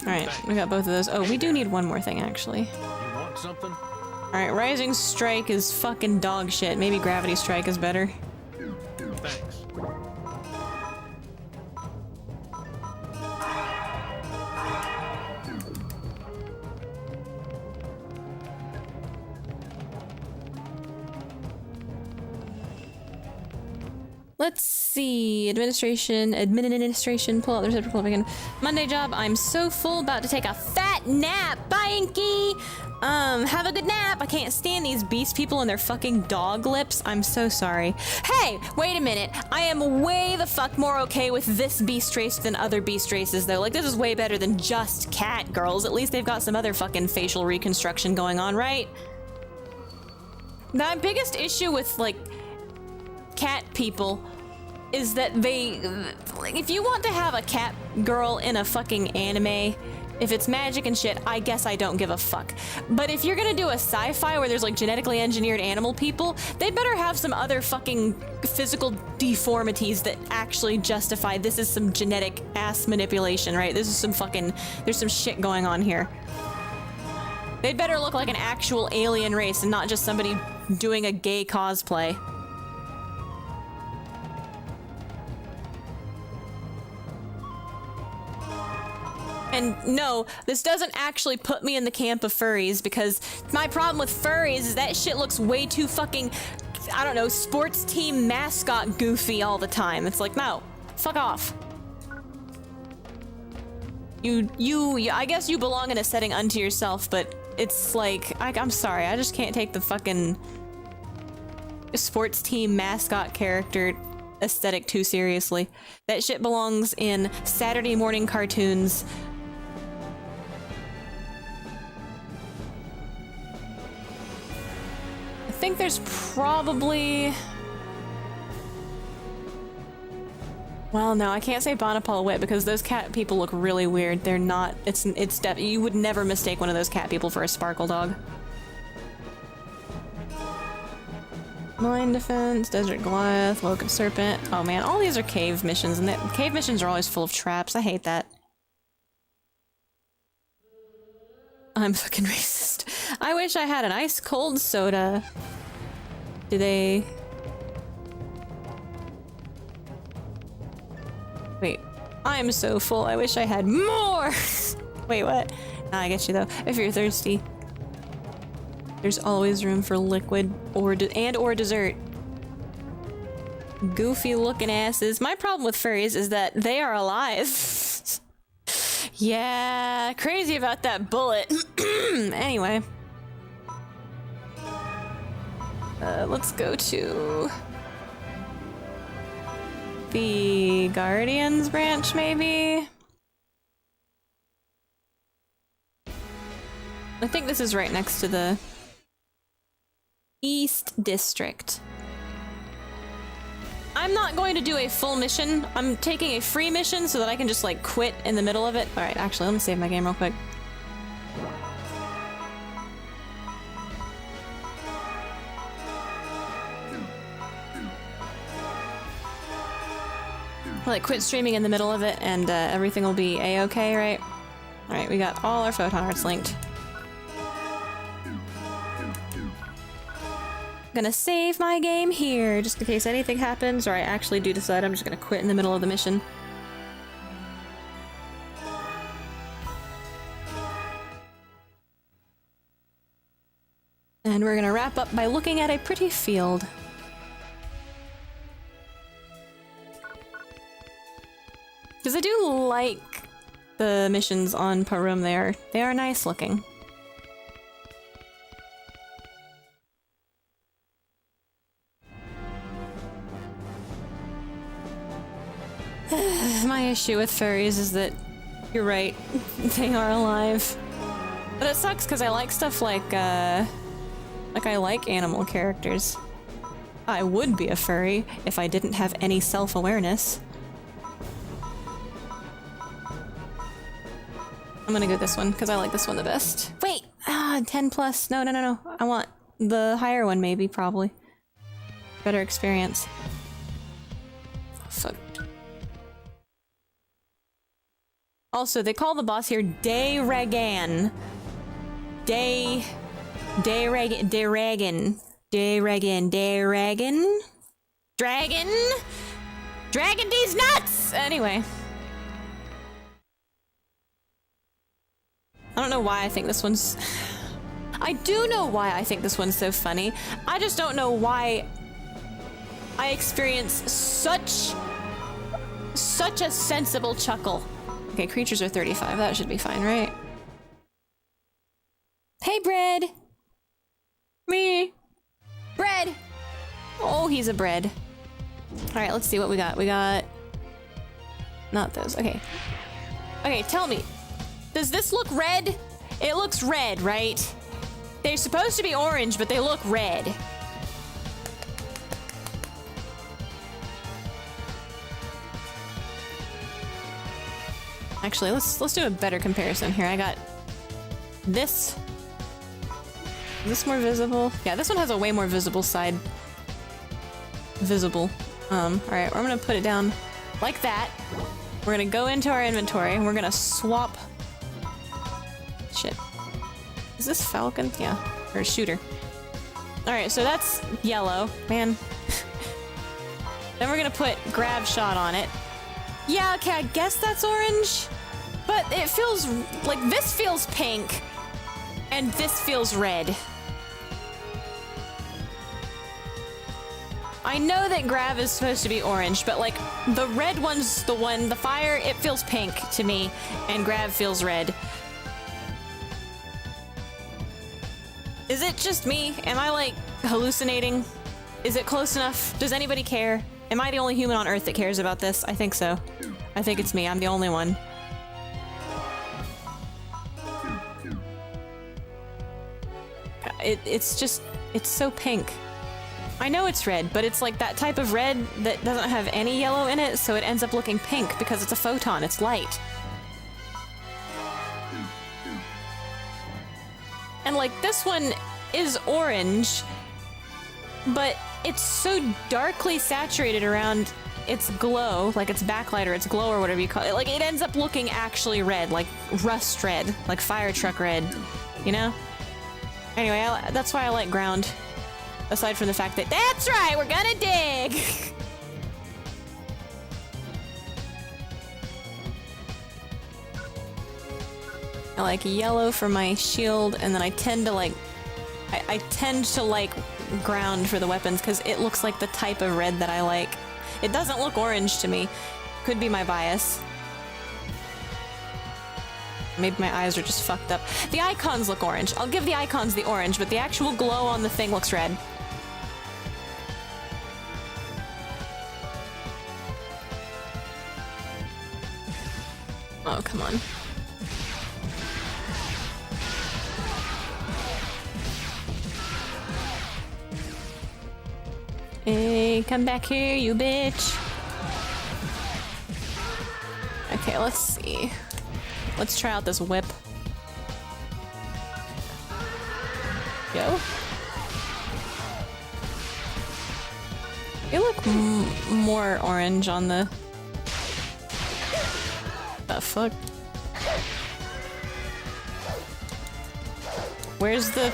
Alright, we got both of those. Oh, we do need one more thing, actually. You want something? Alright, Rising Strike is fucking dog shit. Maybe Gravity Strike is better. Thanks. Let's see. Administration, pull out the reciprocal again. Monday job, I'm so full, about to take a fat nap. Bye, Inky! Have a good nap. I can't stand these beast people and their fucking dog lips. I'm so sorry. Hey, wait a minute. I am way the fuck more okay with this beast race than other beast races, though. Like, this is way better than just cat girls. At least they've got some other fucking facial reconstruction going on, right? My biggest issue with, like, cat people is that they, like, if you want to have a cat girl in a fucking anime, if it's magic and shit, I guess I don't give a fuck. But if you're gonna do a sci-fi where there's like genetically engineered animal people, they better have some other fucking physical deformities that actually justify this is some genetic ass manipulation, right? This is some fucking, there's some shit going on here. They'd better look like an actual alien race and not just somebody doing a gay cosplay. And no, this doesn't actually put me in the camp of furries, because my problem with furries is that shit looks way too fucking, I don't know, sports team mascot goofy all the time. It's like, no, fuck off. I guess you belong in a setting unto yourself, but it's like, I'm sorry, I just can't take the fucking sports team mascot character aesthetic too seriously. That shit belongs in Saturday morning cartoons. I think there's probably... Well, no, I can't say Bonaparte Wit because those cat people look really weird. They're not... you would never mistake one of those cat people for a sparkle dog. Mind Defense, Desert Goliath, Woken Serpent. Oh man, all these are cave missions, and cave missions are always full of traps. I hate that. I'm fucking racist. I wish I had an ice cold soda. Do they... Wait, I'm so full. I wish I had more! Wait, what? Nah, I get you though. If you're thirsty. There's always room for liquid or dessert. Goofy looking asses. My problem with furries is that they are alive. Yeah, crazy about that bullet. Anyway. Let's go to the Guardians branch, maybe? I think this is right next to the East District. I'm not going to do a full mission. I'm taking a free mission so that I can just like quit in the middle of it. Alright, actually, let me save my game real quick. I'll like quit streaming in the middle of it and everything will be a-okay, right? Alright, we got all our photon arts linked. Gonna save my game here, just in case anything happens, or I actually do decide I'm just gonna quit in the middle of the mission. And we're gonna wrap up by looking at a pretty field. Because I do like the missions on Parum there. They are nice looking. My issue with furries is that you're right, they are alive. But it sucks because I like stuff like Like, I like animal characters. I would be a furry if I didn't have any self-awareness. I'm gonna go this one, because I like this one the best. Wait! 10 plus. No, no, no, no. I want the higher one, maybe, probably. Better experience. Fuck. Also, they call the boss here Dayragan. Dayragan. Dragon these nuts! Anyway. I don't know why I think this one's... I do know why I think this one's so funny. I just don't know why I experience such a sensible chuckle. Okay, creatures are 35. That should be fine, right? Hey, Bread! Me! Bread! Oh, he's a bread. Alright, let's see what we got. We got... Not those. Okay. Okay, tell me. Does this look red? It looks red, right? They're supposed to be orange, but they look red. Actually, let's do a better comparison here. I got this. Is this more visible? Yeah, this one has a way more visible side. Visible. Alright, we're gonna put it down like that. We're gonna go into our inventory and we're gonna swap. Shit. Is this Falcon? Yeah. Or Shooter. Alright, so that's yellow. Man. Then we're gonna put Grab Shot on it. Yeah, okay, I guess that's orange. But it feels like this feels pink. And this feels red. I know that Grav is supposed to be orange, but like the red one's the fire, it feels pink to me, and Grav feels red. Is it just me? Am I like hallucinating? Is it close enough? Does anybody care? Am I the only human on Earth that cares about this? I think so. I think it's me. I'm the only one. It's just, it's so pink. I know it's red, but it's like that type of red that doesn't have any yellow in it, so it ends up looking pink because it's a photon, it's light. And like this one is orange, but it's so darkly saturated around its glow, like its backlight or its glow or whatever you call it. Like it ends up looking actually red, like rust red, like fire truck red, you know? Anyway, that's why I like ground. Aside from the fact that, that's right, we're gonna dig! I like yellow for my shield, and then I tend to like... I tend to like ground for the weapons, because it looks like the type of red that I like. It doesn't look orange to me. Could be my bias. Maybe my eyes are just fucked up. The icons look orange. I'll give the icons the orange, but the actual glow on the thing looks red. Oh, come on. Hey, come back here, you bitch. Okay, let's see. Let's try out this whip. Go. You look more orange on the... The fuck? Where's the...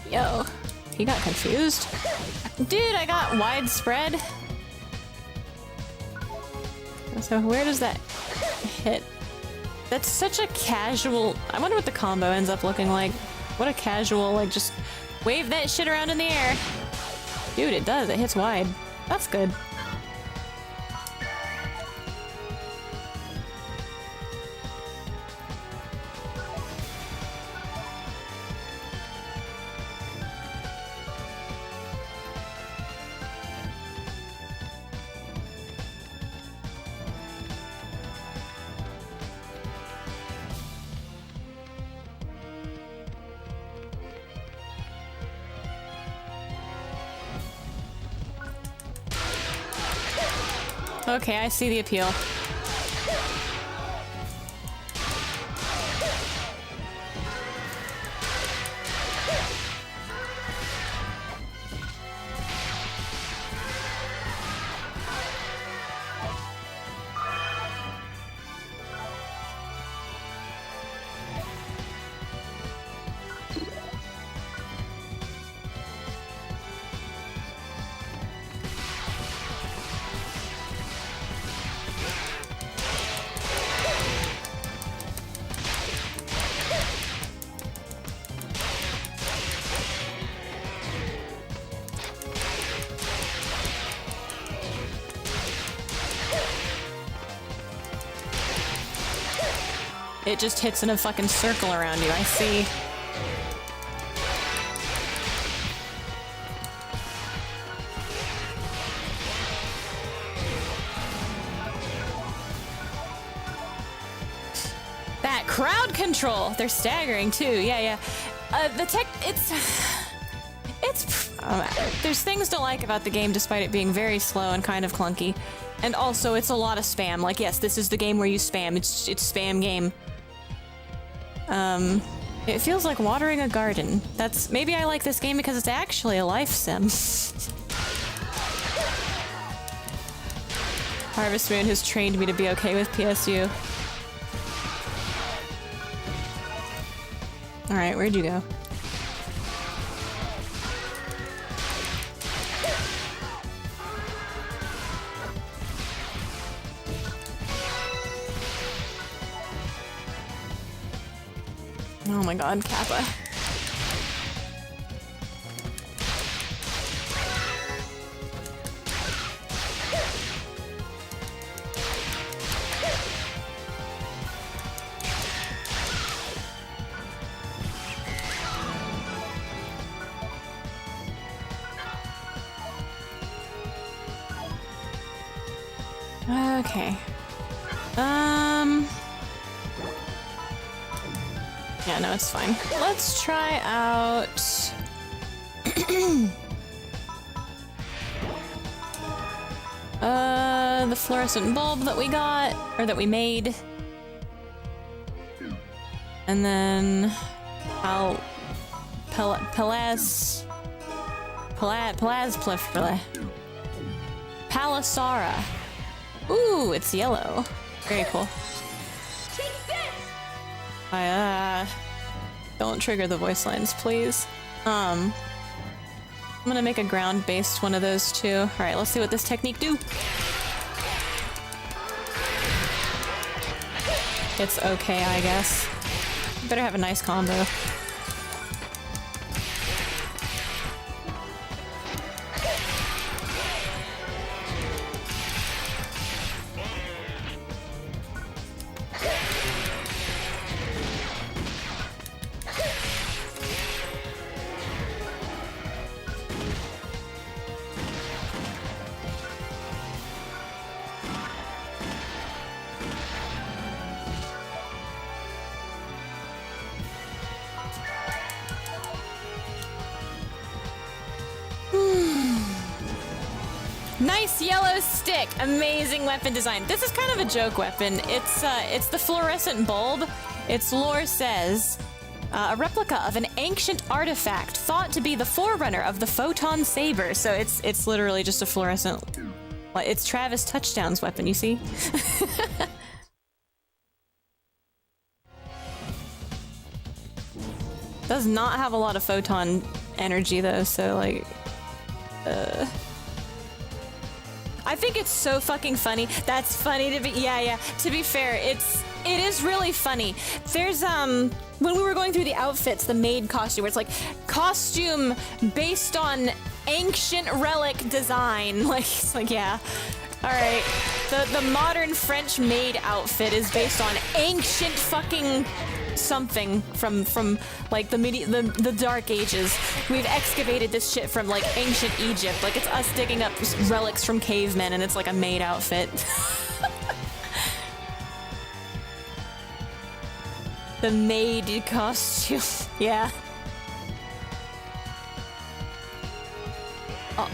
Yo, he got confused. Dude, I got widespread. So where does that hit? That's such a casual... I wonder what the combo ends up looking like. What a casual, like, just wave that shit around in the air. Dude, it does. It hits wide. That's good. Okay, I see the appeal. It just hits in a fucking circle around you, I see. That crowd control! They're staggering too, yeah. The tech, there's things to like about the game despite it being very slow and kind of clunky. And also, it's a lot of spam. Like, yes, this is the game where you spam. It's spam game. It feels like watering a garden. Maybe I like this game because it's actually a life sim. Harvest Moon has trained me to be okay with PSU. Alright, where'd you go? Oh my god, Kappa. Okay. Yeah, no, it's fine. Let's try out... the fluorescent bulb that we got, or that we made. And then... Palisara. Ooh, it's yellow. Very cool. Don't trigger the voice lines, please. I'm gonna make a ground-based one of those too. Alright, let's see what this technique do. It's okay, I guess. Better have a nice combo. Nice yellow stick! Amazing weapon design. This is kind of a joke weapon. It's the fluorescent bulb. Its lore says, a replica of an ancient artifact thought to be the forerunner of the photon saber. So it's literally just a fluorescent... It's Travis Touchdown's weapon, you see? Does not have a lot of photon energy though, so like... I think it's so fucking funny. That's funny to be- yeah. To be fair, it is really funny. There's, when we were going through the outfits, the maid costume, where it's like, costume based on ancient relic design. Like, it's like, yeah. Alright. The modern French maid outfit is based on ancient fucking something from like the Dark Ages. We've excavated this shit from like ancient Egypt. Like it's us digging up relics from cavemen and it's like a maid outfit. The maid costume. Yeah. Oh.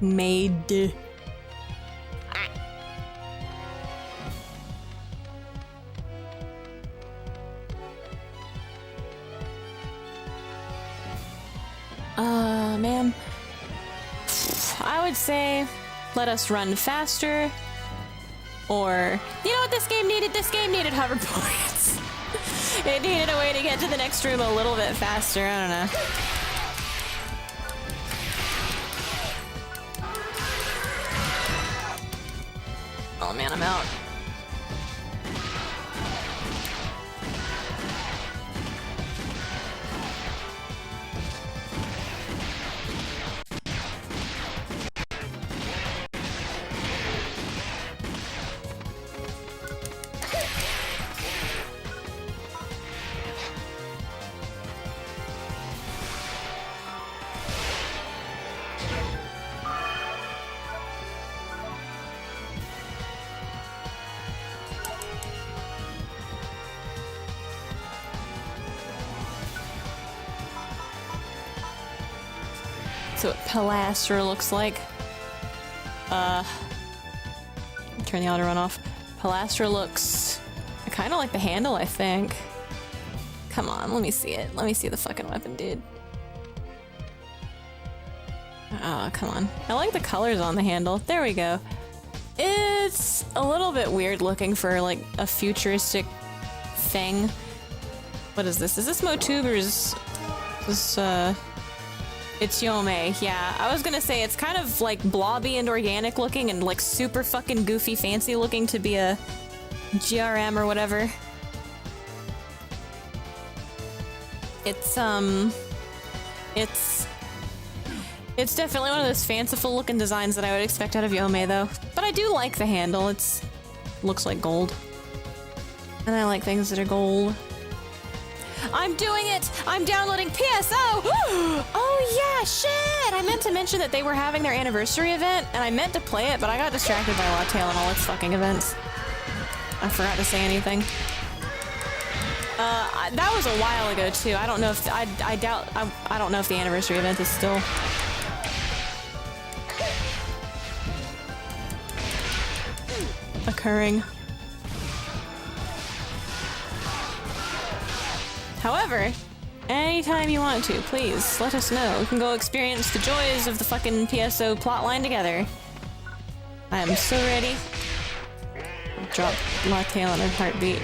Made. Man. I would say let us run faster. Or, you know what this game needed? This game needed hoverboards. It needed a way to get to the next room a little bit faster. I don't know. Oh man, I'm out. So what Pilastra looks like. Turn the auto run off. Pilastra looks kind of like the handle, I think. Come on, let me see it. Let me see the fucking weapon, dude. Oh, come on. I like the colors on the handle. There we go. It's a little bit weird looking for like a futuristic thing. What is this? Is this Motube or is this it's Yome, yeah. I was gonna say it's kind of like blobby and organic looking and like super fucking goofy fancy looking to be a GRM or whatever. It's definitely one of those fanciful looking designs that I would expect out of Yome though. But I do like the handle, looks like gold. And I like things that are gold. I'm doing it! I'm downloading PSO! Oh yeah, shit! I meant to mention that they were having their anniversary event, and I meant to play it, but I got distracted by Lawtail and all its fucking events. I forgot to say anything. That was a while ago too. I don't know if I don't know if the anniversary event is still occurring. However, anytime you want to, please let us know. We can go experience the joys of the fucking PSO plotline together. I am so ready. Drop Lawtail in a heartbeat.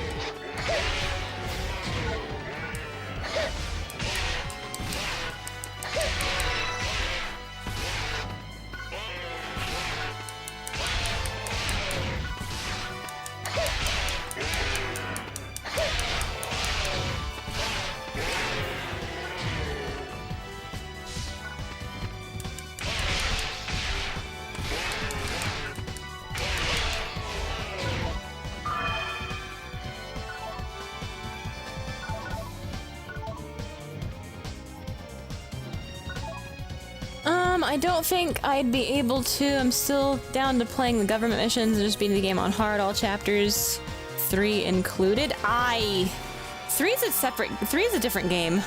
I don't think I'd be able to. I'm still down to playing the government missions and just beating the game on hard, all chapters 3 included. 3 is a separate, 3 is a different game.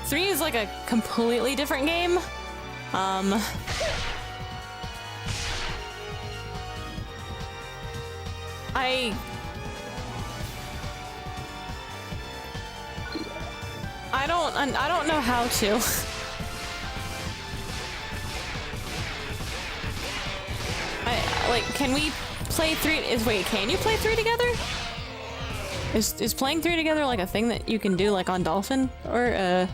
3 is like a completely different game. I don't know how to. Like, can we play 3? Wait, can you play 3 together? Is playing 3 together like a thing that you can do like on Dolphin? Or,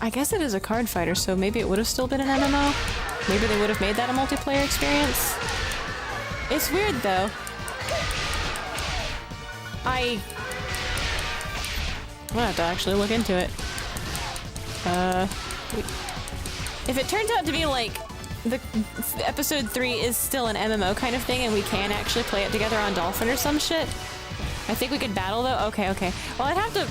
I guess it is a card fighter, so maybe it would have still been an MMO? Maybe they would have made that a multiplayer experience? It's weird, though. I'm gonna have to actually look into it. If it turns out to be like the episode 3 is still an MMO kind of thing and we can actually play it together on Dolphin or some shit, I think we could battle though. Okay. Well, I'd have to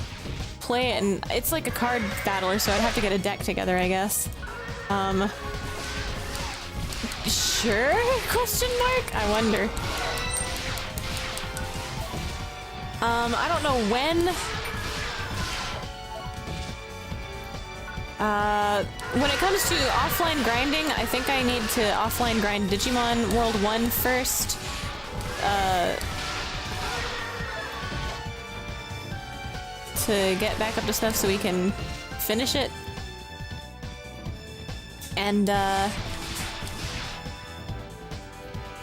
play it and it's like a card battler, so I'd have to get a deck together, I guess. Sure? Question mark? I wonder. I don't know when. When it comes to offline grinding, I think I need to offline grind Digimon World 1 first. To get back up to stuff so we can finish it. And,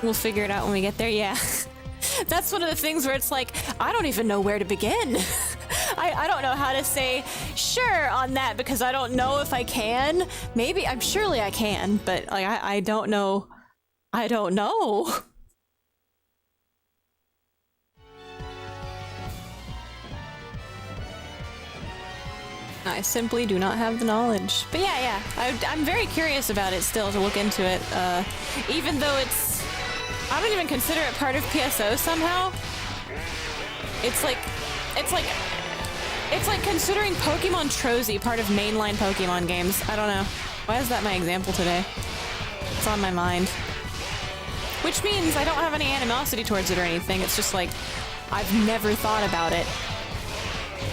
we'll figure it out when we get there, yeah. That's one of the things where it's like, I don't even know where to begin. I don't know how to say sure on that because I don't know if I can. Maybe, surely I can, but like, I don't know. I don't know. I simply do not have the knowledge. But yeah, I'm very curious about it still to look into it. Even though I don't even consider it part of PSO somehow. It's like considering Pokemon Trozy part of mainline Pokemon games. I don't know. Why is that my example today? It's on my mind. Which means I don't have any animosity towards it or anything. It's just like, I've never thought about it.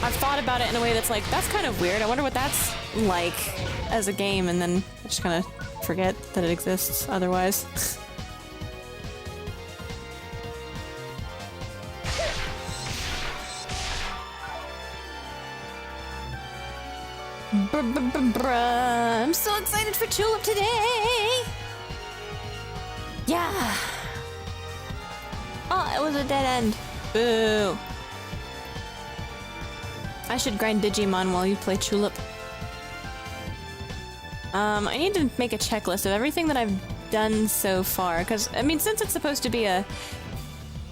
I've thought about it in a way that's like, that's kind of weird. I wonder what that's like as a game, and then I just kind of forget that it exists otherwise. I'm so excited for Tulip today! Yeah! Oh, it was a dead end. Boo! I should grind Digimon while you play Tulip. I need to make a checklist of everything that I've done so far, because, I mean, since it's supposed to be a...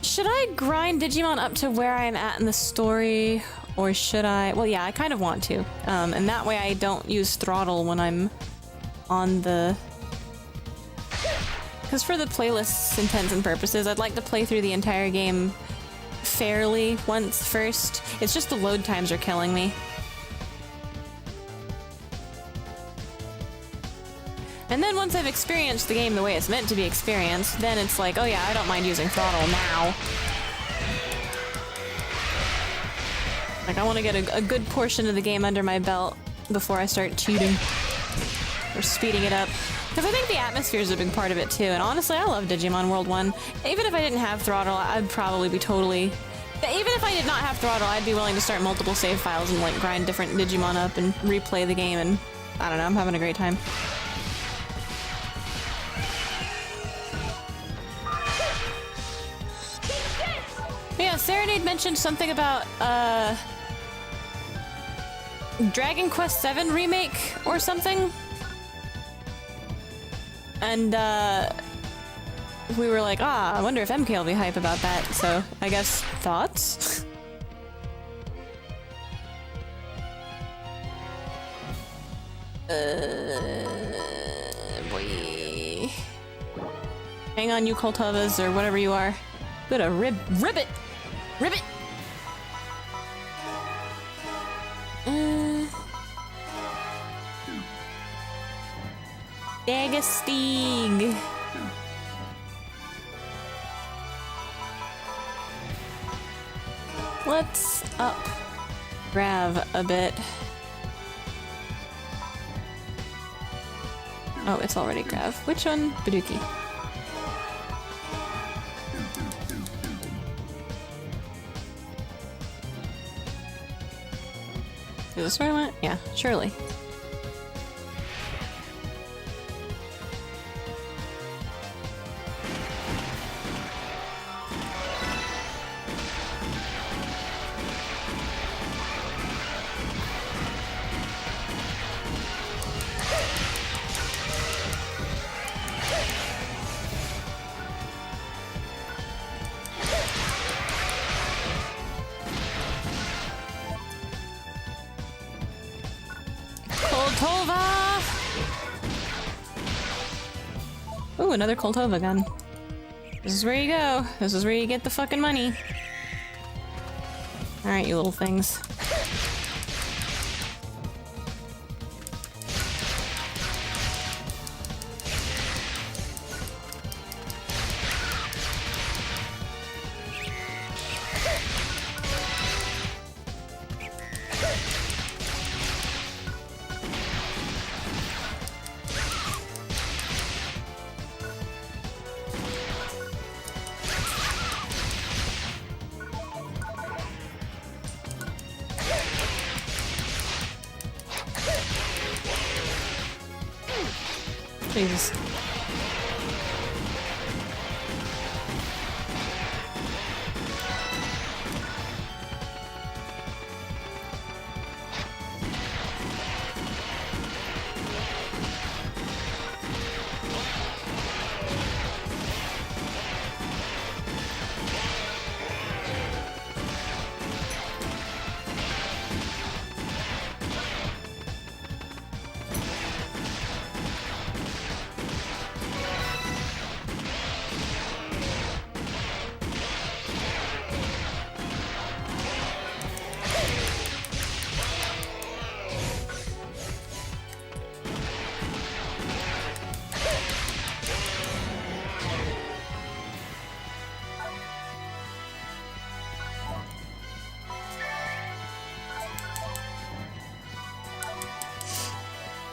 Should I grind Digimon up to where I'm at in the story, or should I... Well, yeah, I kind of want to, and that way I don't use throttle when I'm on the... Because for the playlist's intents and purposes, I'd like to play through the entire game fairly once first. It's just the load times are killing me. And then once I've experienced the game the way it's meant to be experienced, then it's like, oh yeah, I don't mind using throttle now. Like, I want to get a good portion of the game under my belt before I start cheating. Or speeding it up. Because I think the atmosphere is a big part of it too, and honestly, I love Digimon World 1. Even if I didn't have throttle, I'd probably be totally... Even if I did not have throttle, I'd be willing to start multiple save files and like grind different Digimon up and replay the game, and I don't know, I'm having a great time. But yeah, Serenade mentioned something about, Dragon Quest VII Remake or something? And, we were like, I wonder if MK will be hype about that, so I guess thoughts? Boy. Hang on, you Koltovas, or whatever you are. Good, a ribbit! Ribbit! Dagesteeg. Let's up Grav a bit. Oh, it's already Grav. Which one? Baduki. Is this where I went? Yeah, surely. Ooh, another Koltova gun. This is where you go. This is where you get the fucking money. Alright, you little things. Jesus.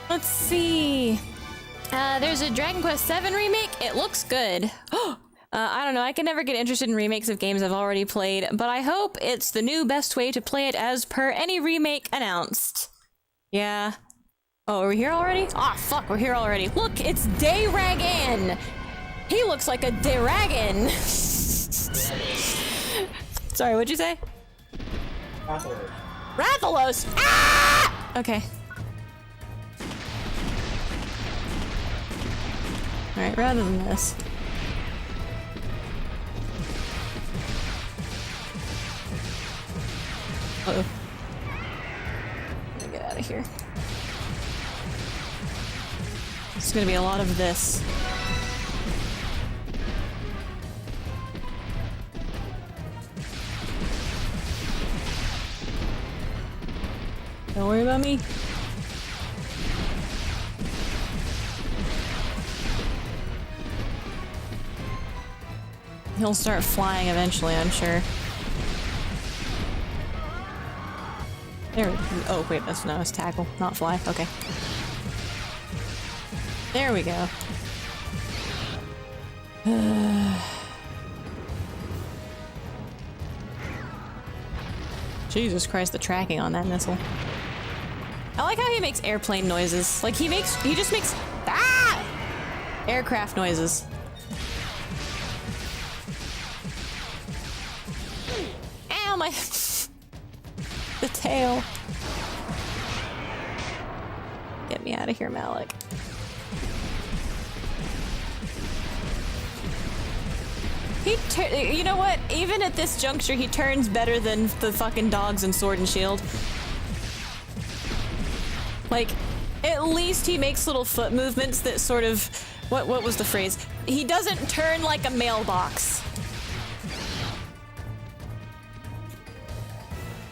Let's see. There's a Dragon Quest VII remake. It looks good. I don't know. I can never get interested in remakes of games I've already played, but I hope it's the new best way to play it as per any remake announced. Yeah. Oh, are we here already? Ah, fuck, we're here already. Look, it's Dayragan! He looks like a Dayragan! Sorry, what'd you say? Rathalos. Rathalos! Ah! Okay. Alright, rather than this. Uh-oh. Let me get out of here. It's gonna be a lot of this. Don't worry about me. He'll start flying eventually, I'm sure. There. Oh, wait, that's no, it's tackle, not fly. Okay. There we go. Jesus Christ, the tracking on that missile. I like how he makes airplane noises. Like, he just makes aircraft noises. Ow, my the tail. Get me out of here, Malik. You know what? Even at this juncture, he turns better than the fucking dogs in Sword and Shield. Like, at least he makes little foot movements that sort of... What was the phrase? He doesn't turn like a mailbox.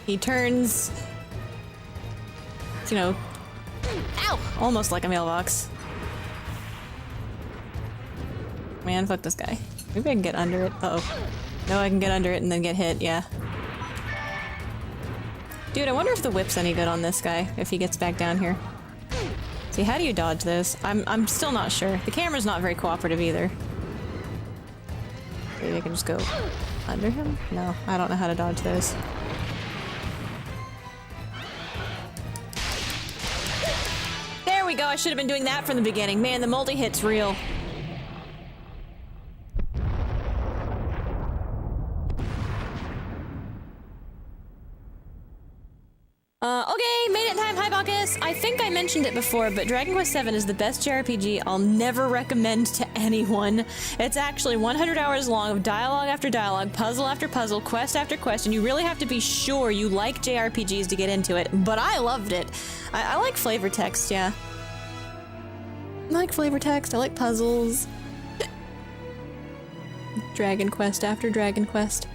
He turns... You know... Ow! Almost like a mailbox. Man, fuck this guy. Maybe I can get under it. Uh-oh. No, I can get under it and then get hit, yeah. Dude, I wonder if the whip's any good on this guy, if he gets back down here. See, how do you dodge this? I'm still not sure. The camera's not very cooperative either. Maybe I can just go under him? No, I don't know how to dodge those. There we go, I should have been doing that from the beginning. Man, the multi-hit's real. Okay, made it in time. Hi, Bacchus. I think I mentioned it before, but Dragon Quest VII is the best JRPG I'll never recommend to anyone. It's actually 100 hours long of dialogue after dialogue, puzzle after puzzle, quest after quest, and you really have to be sure you like JRPGs to get into it. But I loved it. I like flavor text, yeah. I like flavor text. I like puzzles. Dragon Quest after Dragon Quest.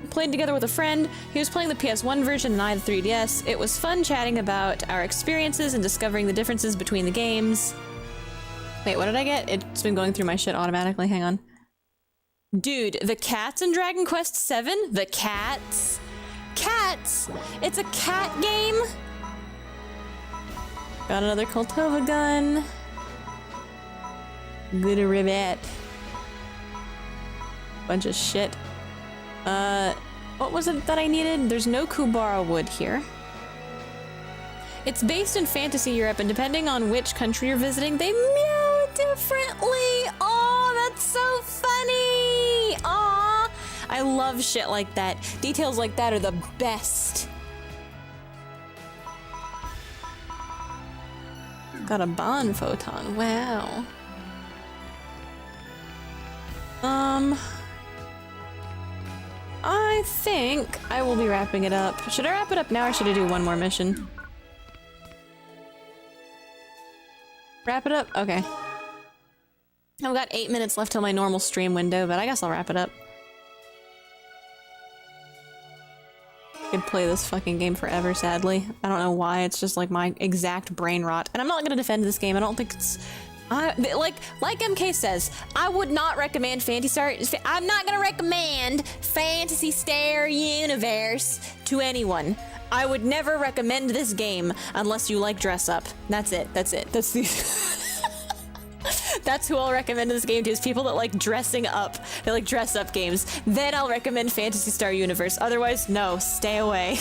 Played together with a friend. He was playing the PS1 version and I the 3DS. It was fun chatting about our experiences and discovering the differences between the games. Wait, what did I get? It's been going through my shit automatically. Hang on. Dude, the cats in Dragon Quest VII? The cats? Cats! It's a cat game? Got another Koltova gun. Good ribbit. Bunch of shit. What was it that I needed? There's no Kubara wood here. It's based in Fantasy Europe, and depending on which country you're visiting, they meow differently. Oh, that's so funny. Aw, I love shit like that. Details like that are the best. Got a bond photon. Wow. I think I will be wrapping it up. Should I wrap it up now or should I do one more mission? Wrap it up? Okay. I've got 8 minutes left till my normal stream window, but I guess I'll wrap it up. I could play this fucking game forever, sadly. I don't know why, it's just like my exact brain rot. And I'm not gonna defend this game, I don't think it's... like MK says, I would not recommend I'm not gonna recommend Phantasy Star Universe to anyone. I would never recommend this game unless you like dress up. That's it. That's it. That's the... That's who I'll recommend this game to, is people that like dressing up. They like dress up games. Then I'll recommend Phantasy Star Universe. Otherwise, no, stay away.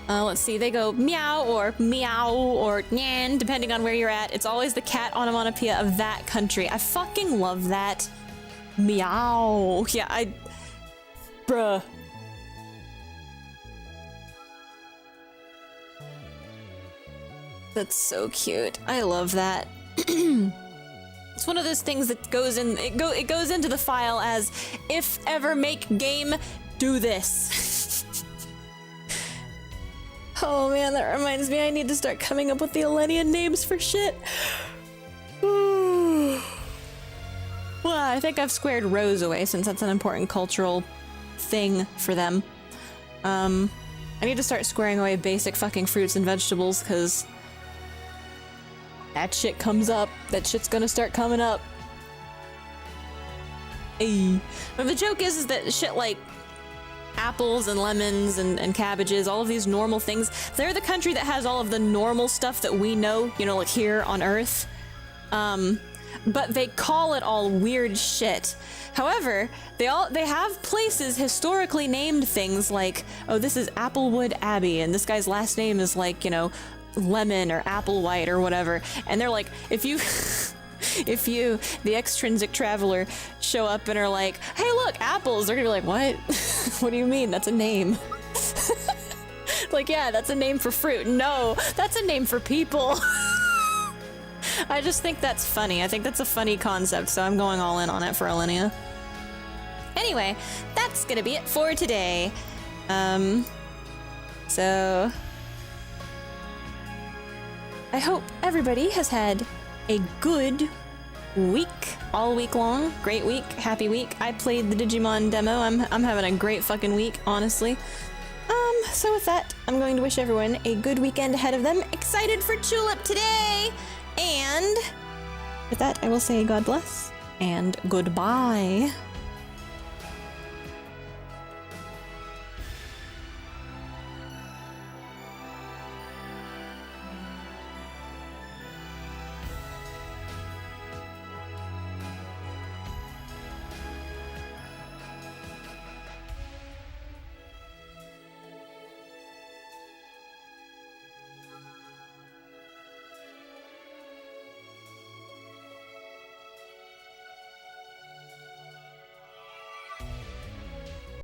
Let's see, they go meow or nyan, depending on where you're at. It's always the cat onomatopoeia of that country. I fucking love that. Meow. Yeah, bruh. That's so cute. I love that. It's one of those things that goes in, it goes into the file as, if ever make game, do this. Oh man, that reminds me, I need to start coming up with the Elenian names for shit. Well, I think I've squared Rose away since that's an important cultural thing for them. I need to start squaring away basic fucking fruits and vegetables, because that shit comes up. That shit's gonna start coming up. Ay. But the joke is that shit like apples and lemons and cabbages, all of these normal things, they're the country that has all of the normal stuff that we know, you know, like here on Earth. But they call it all weird shit. However, they have places historically named things like, oh, this is Applewood Abbey, and this guy's last name is like, you know, Lemon or Applewhite or whatever. And they're like, if you, the extrinsic traveler, show up and are like, hey, look, apples, they're gonna be like, what? What do you mean? That's a name. Like, yeah, that's a name for fruit. No, that's a name for people. I just think that's funny. I think that's a funny concept, so I'm going all in on it for Alenia. Anyway, that's gonna be it for today. So I hope everybody has had a good week, all week long. Great week, happy week. I played the Digimon demo. I'm having a great fucking week, honestly. So with that, I'm going to wish everyone a good weekend ahead of them. Excited for Tulip today! And with that, I will say God bless and goodbye.